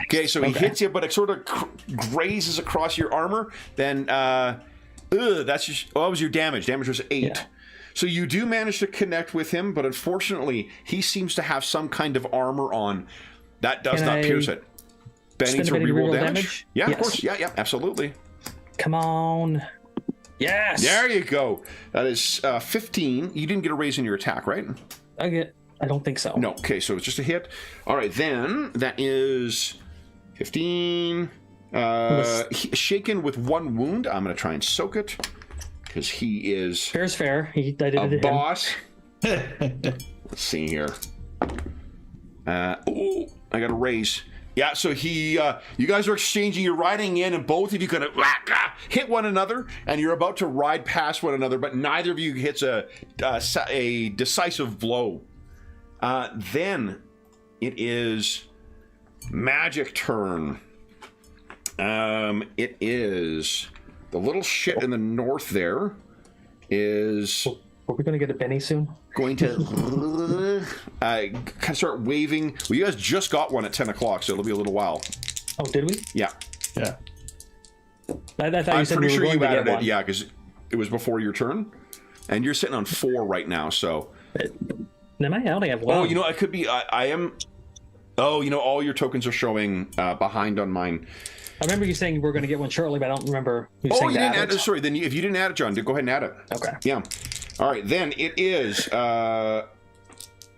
Okay, so he hits you, but it sort of grazes across your armor. Then, that's just... Oh, that was your damage. Damage was 8. Yeah. So you do manage to connect with him, but unfortunately, he seems to have some kind of armor on. That does not pierce it. Benny to reroll damage? Yeah, yes. Of course. Yeah, absolutely. Come on. Yes! There you go. That is 15. You didn't get a raise in your attack, right? I don't think so. No. Okay, so it's just a hit. All right, then that is 15. Shaken with 1 wound. I'm going to try and soak it. Because he is fair's fair. I did a it boss. Let's see here. I got a raise. Yeah, so you guys are exchanging. You're riding in, and both of you gonna hit one another, and you're about to ride past one another, but neither of you hits a decisive blow. Then it is magic turn. It is. The little shit in the north there is... Are we going to get a Benny soon? Going to kind of start waving. Well, you guys just got one at 10 o'clock, so it'll be a little while. Oh, did we? Yeah. I thought I'm you said pretty we were sure you going to added get it. one. Yeah, because it was before your turn. And you're sitting on 4 right now, so... Am I? I only have 1. Oh, it could be... I am... Oh, all your tokens are showing behind on mine. I remember you saying you were going to get one shortly, but I don't remember you saying you didn't add it. Sorry, then if you didn't add it, John, go ahead and add it. Okay. Yeah. All right, then it is... I'm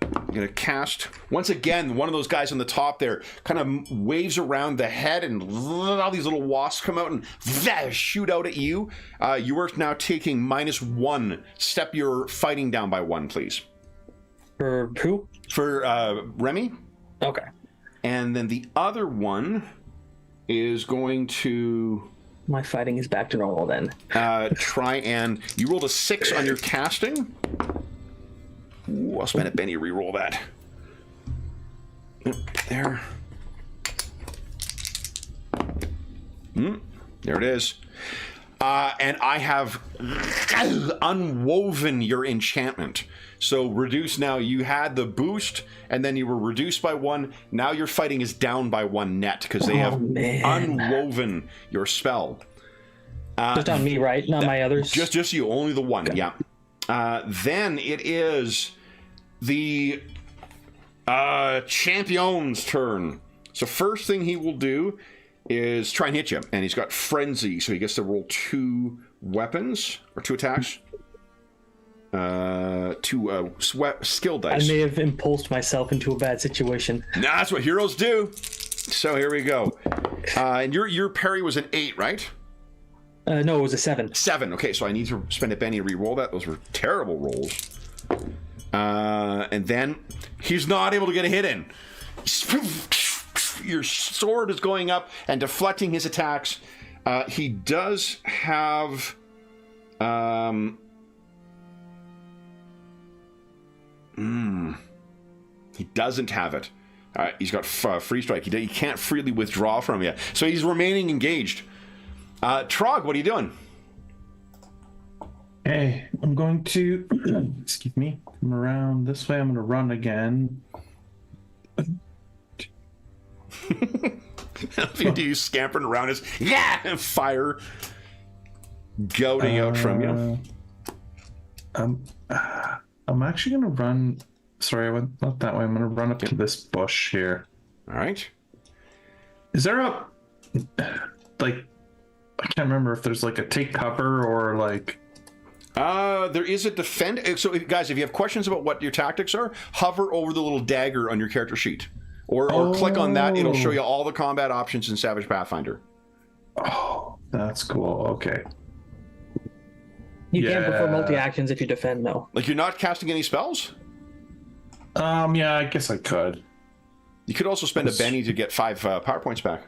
going to cast... Once again, one of those guys on the top there kind of waves around the head, and all these little wasps come out and shoot out at you. You are now taking -1. Step your fighting down by 1, please. For who? For Remy. Okay. And then the other one is going to... My fighting is back to normal then. Try and... You rolled a 6 on your casting. Ooh, I'll spend a Benny reroll that. Yep, there. There it is. And I have unwoven your enchantment. So reduce now. You had the boost, and then you were reduced by 1. Now your fighting is down by 1 net because they have unwoven your spell. Just on me, right? Not my others? Just you. Only the 1, okay. Yeah. Then it is the champion's turn. So first thing he will do is try and hit you. And he's got Frenzy, so he gets to roll 2 weapons, or 2 attacks. 2 skill dice. I may have impulsed myself into a bad situation. Nah, that's what heroes do. So here we go. And your parry was an 8, right? No, it was a 7. 7. Okay, so I need to spend a Benny to re-roll that. Those were terrible rolls. And then he's not able to get a hit in. Your sword is going up and deflecting his attacks. He does have... He doesn't have it. He's got free strike. He can't freely withdraw from you. So he's remaining engaged. Trog, what are you doing? Hey, I'm going to, excuse me, come around this way. I'm going to run again. You scampering around his fire goading out from you. I'm actually going to run. Sorry, I went not that way. I'm going to run up to this bush here. All right. Is there a, like, I can't remember if there's like a take cover or like. There is a defend. So, guys, if you have questions about what your tactics are, hover over the little dagger on your character sheet, or click on that. It'll show you all the combat options in Savage Pathfinder. Oh, that's cool. Okay. You can perform multi-actions if you defend, though. Like, you're not casting any spells? Yeah, I guess I could. You could also spend a Benny to get 5 power points back.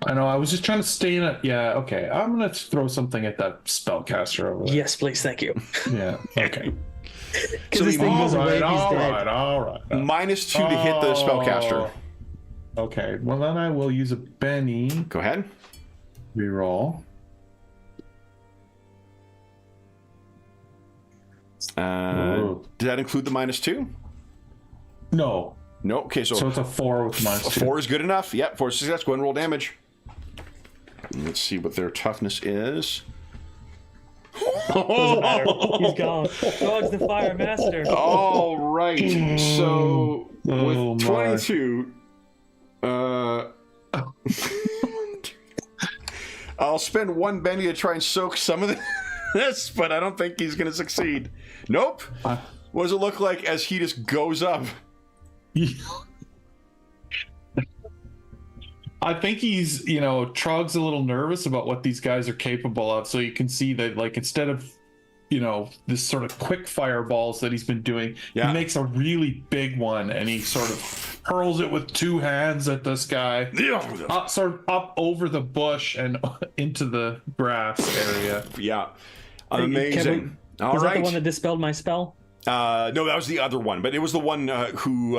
I know, I was just trying to stay in it. Yeah, okay. I'm going to throw something at that spellcaster over there. Yes, please, thank you. Yeah, okay. Because this thing goes away, he's dead. All right. -2 to hit the spellcaster. Okay, well then I will use a Benny. Go ahead. Reroll. Did that include the -2? No. No. Okay, so it's a 4 with -2. 4 is good enough. Yep, 4 success. Go ahead and roll damage. Let's see what their toughness is. Doesn't matter. He's gone. Dog's the fire master. All right. So with my. 22, I'll spend 1 Benny to try and soak some of this, but I don't think he's going to succeed. Nope. What does it look like as he just goes up? I think he's, Trog's a little nervous about what these guys are capable of. So you can see that, like, instead of, this sort of quick fireballs that he's been doing, he makes a really big one and he sort of hurls it with 2 hands at this guy, up over the bush and into the grass area. Yeah. Amazing. Kevin, All was right. that the one that dispelled my spell? No, that was the other one, but it was the one who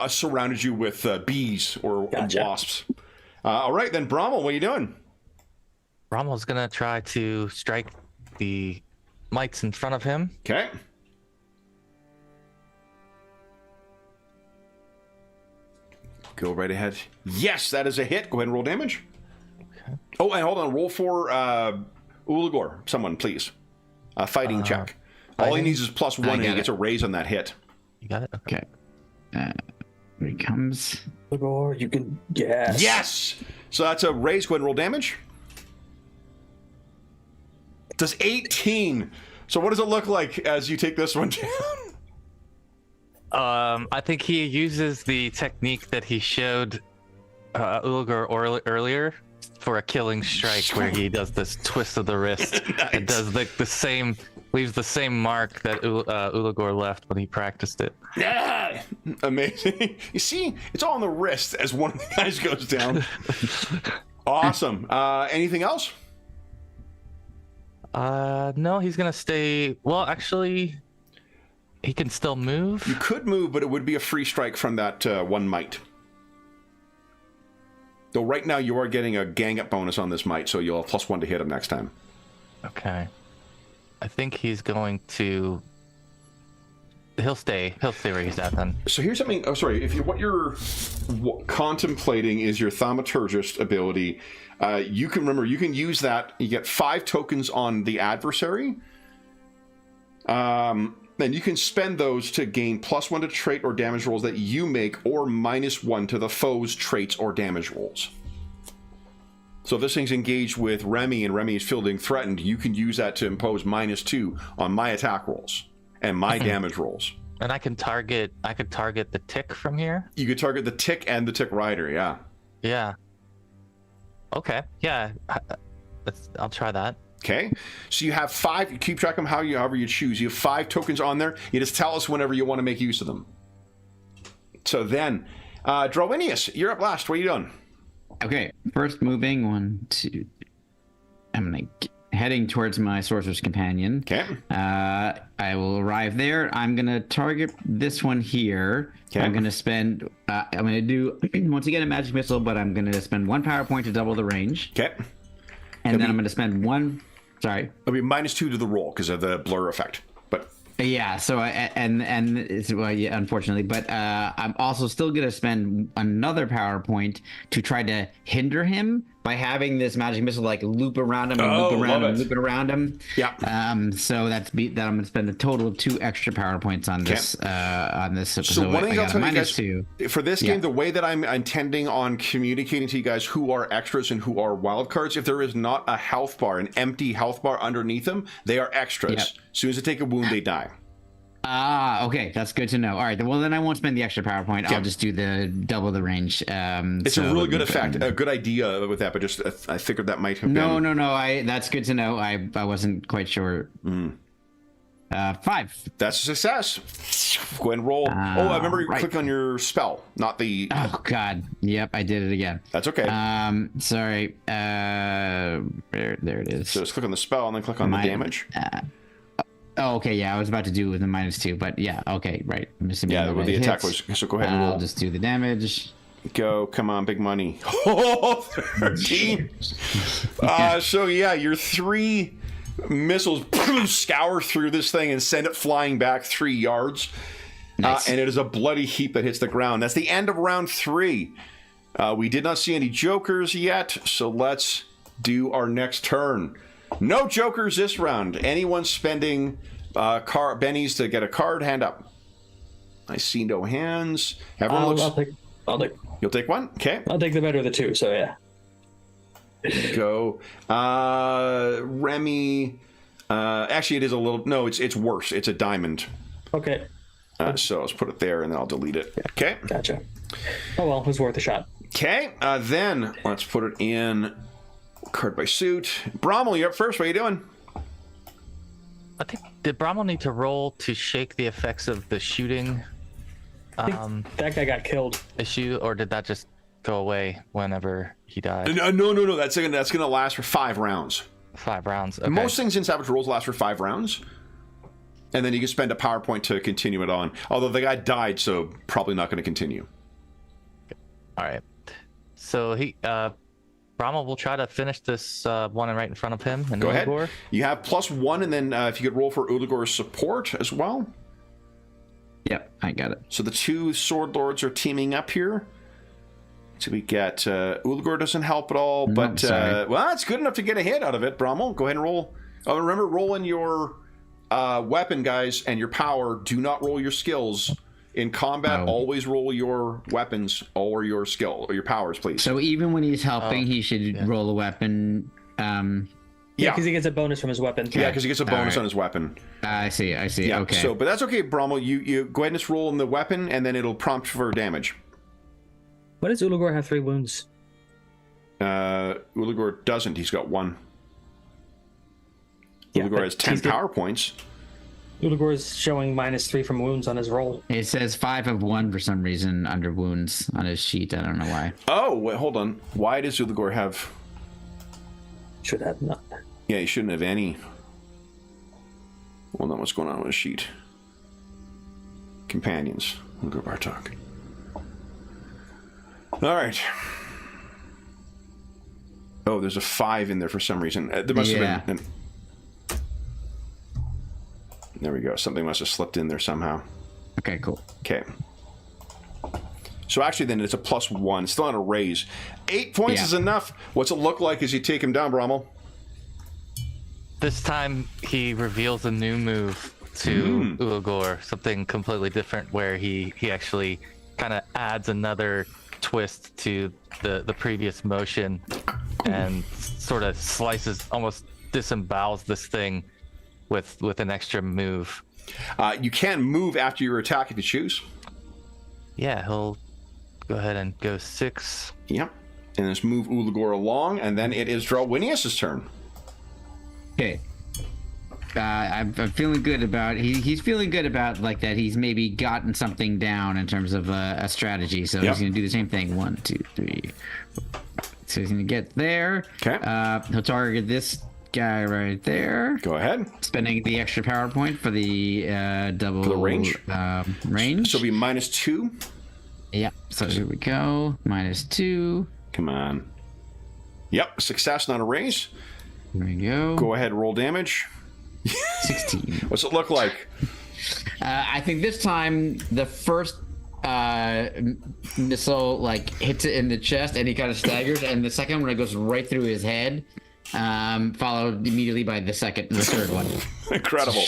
surrounded you with bees or wasps. All right, then, Brommel, what are you doing? Rommel's gonna try to strike the mites in front of him. Okay. Go right ahead. Yes, that is a hit. Go ahead and roll damage. Okay. Oh, and hold on. Roll for Uligor. Someone, please. A fighting check. All he needs is +1 and he gets a raise on that hit. You got it? Okay. Here he comes. Or you can guess. Yes! So that's a raise. Go ahead and roll damage. Does 18. So what does it look like as you take this one down? I think he uses the technique that he showed Uligor earlier for a killing strike, where he does this twist of the wrist. Nice. It does the same, leaves the same mark that Uligor left when he practiced it. Yeah! Amazing. You see, it's all on the wrist as one of the guys goes down. Awesome. Anything else? No, he's gonna stay. Well, actually, he can still move. You could move, but it would be a free strike from that 1 might. Though right now you are getting a gang up bonus on this might, so you'll have +1 to hit him next time. Okay. I think he's going to. He'll stay where he's at then. So here's something. Oh, sorry. If what you're contemplating is your thaumaturgist ability, you can use that. You get 5 tokens on the adversary. Then you can spend those to gain +1 to trait or damage rolls that you make, or -1 to the foe's traits or damage rolls. So if this thing's engaged with Remy and Remy is feeling threatened, you can use that to impose -2 on my attack rolls and my damage rolls. And I could target the tick from here. You could target the tick and the tick rider. Yeah. Yeah. Okay. Yeah. I'll try that. Okay, so you have 5. You keep track of them however you choose. You have 5 tokens on there. You just tell us whenever you want to make use of them. So then, Drowinius, you're up last. What are you doing? Okay, first moving 1, 2. I'm gonna get heading towards my sorcerer's companion. Okay. I will arrive there. I'm gonna target this one here. Okay. I'm gonna spend. I'm gonna do once again a magic missile, but I'm gonna spend 1 power point to double the range. Okay. And then I'm gonna spend 1. Sorry. It'll be -2 to the roll because of the blur effect. But Yeah. So and it's well, yeah, unfortunately, but I'm also still gonna spend another power point to try to hinder him by having this magic missile like loop around him and loop around him and loop it around him. Yeah. So that I'm gonna spend a total of 2 extra power points on this. So one thing I'll tell you guys, -2 for this game, the way that I'm intending on communicating to you guys who are extras and who are wild cards, if there is not a health bar, an empty health bar underneath them, they are extras. Yep. As soon as they take a wound, they die. Okay, that's good to know. All right, well then I won't spend the extra power point. I'll just do the double the range. It's a really good effect, a good idea with that, but just I figured that might have been. No. That's good to know. I wasn't quite sure. 5. That's a success. Go ahead and roll. I remember you click on your spell, not the. Oh God. Yep, I did it again. That's okay. Sorry. There it is. So just click on the spell and then click on the damage. Okay, yeah, I was about to do it with a -2, but yeah, okay, right. I'm assuming the attack was. So go ahead and roll. I'll just do the damage. Go, come on, big money. 13. So yeah, your 3 missiles scour through this thing and send it flying back 3 yards. Nice. And it is a bloody heap that hits the ground. That's the end of round 3. We did not see any jokers yet, so let's do our next turn. No jokers this round. Anyone spending bennies to get a card, hand up. I see no hands. Everyone looks. I'll take. You'll take one? Okay. I'll take the better of the 2. So yeah. Go. Remy. Actually, it is a little. No, it's worse. It's a diamond. Okay. So let's put it there, and then I'll delete it. Okay. Gotcha. Oh well, it was worth a shot. Okay. Then let's put it in. Card by suit. Brommel, you're up first. What are you doing? I think, did Brommel need to roll to shake the effects of the shooting That guy got killed. issue, or did that just go away whenever he died? No. That's gonna last for 5 rounds. 5 rounds. Okay. Most things in Savage Rolls last for 5 rounds. And then you can spend a power point to continue it on. Although the guy died, so probably not going to continue. All right. So Brommel will try to finish this one right in front of him. And Go ahead. Uligor. You have +1, and then if you could roll for Uligor's support as well. Yep, I got it. So the 2 Sword Lords are teaming up here. So we get Uligor doesn't help at all, but well, it's good enough to get a hit out of it. Brommel, go ahead and roll. Oh, remember, rolling your weapon, guys, and your power. Do not roll your skills. In combat, always roll your weapons or your skill or your powers, please. So even when he's helping, he should roll a weapon. Yeah, because he gets a bonus from his weapon. Yeah, because he gets a bonus on his weapon. I see. Yeah, okay. So, but that's okay, Brommel. You go ahead and just roll in the weapon, and then it'll prompt for damage. Why does Uligor have 3 wounds? Uligor doesn't. He's got 1. Yeah, Uligor has 10 power points. Uligor is showing -3 from wounds on his roll. It says 5 of 1 for some reason under wounds on his sheet. I don't know why. Oh, wait, hold on. Why does Uligor have... Should have not. Yeah, he shouldn't have any. Well, then what's going on with his sheet? Companions. Uligor Bartok. All right. Oh, there's a 5 in there for some reason. There must have been... There we go. Something must have slipped in there somehow. Okay, cool. Okay. So actually then it's a +1. Still on a raise. 8 points is enough. What's it look like as you take him down, Brommel? This time he reveals a new move to Uligor, something completely different, where he actually kind of adds another twist to the previous motion and sort of slices, almost disembowels this thing with an extra move. You can move after your attack if you choose. Yeah, he'll go ahead and go 6. Yep. And just move Uligor along, and then it is Drowinius' turn. Okay. I'm feeling good about he's feeling good about like that he's maybe gotten something down in terms of a strategy, so he's gonna do the same thing. 1, 2, 3. So he's gonna get there. Okay. He'll target this guy right there. Go ahead. Spending the extra power point for the double For the range? Range. So it'll be -2. Yeah. So here we go. -2. Come on. Yep, success, not a raise. There we go. Go ahead, roll damage. 16. What's it look like? I think this time the first missile like hits it in the chest and he kind of staggers, and the second one it goes right through his head, followed immediately by the third one. Incredible.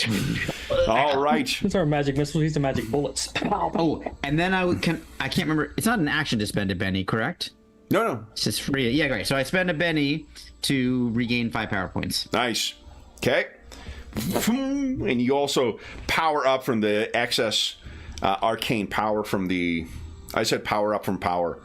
All right. These are magic missiles. These are magic bullets. Oh, and then I can't remember. It's not an action to spend a Benny, correct? No. It's just free. Yeah, great. So I spend a Benny to regain 5 power points. Nice. Okay. And you also power up from the excess arcane power from the... I said power up from power.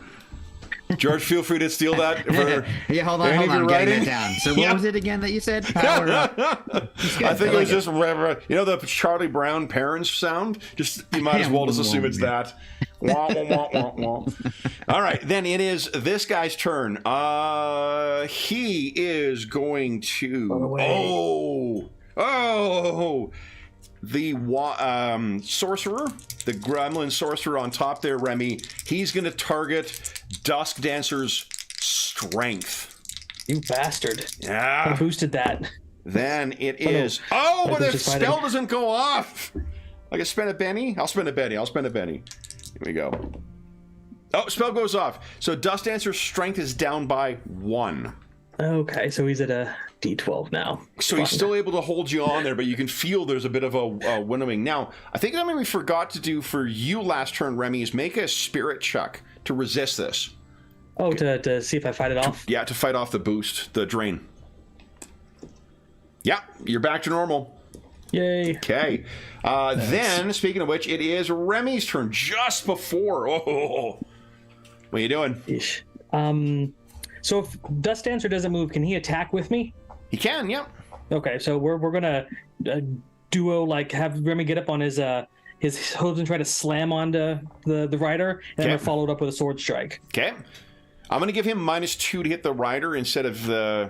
George, feel free to steal that. For Yeah, hold on. I'm getting it down. So what was it again that you said? Power up. I think it was just the Charlie Brown parents sound. Just you might as well just assume it's that. Wah, wah, wah, wah, wah. All right, then it is this guy's turn. He is going to. The sorcerer, the gremlin sorcerer on top there, Remy. He's going to target Dusk Dancer's strength. You bastard. Yeah. I boosted that. Then it is. Oh, but the spell fighting. doesn't go off. I can spend a Benny. I'll spend a Benny. Here we go. Oh, spell goes off. So Dusk Dancer's strength is down by 1. Okay, so he's at a D12 now. So he's still able to hold you on there, but you can feel there's a bit of a winnowing. Now, I think something we forgot to do for you last turn, Remy, is make a spirit check to resist this. Oh, to see if I fight it off? Yeah, to fight off the boost, the drain. Yeah, you're back to normal. Yay. Okay. Then, speaking of which, it is Remy's turn just before. Oh, what are you doing? Yeesh. So if Dust Dancer doesn't move, can he attack with me? He can, yeah. Okay, so we're gonna duo, like have Remy get up on his hooves and try to slam onto the rider, and then we're followed up with a sword strike. Okay. I'm gonna give him -2 to hit the rider instead of the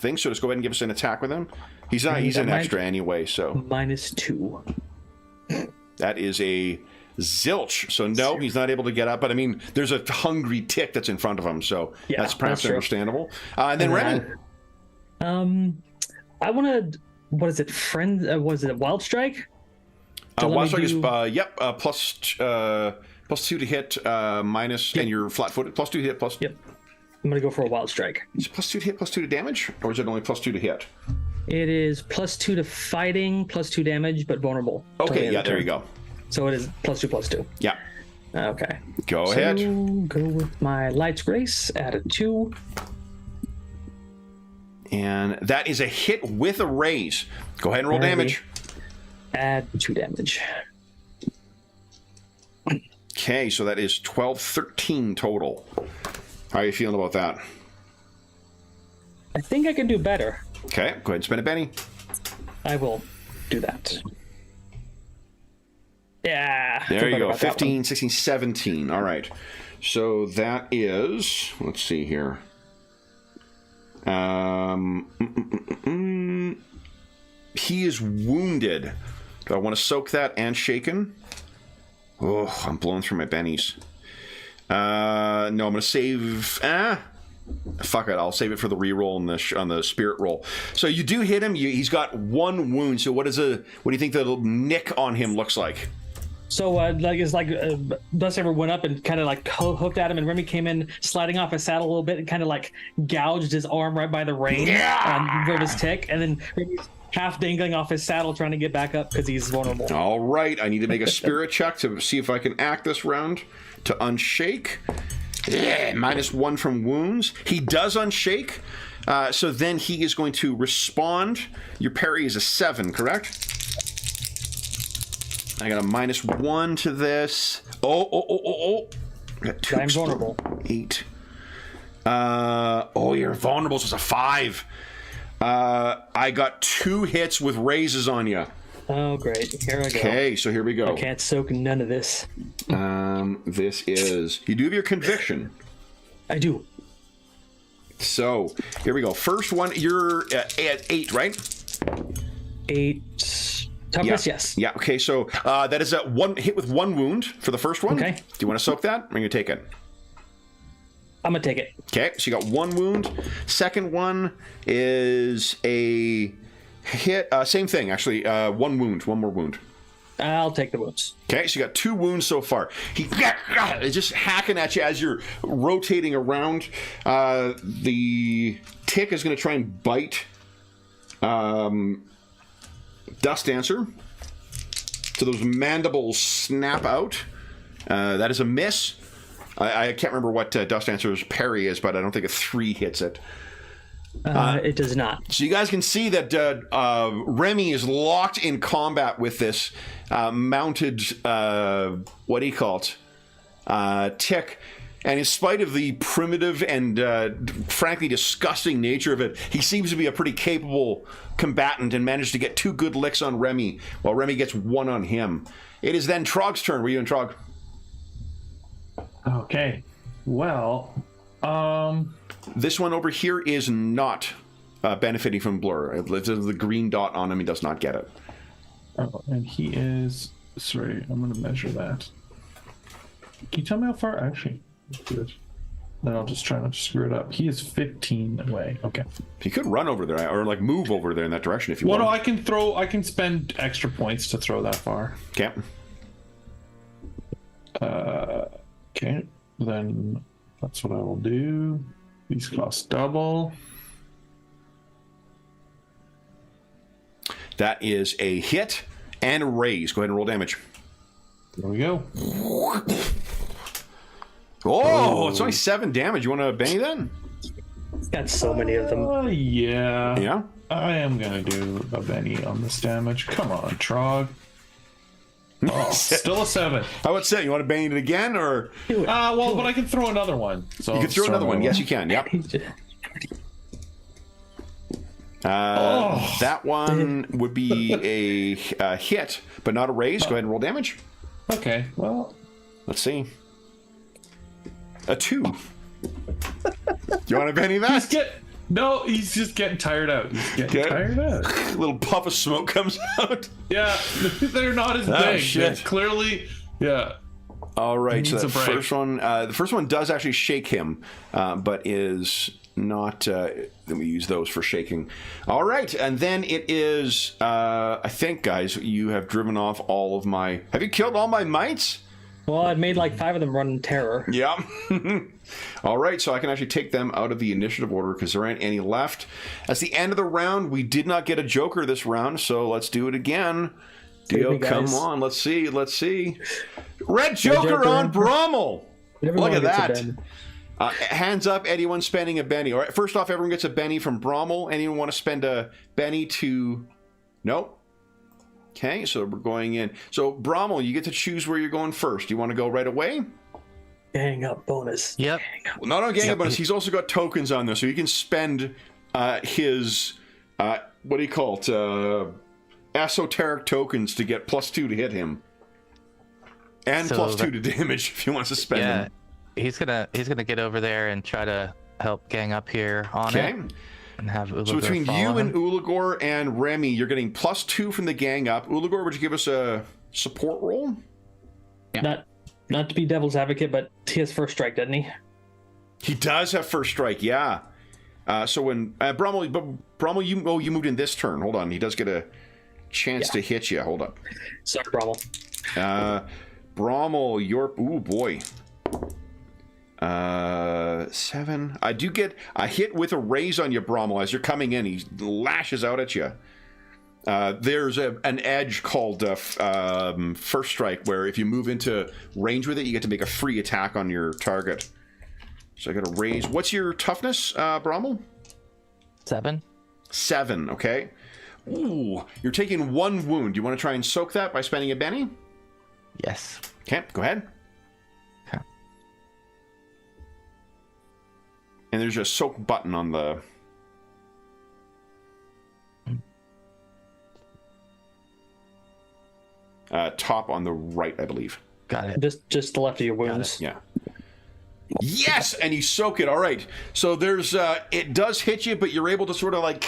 thing. So just go ahead and give us an attack with him. He's an extra anyway, so -2. that is a zilch. So no, he's not able to get up. But I mean, there's a hungry tick that's in front of him, so that's perhaps understandable. And then Remy. I want to. What is it? Was it Wild Strike? Wild Strike is +2 to hit, minus, and you're flat-footed. +2 to hit, plus. Yep. I'm gonna go for a Wild Strike. Is it +2 to hit, +2 to damage, or is it only +2 to hit? It is +2 to fighting, +2 damage, but vulnerable. Okay, yeah, there you go. So it is +2/+2. Yeah. Okay. Go ahead. Go with my Light's Grace, add a 2. And that is a hit with a raise. Go ahead and roll damage. Add 2 damage. Okay, so that is 12, 13 total. How are you feeling about that? I think I can do better. Okay, go ahead and spend a Benny. I will do that. Yeah. There you go. 15, 16, 17. All right. So that is, let's see here. He is wounded. Do I want to soak that and shaken? Oh, I'm blowing through my bennies. No, I'm going to save. Fuck it. I'll save it for the reroll on the spirit roll. So you do hit him. He's got 1 wound. So what do you think the nick on him looks like? So Dust ever went up and kind of like hooked at him, and Remy came in sliding off his saddle a little bit and kind of like gouged his arm right by the rein of his tick, and then Remy's half dangling off his saddle trying to get back up because he's vulnerable. All right, I need to make a spirit check to see if I can act this round to unshake. Yeah, -1 from wounds. He does unshake, so then he is going to respond. Your parry is a 7, correct? I got a -1 to this. Oh. I got 2. I'm vulnerable. 8. You're vulnerable, so it's a 5. I got 2 hits with raises on you. Oh, great. Here I go. Okay, so here we go. I can't soak none of this. This is... You do have your conviction. I do. So here we go. First one, you're at 8, right? 8 toughness, yes. Yeah. Okay. So that is a one hit with 1 wound for the first one. Okay. Do you want to soak that? Or are you gonna take it? I'm gonna take it. Okay. So you got 1 wound. Second one is a hit. Same thing, actually. 1 wound. 1 more wound. I'll take the wounds. Okay, so you got 2 wounds so far. He is just hacking at you as you're rotating around. The tick is going to try and bite Dust Dancer. So those mandibles snap out. That is a miss. I can't remember what Dust Dancer's parry is, but I don't think a 3 hits it. It does not. So you guys can see that Remy is locked in combat with this mounted, what do you call it, tick. And in spite of the primitive and frankly disgusting nature of it, he seems to be a pretty capable combatant and managed to get 2 good licks on Remy, while Remy gets 1 on him. It is then Trog's turn. Were you in Trog? Okay. Well, This one over here is not benefiting from blur. The green dot on him, he does not get it. oh, and he is. Sorry, I'm going to measure that. Can you tell me how far? Actually, good. Then I'll just try not to screw it up. He is 15 away. Okay. He could run over there or like move over there in that direction if you want. Well, no, I can spend extra points to throw that far. Okay. Okay. Then that's what I will do. These cost double. That is a hit and a raise. Go ahead and roll damage. There we go. Oh, it's only 7 damage. You want to Benny then? It's got so many of them. Yeah. Yeah? I am going to do a Benny on this damage. Come on, Trog. Oh, still a 7. How about that? You want to Benny it again? Or Well, but I can throw another one. So you can throw another one. Yes, you can. Yep. That one would be a hit, but not a raise. Go ahead and roll damage. Okay, well. Let's see. A 2. You want to Benny that? No, he's just getting tired out. He's getting tired out. A little puff of smoke comes out. Yeah, they're not as big. Shit. They're clearly, yeah. All right, so Needs the a break. first one does actually shake him, but is not. Let me use those for shaking. All right, and then it is. I think, guys, you have driven off all of my. Have you killed all my mites? Well, I've made like 5 of them run terror. Yeah. All right, so I can actually take them out of the initiative order because there aren't any left. That's the end of the round. We did not get a Joker this round, so let's do it again. Deal, come on. Let's see. Red Joker on Brommel. Look at that. Hands up, anyone spending a Benny. All right, first off, everyone gets a Benny from Brommel. Anyone want to spend a Benny to... Nope. Okay, so we're going in. So, Brommel, you get to choose where you're going first. Do you want to go right away? Gang up bonus. Yep. Well, not on gang up bonus. He's also got tokens on there, so you can spend his, what do you call it, esoteric tokens to get +2 to hit him. And So +2 to damage if he wants to spend them. He's gonna get over there and try to help gang up here on Okay. it. And have Ulagor So between follow you and him. Ulagor and Remy, you're getting +2 from the gang up. Ulagor, would you give us a support roll? Yeah. Not to be devil's advocate, but he has first strike, doesn't he? He does have first strike, yeah. So when Brommel, you moved in this turn. Hold on, he does get a chance to hit you. Hold up. Sorry, Brommel. Brommel, ooh boy. 7. I do get a hit with a raise on you, Brommel, as you're coming in. He lashes out at you. There's an edge called First Strike, where if you move into range with it, you get to make a free attack on your target. So I got a raise. What's your toughness, Brommel? 7. 7, okay. Ooh, you're taking 1 wound. You want to try and soak that by spending a Benny? Yes. Okay, go ahead. Okay. And there's a soak button on the... top on the right, I believe. Got it. Just the left of your wounds. Yeah. Yes, and you soak it. All right. So there's it does hit you, but you're able to sort of like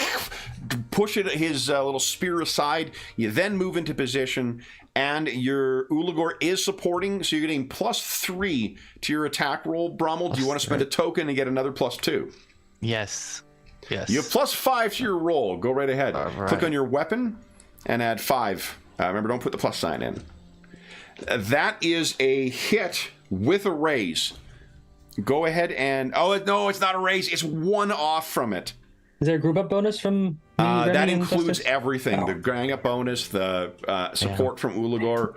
push it his little spear aside. You then move into position, and your Ulagor is supporting, so you're getting +3 to your attack roll. Brommel, do you want to spend a token and get another +2? Yes. Yes. You have +5 to your roll. Go right ahead. Right. Click on your weapon and add 5. Remember, don't put the plus sign in. That is a hit with a raise. Go ahead and... Oh, no, it's not a raise. It's 1 off from it. Is there a group up bonus from... that includes everything. The gang up bonus, the support from Ulagor.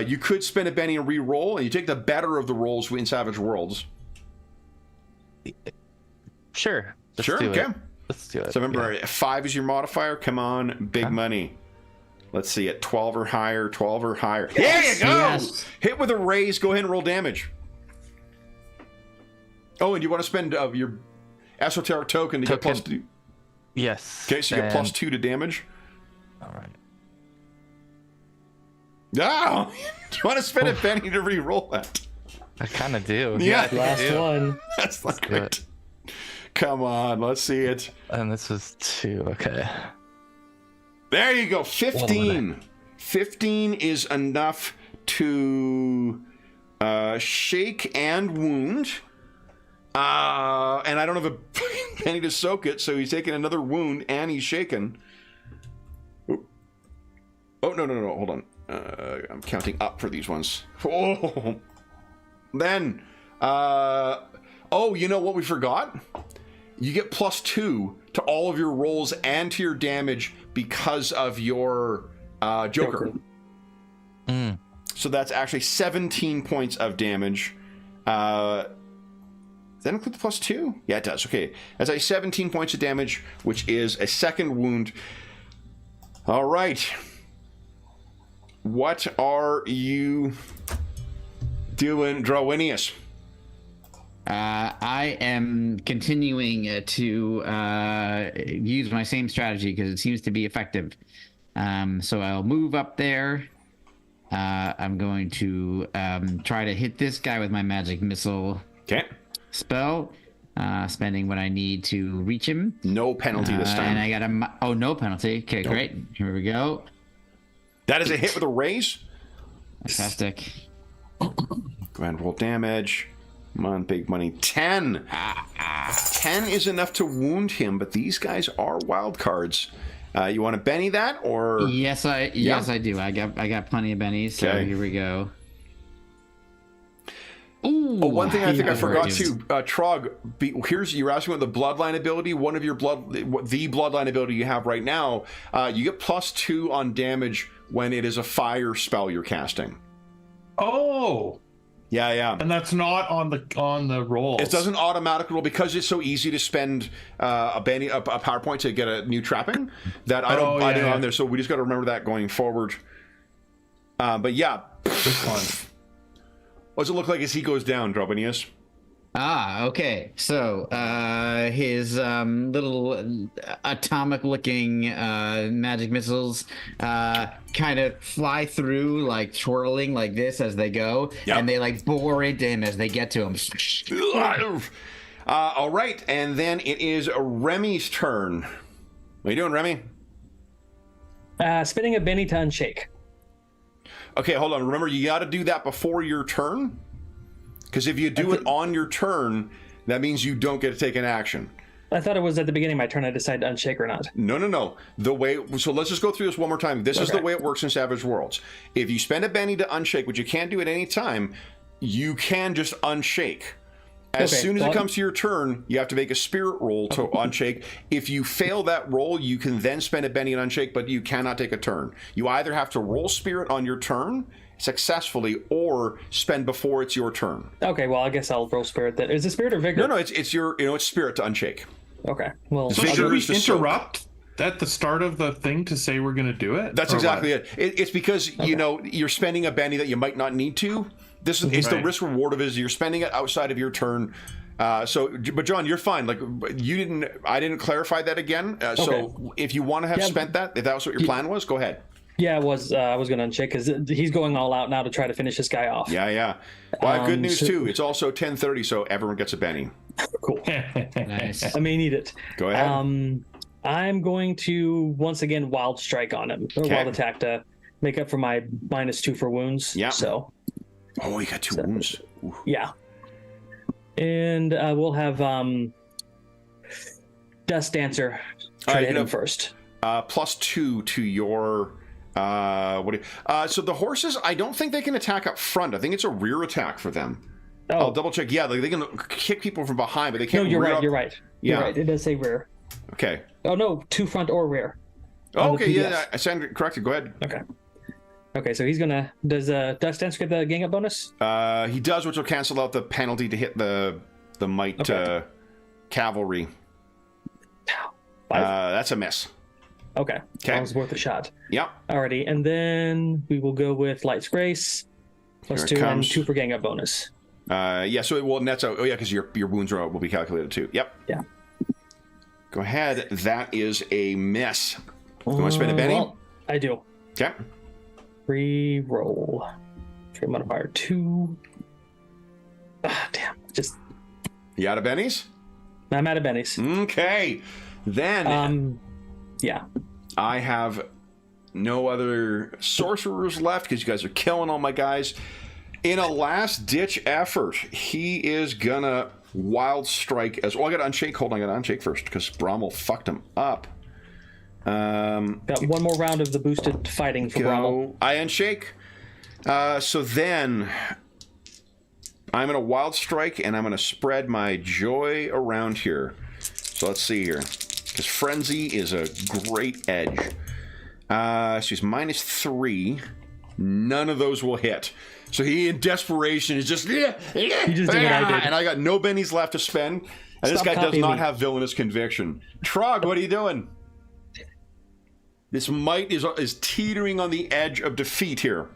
You could spend a Benny and re-roll, and you take the better of the rolls in Savage Worlds. Sure. Let's Sure, do okay. it. Let's do it. So remember, 5 is your modifier. Come on, big money. Let's see it. 12 or higher, 12 or higher. There you go! Yes. Hit with a raise. Go ahead and roll damage. Oh, and you want to spend your esoteric token to get +2. Yes. Okay, so you get +2 to damage. All right. No! You want to spend a penny to re-roll that. I kind of do. Yeah. I think I Last do. one. That's not do great. it. Come on, let's see it. And this was 2. Okay. There you go, 15. 15 is enough to shake and wound. And I don't have a penny to soak it, so he's taking another wound and he's shaken. Oh, no, hold on. I'm counting up for these ones. Oh. Then, you know what we forgot? You get +2 to all of your rolls and to your damage because of your Joker. So that's actually 17 points of damage. Does that include the +2? Yeah, it does. Okay. That's a 17 points of damage, which is a second wound. All right. What are you doing, Drowinius? I am continuing to use my same strategy because it seems to be effective. So I'll move up there. I'm going to try to hit this guy with my magic missile spell, spending what I need to reach him. No penalty this time. And I got no penalty. Okay, nope. Great. Here we go. That is a hit with a raise. Fantastic. Go ahead and roll damage. Come on, big money. 10. 10 is enough to wound him, but these guys are wild cards. You want to Benny that, or? Yes, I do. I got plenty of bennies. So here we go. Ooh, one thing I think I forgot too, Trog. You're asking about the bloodline ability. One of your the bloodline ability you have right now. You get +2 on damage when it is a fire spell you're casting. Oh. Yeah. And that's not on the rolls. It doesn't automatically roll because it's so easy to spend a PowerPoint to get a new trapping that I don't on there. So we just got to remember that going forward. But yeah, this one. What does it look like as he goes down, Drobinius? Okay. So his little atomic-looking magic missiles kind of fly through, like twirling like this as they go, and they like bore into him as they get to him. All right, and then it is Remy's turn. What are you doing, Remy? Spinning a Benny to unshake. Okay, hold on. Remember, you got to do that before your turn. Because if you do it on your turn, that means you don't get to take an action. I thought it was at the beginning of my turn I decided to unshake or not. No. So let's just go through this one more time. This is the way it works in Savage Worlds. If you spend a Benny to unshake, which you can't do at any time, you can just unshake. As soon as it comes to your turn, you have to make a spirit roll to unshake. If you fail that roll, you can then spend a Benny and unshake, but you cannot take a turn. You either have to roll spirit on your turn successfully or spend before it's your turn. Okay, well, I guess I'll roll spirit then. Is it spirit or vigor? No, it's your it's spirit to unshake. Okay, well, so should we interrupt at the start of the thing to say we're going to do it? That's exactly it. It's because you're spending a Benny that you might not need to. This is it's the risk reward of it is you're spending it outside of your turn. But John, you're fine. Like I didn't clarify that again. So if you want to have spent that, if that was what your plan was, go ahead. Yeah, I was going to uncheck because he's going all out now to try to finish this guy off. Yeah. Well, I have good news too. It's also 10:30, so everyone gets a Benny. Cool. Nice. I may need it. Go ahead. I'm going to once again wild strike on him, or wild attack to make up for my -2 for wounds. Yeah. So. Oh, you got 2 wounds. Ooh. Yeah. And we'll have Dust Dancer try to hit him first. +2 to your so the horses, I don't think they can attack up front. I think it's a rear attack for them. Oh. I'll double check. Yeah, they can kick people from behind, but they can't. No, you're right. up. You're right. Yeah. You're right. It does say rear. Okay. Oh no, 2 front or rear. Oh, okay, yeah, I sounded corrected. Go ahead. Okay, so he's gonna. Does Dust Dancer get the gang up bonus? He does, which will cancel out the penalty to hit the might cavalry. 5? That's a miss. Okay. That was worth a shot. Yep. Alrighty, and then we will go with Light's Grace, +2 and 2 for gang up bonus. Yeah, so it will nets out. Oh yeah, because your wounds will be calculated too. Yep. Yeah. Go ahead. That is a miss. You want to spend a Benny? Well, I do. Okay. Re-roll. Trade modifier 2. Ah, damn. Just. You out of bennies? I'm out of bennies. Okay. Then. Yeah. I have no other sorcerers left because you guys are killing all my guys. In a last-ditch effort, he is gonna wild strike as well. I got to unshake. Hold on, I got to unshake first because Brommel fucked him up. Got one more round of the boosted fighting for Brommel. I unshake. So then I'm gonna wild strike and I'm gonna spread my joy around here. So let's see here. Because Frenzy is a great edge. She's -3. None of those will hit. So he, in desperation, is just... He just did what I did. And I got no bennies left to spend. And this guy does not have villainous conviction. Trog, what are you doing? This might is teetering on the edge of defeat here.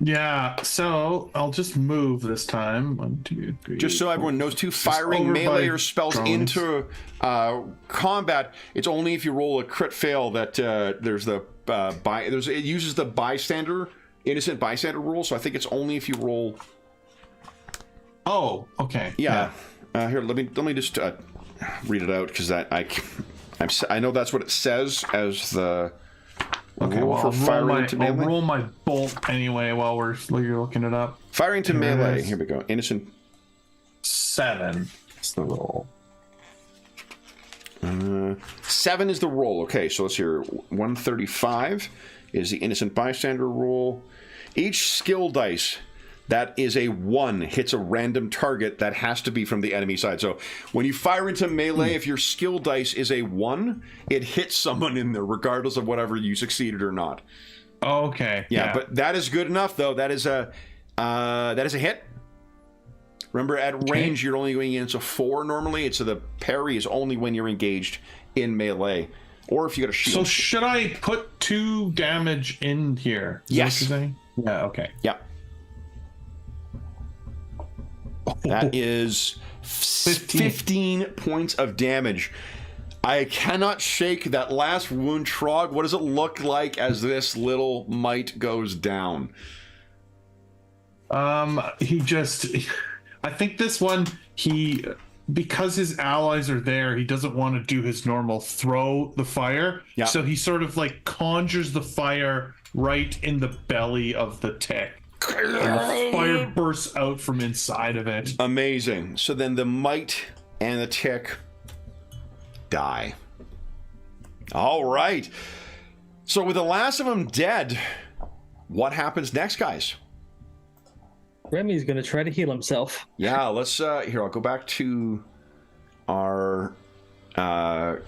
Yeah, so I'll just move this time. 1, 2, 3. Just so everyone knows, too, firing melee or spells into combat, it's only if you roll a crit fail that there's the it uses the innocent bystander rule. So I think it's only if you roll. Oh, okay. Yeah. Here, let me just read it out because I know that's what it says as the. Okay, well, I'll roll my bolt anyway while you're looking it up. Firing to melee. Here we go. Innocent. 7 is the roll. 7 is the roll. Okay, so let's hear. 135 is the innocent bystander roll. Each skill dice that is a 1 hits a random target that has to be from the enemy side. So when you fire into melee, if your skill dice is a 1, it hits someone in there, regardless of whatever you succeeded or not. Okay. Yeah, but that is good enough, though. That is a hit. Remember, at range, you're only going against a 4 normally. So the parry is only when you're engaged in melee, or if you got a shield. So should I put 2 damage in here? Yes. Yeah. Okay. Yeah. That is 15 points of damage. I cannot shake that last wound, Trog. What does it look like as this little mite goes down? I think this one, because his allies are there, he doesn't want to do his normal throw the fire. Yeah. So he sort of like conjures the fire right in the belly of the tick. And the fire bursts out from inside of it. Amazing. So then the mite and the tick die. All right. So with the last of them dead, what happens next, guys? Remy's going to try to heal himself. Yeah, let's here, I'll go back to our let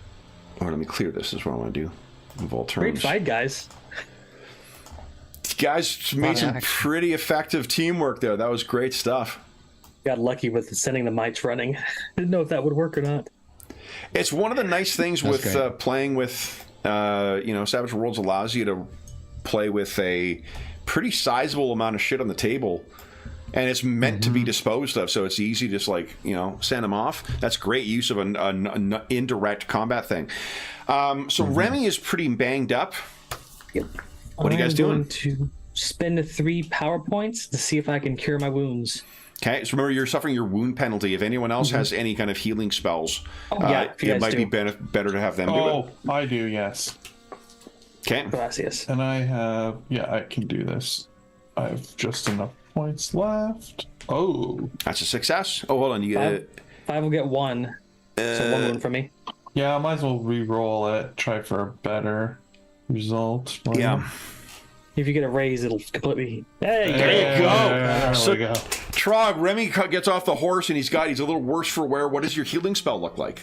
me clear this. This is what I want to do. Of all terms. Great fight, guys. Guys made some pretty effective teamwork there. That was great stuff. Got lucky with sending the mites running. Didn't know if that would work or not. It's one of the nice things with playing with, Savage Worlds allows you to play with a pretty sizable amount of shit on the table. And it's meant to be disposed of, so it's easy to just send them off. That's great use of an indirect combat thing. So Remy is pretty banged up. Yep. What are you guys doing? I'm going to spend 3 power points to see if I can cure my wounds. Okay, so remember, you're suffering your wound penalty. If anyone else has any kind of healing spells, it might be better to have them do it. Oh, I do, yes. Okay. Gracias. And I have, I can do this. I have just enough points left. Oh. That's a success. Oh, hold on. You 5 will get 1. So 1 wound for me. Yeah, I might as well re-roll it. Try for a better result. Yeah. If you get a raise, it'll completely. Hey, There you go. There So, we go. Trog, Remy gets off the horse and he's a little worse for wear. What does your healing spell look like?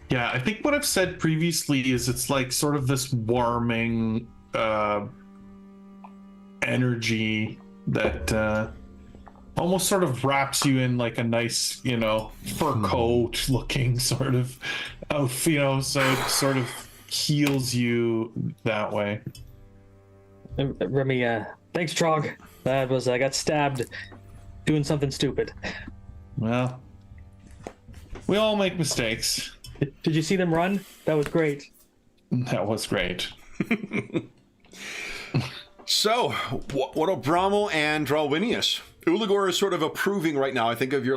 Yeah, I think what I've said previously is it's like sort of this warming energy that almost sort of wraps you in like a nice, fur coat looking sort of so it sort of heals you that way. Remy, thanks, Trog. I got stabbed doing something stupid. Well, we all make mistakes. Did you see them run? That was great. That was great. So, what of Brommel and Dralwinius? Uligor is sort of approving right now. I think of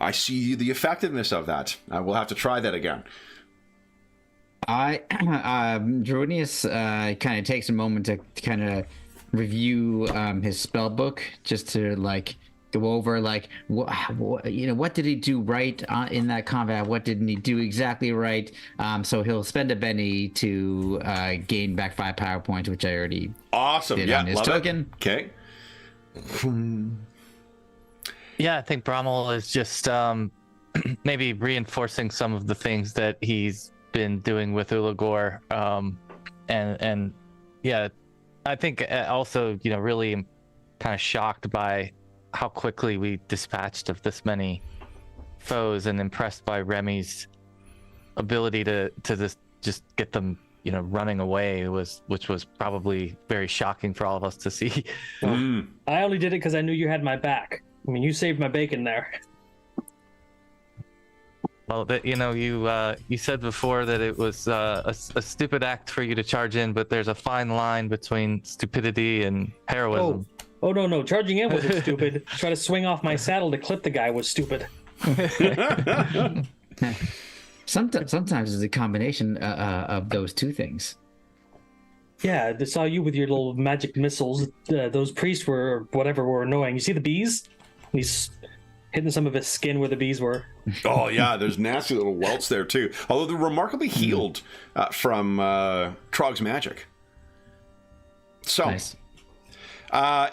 I see the effectiveness of that. I will have to try that again. Dronius kind of takes a moment to kind of review his spell book, just to go over what did he do right in that combat, what didn't he do exactly right. So he'll spend a penny to gain back 5 power points, which I already did on his token. Okay. Yeah, I think Brommel is just maybe reinforcing some of the things that he's been doing with Uligor, and yeah, I think also really kind of shocked by how quickly we dispatched of this many foes, and impressed by Remy's ability to just get them running away, which was probably very shocking for all of us to see. I only did it because I knew you had my back. I mean, you saved my bacon there. Well, you said before that it was a stupid act for you to charge in, but there's a fine line between stupidity and heroism. Oh no! Charging in wasn't stupid. Try to swing off my saddle to clip the guy was stupid. Sometimes it's a combination of those two things. Yeah, I saw you with your little magic missiles. Those priests were annoying. You see the bees? He's hitting some of his skin where the bees were. Oh yeah, there's nasty little welts there too. Although they're remarkably healed from Trog's magic. So Nice.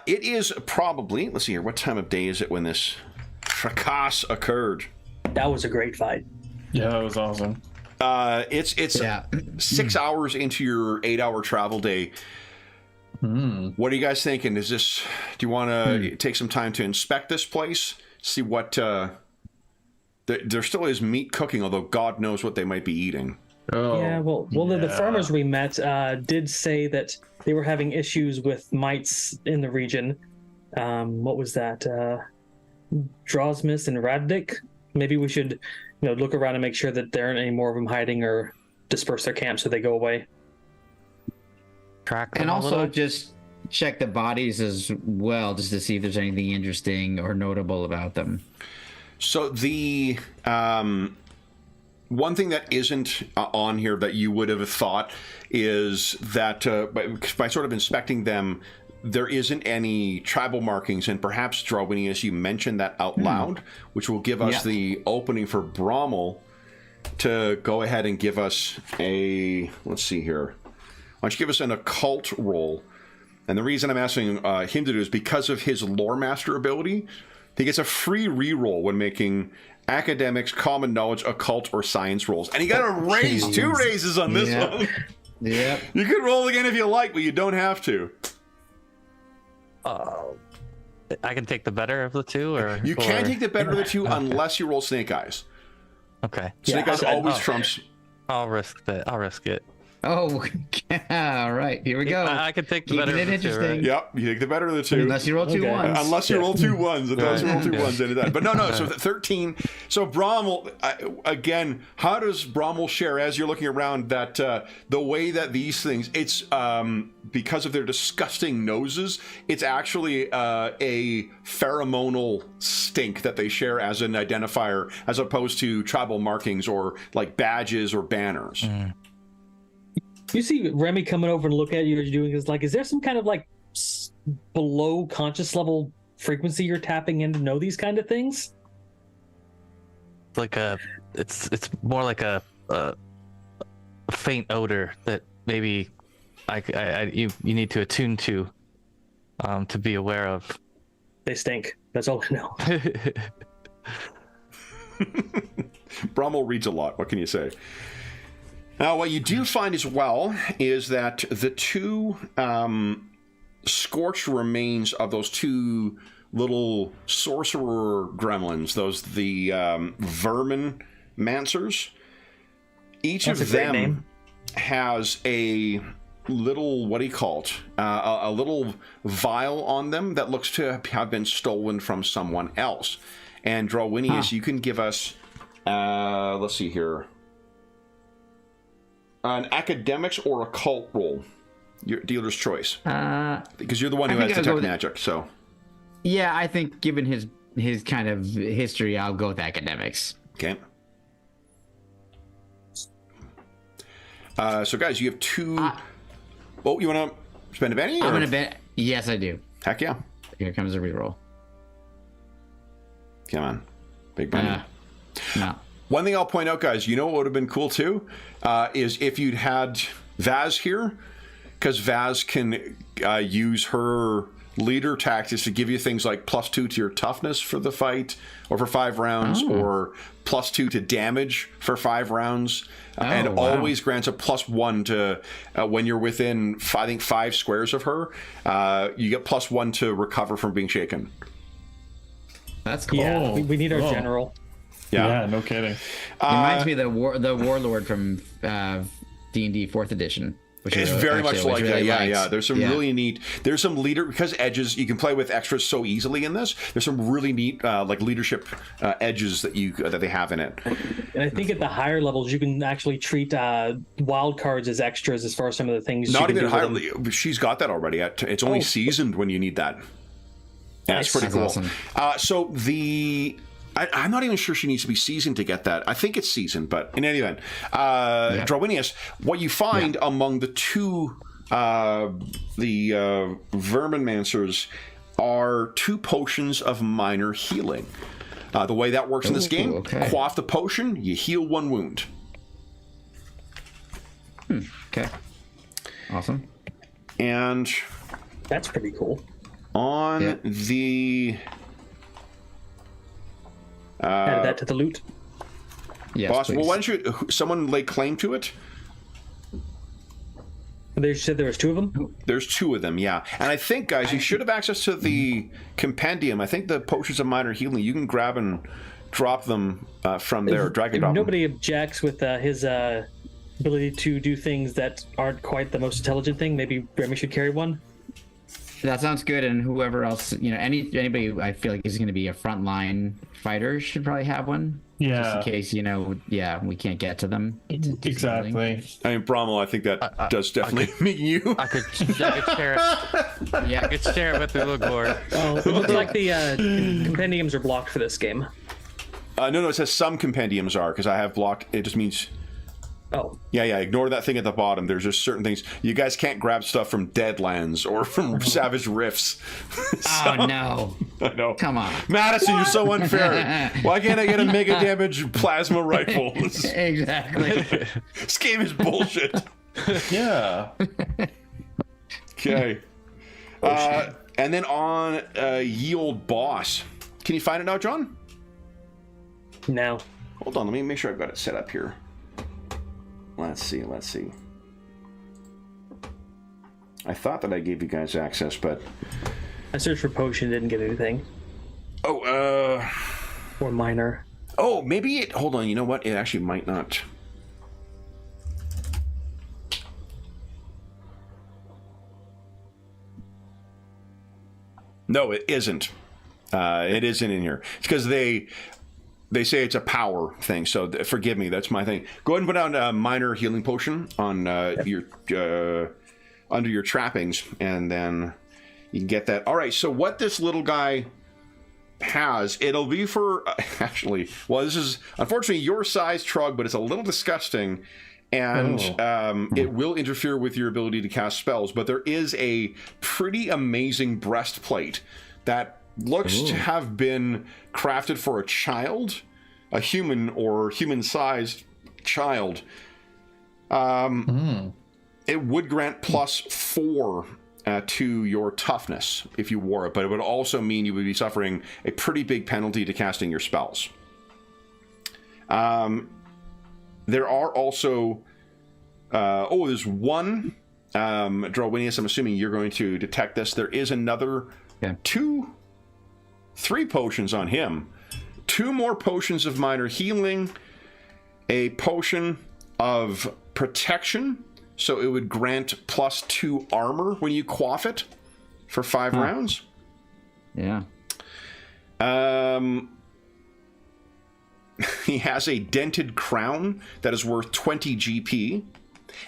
It is probably, let's see here, what time of day is it when this fracas occurred? That was a great fight. Yeah, that was awesome. It's 6 hours into your 8-hour travel day. What are you guys thinking? Do you want to take some time to inspect this place? See what, there still is meat cooking, although God knows what they might be eating. Oh, Yeah, the farmers we met did say that they were having issues with mites in the region. What was that? Drosmis and Radnik? Maybe we should look around and make sure that there aren't any more of them hiding, or disperse their camp so they go away. Track them And a also little. just check the bodies as well, just to see if there's anything interesting or notable about them. So the one thing that isn't on here that you would have thought is that by sort of inspecting them, there isn't any tribal markings, and perhaps, Dralwinius, you mentioned that out loud, which will give us the opening for Brommel to go ahead and give us let's see here. Why don't you give us an occult roll? And the reason I'm asking him to do is because of his lore master ability. He gets a free reroll when making academics, common knowledge, occult, or science rolls. And he got a raise, 2 raises on this one. Yep. You can roll again if you like, but you don't have to. I can take the better of the two, or You can take the better of the two unless you roll Snake Eyes. Okay. Snake Eyes always trumps. I'll risk that. I'll risk it. Oh, all right. Here we go. I could take the Keeping better it of the two, interesting. right? Yep, you take the better of the two. Unless you roll two Okay. ones. Unless you roll 2 ones, it does roll 2 Yeah. ones into that. But no. So 13. So Brommel, again, how does Brommel share as you're looking around that the way that these things? It's because of their disgusting noses. It's actually a pheromonal stink that they share as an identifier, as opposed to tribal markings or like badges or banners. You see Remy coming over and look at you as you're doing this. Like, is there some kind of like below conscious level frequency you're tapping in to know these kind of things? Like it's more like a faint odor that maybe you need to attune to be aware of. They stink. That's all I know. Brommel reads a lot. What can you say? Now, what you do find as well is that the two scorched remains of those two little sorcerer gremlins, the vermin mancers, each That's of a great them name. has a little, what do you call it? A little vial on them that looks to have been stolen from someone else. And Drawinius, you can give us, let's see here, an academics or occult roll. Your dealer's choice. Because you're the one who has detect magic, so. Yeah, I think given his kind of history, I'll go with academics. Okay. So guys, you have two. Oh, you want to spend a penny? I'm gonna bet. Yes, I do. Heck yeah! Here comes a reroll. Come on, big money. No. One thing I'll point out, guys, you know what would have been cool too, is if you'd had Vaz here, because Vaz can use her leader tactics to give you things like +2 to your toughness for the fight, or for 5 rounds, or +2 to damage for 5 rounds, and always grants a +1 to when you're within, I think, 5 squares of her. You get +1 to recover from being shaken. That's cool. Yeah, we need our general. Yeah, no kidding. Reminds me of the warlord from D&D 4th edition. Which It's I very actually much always like that. really Yeah, liked. yeah. There's some really neat. There's some leader, because edges, you can play with extras so easily in this. There's some really neat like leadership edges that they have in it. And I think at the higher levels, you can actually treat wild cards as extras as far as some of the things. Not you can even do with them. higher. She's got that already. It's only seasoned when you need that. Yeah, it's pretty That's cool. awesome. So I'm not even sure she needs to be seasoned to get that. I think it's seasoned, but in any event, Drawinius, what you find among the two Verminmancers are 2 potions of minor healing. The way that works in this game, quaff the potion, you heal 1 wound. Okay. Awesome. And That's pretty cool. on the Add that to the loot. Yes, boss, please. well, why don't someone lay claim to it? They said there was 2 of them. There's 2 of them, yeah. And I think, guys, you should have access to the compendium. I think the potions of minor healing, you can grab and drop them from there. Drag and drop them. Nobody objects with his ability to do things that aren't quite the most intelligent thing. Maybe Remy should carry one. That sounds good, and whoever else, anybody I feel like is going to be a frontline fighter should probably have one. Yeah. Just in case, we can't get to them. Exactly. I mean, Brommel, I think that does definitely mean you. I could share it. Yeah. I could share it with the Lugor. Oh, it looks like the compendiums are blocked for this game. No, it says some compendiums are, because I have blocked. It just means... Oh. Yeah, ignore that thing at the bottom. There's just certain things. You guys can't grab stuff from Deadlands or from Savage Rifts. Oh, no. I know. Come on. Madison, you're so unfair. Why can't I get a mega damage plasma rifle? Exactly. This game is bullshit. Yeah. Okay. And then on Ye Old Boss. Can you find it now, John? No. Hold on, let me make sure I've got it set up here. Let's see. I thought that I gave you guys access, but... I searched for potion, didn't get anything. Oh, Or minor. Oh, maybe it... Hold on, you know what? It actually might not... No, it isn't. It isn't in here. It's because they say it's a power thing. So forgive me. That's my thing. Go ahead and put down a minor healing potion on your under your trappings, and then you can get that. All right. So what this little guy has, it'll be for actually. Well, this is unfortunately your size, Trug, but it's a little disgusting. And it will interfere with your ability to cast spells. But there is a pretty amazing breastplate that looks to have been crafted for a child, a human or human-sized child. It would grant +4 to your toughness if you wore it, but it would also mean you would be suffering a pretty big penalty to casting your spells. There are also there's one Drowinius. I'm assuming you're going to detect this. There is another 3 potions on him. 2 more potions of minor healing, a potion of protection, so it would grant +2 armor when you quaff it for 5 rounds. Yeah. He has a dented crown that is worth 20 GP.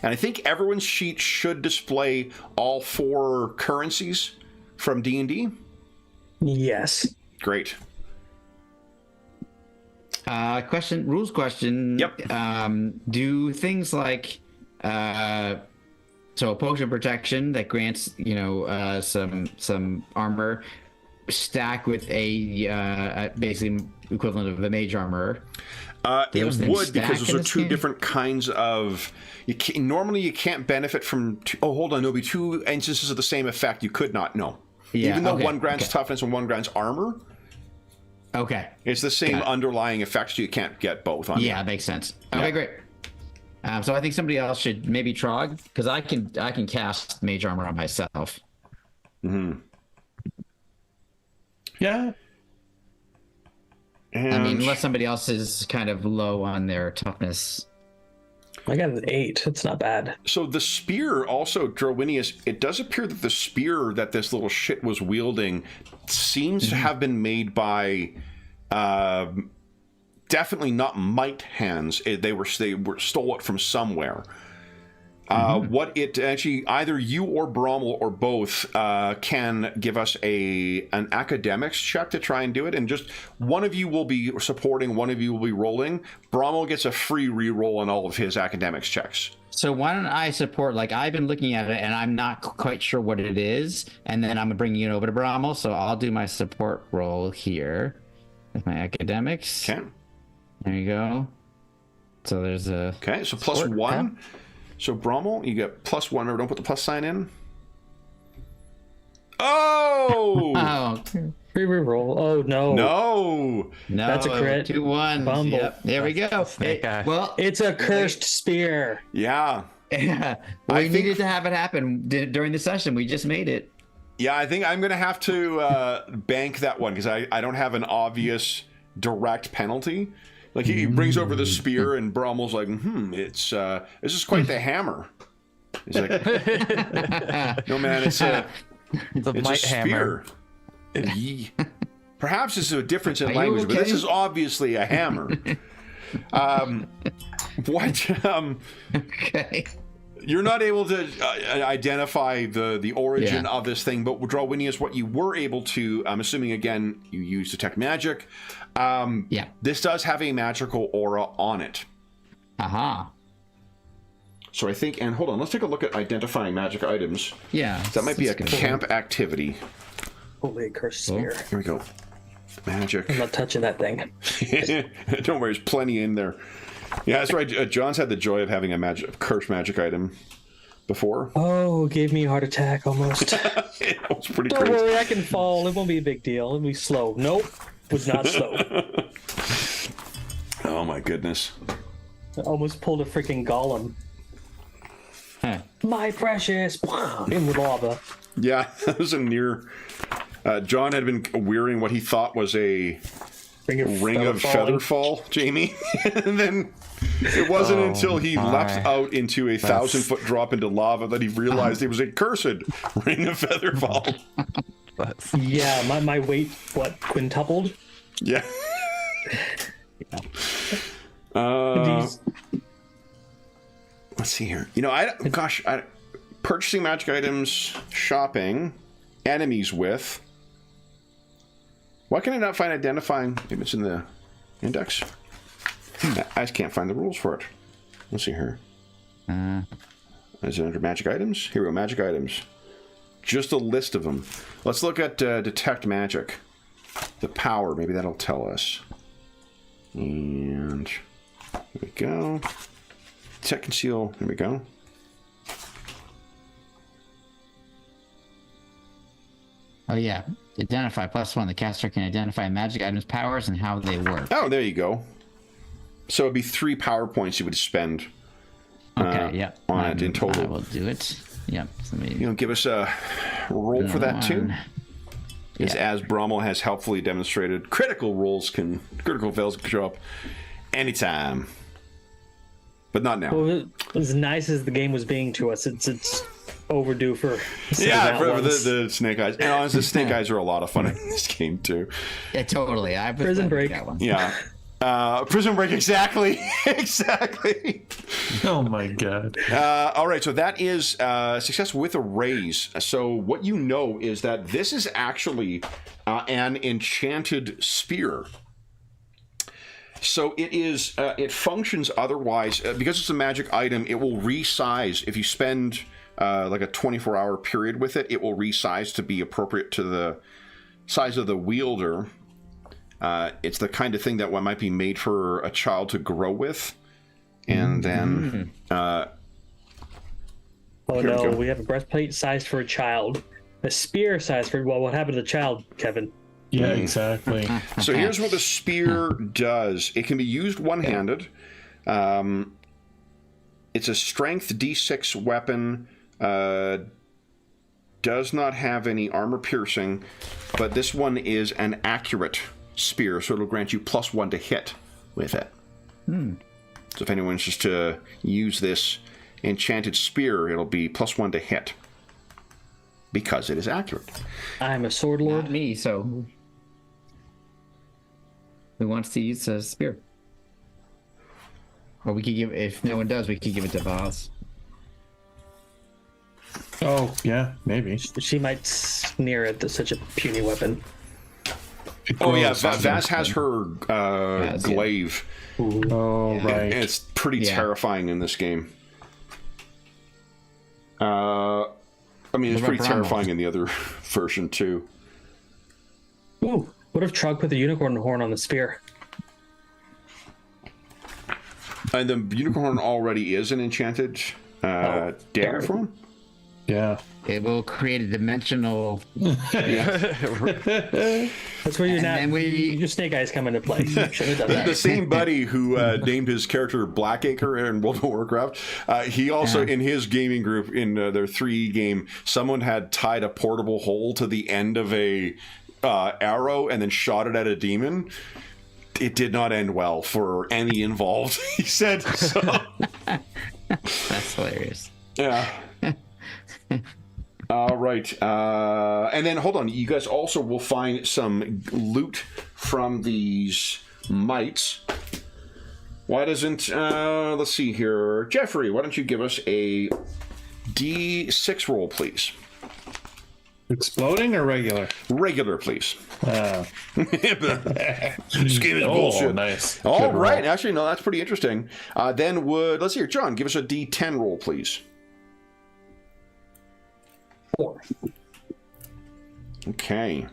And I think everyone's sheet should display all 4 currencies from D&D. Yes. Great. Rules question. Yep. Do things like so a potion of protection that grants some armor stack with a basically equivalent of a mage armor? It would, because those are 2 different kinds of. Normally, you can't benefit from. There'll be 2 instances of the same effect. You could not. No. Yeah, even though one grants toughness and one grants armor. Okay. It's the same underlying effects. So you can't get both on. Yeah, makes sense. Okay, great. So I think somebody else should maybe Trog, because I can cast mage armor on myself. Mm-hmm. Yeah. And I mean, unless somebody else is kind of low on their toughness. I got an 8. It's not bad. So the spear also, Drowinius, it does appear that the spear that this little shit was wielding seems to have been made by definitely not mite hands. They were stole it from somewhere. What it actually, either you or Brommel or both can give us an academics check to try and do it, and just one of you will be supporting, one of you will be rolling. Brommel gets a free reroll on all of his academics checks. So why don't I support, like, I've been looking at it and I'm not quite sure what it is, and then I'm bringing it over to Brommel, so I'll do my support roll here with my academics. Okay. There you go. So there's a... Okay, so +1. So Brommel, you get +1. Or don't put the plus sign in. Oh! Free reroll. Oh no. No. That's a crit. 2-1. Bumble. Yep. There we go. Well, It's a cursed spear. Yeah. yeah. We needed to have it happen during the session. We just made it. Yeah, I think I'm going to have to bank that one because I don't have an obvious direct penalty. Like, he brings over the spear, and Brommel's like, this is quite the hammer. He's like, no, man, it's a spear. Perhaps this is a difference in language, but this is obviously a hammer. Okay. You're not able to identify the origin of this thing, but Drowinius, what you were able to, I'm assuming, again, you use detect magic. This does have a magical aura on it. Aha. So I think, and hold on, let's take a look at identifying magic items. Yeah. That might be a camp activity. Holy cursed spear. Here we go. Magic. I'm not touching that thing. Don't worry, there's plenty in there. Yeah, that's right. John's had the joy of having a cursed magic item before. Oh, gave me a heart attack almost. It was pretty Don't crazy. worry, I can fall. It won't be a big deal. It'll be slow. Nope. Was not slow. Oh my goodness. I almost pulled a freaking golem. Huh. My precious. In the lava. Yeah, that was a near. John had been wearing what he thought was a ring of featherfall, Jamie. And then it wasn't until he leapt out into a 1,000-foot drop into lava that he realized it was a cursed ring of featherfall. us. Yeah, my weight, what, quintupled? Yeah. These- Let's see here. You know, purchasing magic items, shopping, enemies with. Why can I not find identifying? Maybe it's in the index. I just can't find the rules for it. Let's see here. Is it under magic items? Here we go, magic items. Just a list of them. Let's look at detect magic. The power, maybe that'll tell us. And here we go. Detect conceal, here we go. Oh yeah, identify +1. The caster can identify magic items, powers, and how they work. Oh, there you go. So it'd be 3 power points you would spend. Okay, yep. On it in total. I will do it. Yep. So Give us a roll for that too. Yeah. As Brommel has helpfully demonstrated, critical fails can show up anytime. But not now. Well, as nice as the game was being to us, it's overdue for yeah, for the snake eyes. And honestly, the snake eyes are a lot of fun in this game too. Yeah, totally. I Prison Break. that one. Yeah. Prison Break, exactly. Exactly. Oh my god. All right, so that is success with a raise. So what you know is that this is actually an enchanted spear. So it is. It functions otherwise because it's a magic item. It will resize if you spend like a 24-hour period with it. It will resize to be appropriate to the size of the wielder. It's the kind of thing that one might be made for a child to grow with, and then. Oh no, we have a breastplate sized for a child, a spear sized for. Well, what happened to the child, Kevin? Yeah, exactly. So here's what the spear does. It can be used one-handed. It's a strength D6 weapon. Does not have any armor piercing, but this one is an accurate spear, so it'll grant you +1 to hit with it. So if anyone's just to use this enchanted spear, it'll be +1 to hit because it is accurate. I'm a sword lord. Not me, so who wants to use a spear? Or we could give, if no one does, we could give it to Vaz. Oh, yeah, maybe. She might sneer at such a puny weapon. Oh yeah, Vaz has her glaive. Oh, right. And it's pretty terrifying in this game. I mean, it's pretty terrifying in the other version too. Ooh, what if Trug put the unicorn horn on the spear? And the unicorn already is an enchanted dagger form? Yeah. It will create a dimensional. That's where your snake eyes come into play. You should have done that. The same buddy who named his character Blackacre in World of Warcraft, he also, in his gaming group, in their 3E game, someone had tied a portable hole to the end of a arrow and then shot it at a demon. It did not end well for any involved, he said. So. That's hilarious. Yeah. All right. And then, hold on. You guys also will find some loot from these mites. Why doesn't... let's see here. Jeffrey, why don't you give us a D6 roll, please? Exploding or regular? Regular, please. This game is Oh, bullshit. nice. All Good right. roll. Actually, no, that's pretty interesting. Then let's see here. John, give us a D10 roll, please. 4. Okay.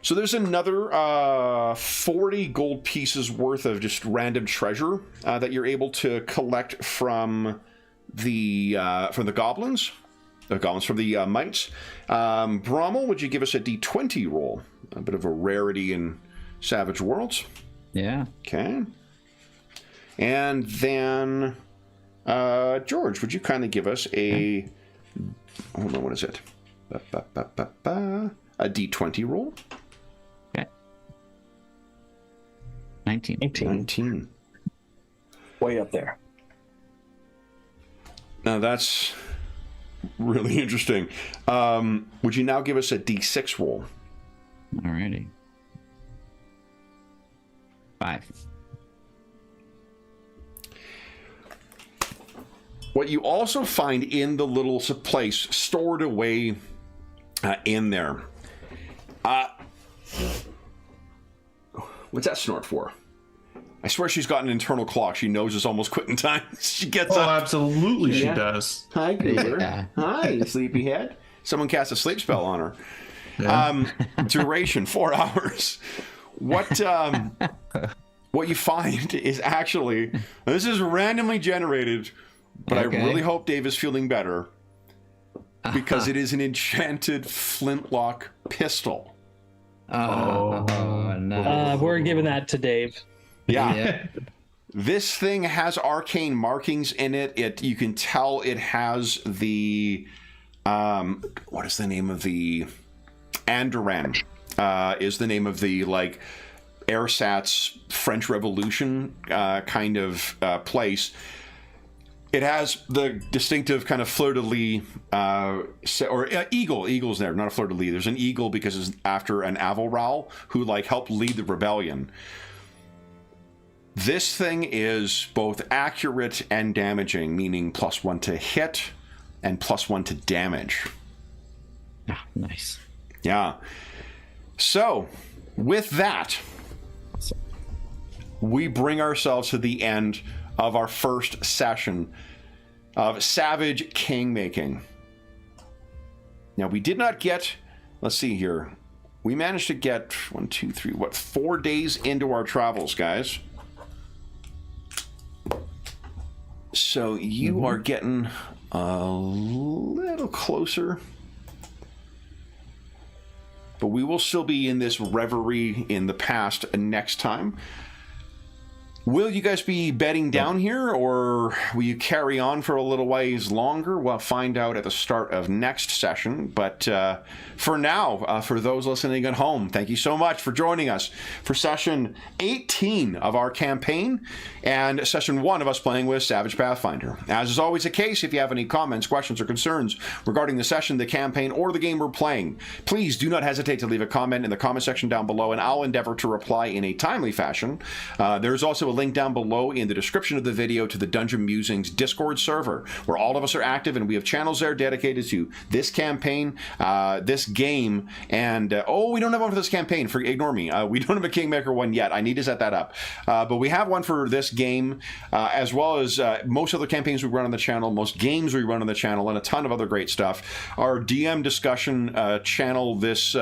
So there's another 40 gold pieces worth of just random treasure that you're able to collect from the goblins. The goblins from the mites. Brommel, would you give us a D20 roll? A bit of a rarity in Savage Worlds. Yeah. Okay. And then George, would you kindly give us a... Hold on, what is it? A D20 roll? Okay. 19. 19. Way up there. Now that's Really interesting. Would you now give us a D6 roll? Alrighty. 5. What you also find in the little place stored away in there. What's that snort for? I swear she's got an internal clock. She knows it's almost quitting time. She gets Oh, up. absolutely, she Yeah. does. Hi, Goober. Yeah. Hi, sleepyhead. Someone cast a sleep spell on her. Yeah. Duration 4 hours. What you find is actually, this is randomly generated, but Okay. I really hope Dave is feeling better because it is an enchanted flintlock pistol. Oh, no. We're giving that to Dave. Yeah. Yeah. This thing has arcane markings in it. You can tell it has the what is the name of the Andoran is the name of the like ersatz French Revolution kind of place. It has the distinctive kind of fleur-de-lis, eagle. Eagle's there, not a fleur-de-lis. There's an eagle because it's after an Avalral who like helped lead the rebellion. This thing is both accurate and damaging, meaning +1 to hit and +1 to damage. Ah, nice. Yeah. So, with that, we bring ourselves to the end of our first session of Savage Kingmaking. Now, we did not get, let's see here, we managed to get 4 days into our travels, guys. So you are getting a little closer. But we will still be in this reverie in the past next time. Will you guys be bedding down here, or will you carry on for a little ways longer? We'll find out at the start of next session. But for now, for those listening at home, thank you so much for joining us for session 18 of our campaign and session 1 of us playing with Savage Pathfinder. As is always the case, if you have any comments, questions, or concerns regarding the session, the campaign, or the game we're playing, please do not hesitate to leave a comment in the comment section down below, and I'll endeavor to reply in a timely fashion. There's also a link down below in the description of the video to the Dungeon Musings Discord server, where all of us are active, and we have channels there dedicated to this campaign, this game, and we don't have one for this campaign. Ignore me. We don't have a Kingmaker one yet. I need to set that up. But we have one for this game, as well as most other campaigns we run on the channel, most games we run on the channel, and a ton of other great stuff. Our DM discussion channel this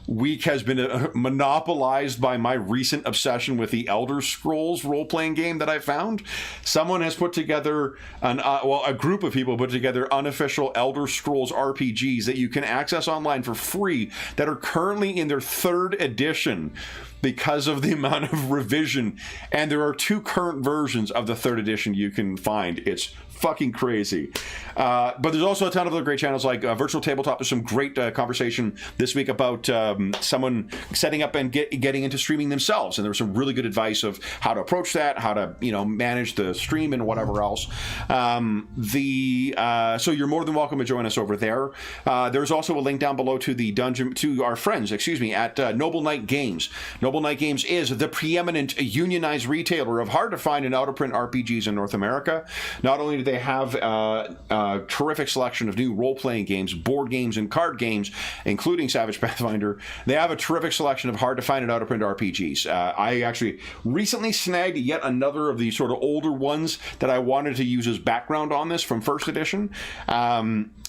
week has been monopolized by my recent obsession with the Elder Scrolls role-playing game that I found. Someone has put together a group of people put together unofficial Elder Scrolls RPGs that you can access online for free that are currently in their 3rd edition because of the amount of revision. And there are 2 current versions of the 3rd edition you can find. It's fucking crazy. But there's also a ton of other great channels like Virtual Tabletop. There's some great conversation this week about someone setting up and getting into streaming themselves, and there was some really good advice of how to approach that, how to manage the stream and whatever else. So you're more than welcome to join us over there. There's also a link down below to our friends, at Noble Knight Games. Noble Knight Games is the preeminent unionized retailer of hard to find and out of print RPGs in North America. Not only do they have a terrific selection of new role-playing games, board games, and card games, including Savage Pathfinder, they have a terrific selection of hard-to-find and out-of-print RPGs. I actually recently snagged yet another of the sort of older ones that I wanted to use as background on this from 1st edition.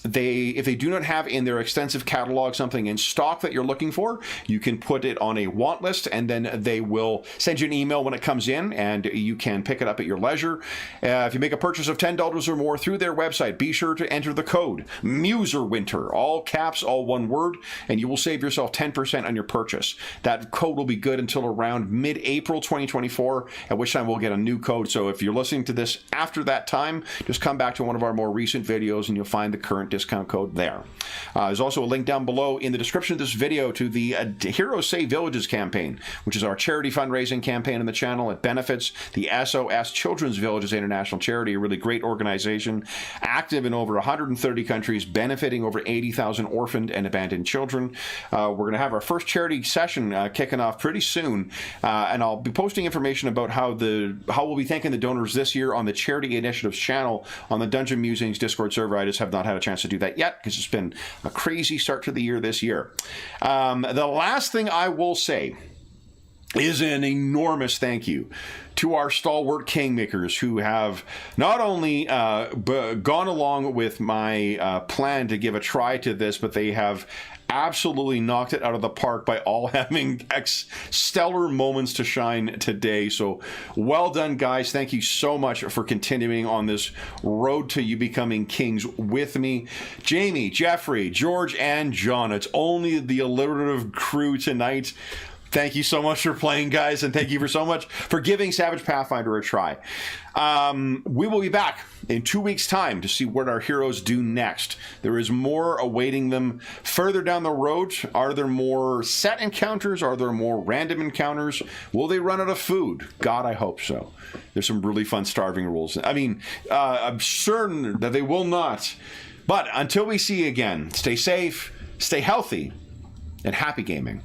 If they do not have in their extensive catalog something in stock that you're looking for, you can put it on a want list, and then they will send you an email when it comes in, and you can pick it up at your leisure. If you make a purchase of $10 or more through their website, be sure to enter the code MUSERWINTER, all caps, all one word, and you will save yourself 10% on your purchase. That code will be good until around mid-April 2024, at which time we'll get a new code. So if you're listening to this after that time, just come back to one of our more recent videos and you'll find the current discount code there. There's also a link down below in the description of this video to the Heroes Save Villages campaign, which is our charity fundraising campaign on the channel. It benefits the SOS Children's Villages International Charity, a really great organization, active in over 130 countries, benefiting over 80,000 orphaned and abandoned children. We're going to have our first charity session kicking off pretty soon, and I'll be posting information about how we'll be thanking the donors this year on the Charity Initiatives channel on the Dungeon Musings Discord server. I just have not had a chance to do that yet because it's been a crazy start to the year this year. The last thing I will say is an enormous thank you to our stalwart Kingmakers who have not only gone along with my plan to give a try to this, but they have absolutely knocked it out of the park by all having stellar moments to shine today. So well done, guys. Thank you so much for continuing on this road to you becoming kings with me. Jamie, Jeffrey, George, and John. It's only the alliterative crew tonight. Thank you so much for playing, guys, and thank you so much for giving Savage Pathfinder a try. We will be back in 2 weeks' time to see what our heroes do next. There is more awaiting them further down the road. Are there more set encounters? Are there more random encounters? Will they run out of food? God, I hope so. There's some really fun starving rules. I mean, I'm certain that they will not. But until we see you again, stay safe, stay healthy, and happy gaming.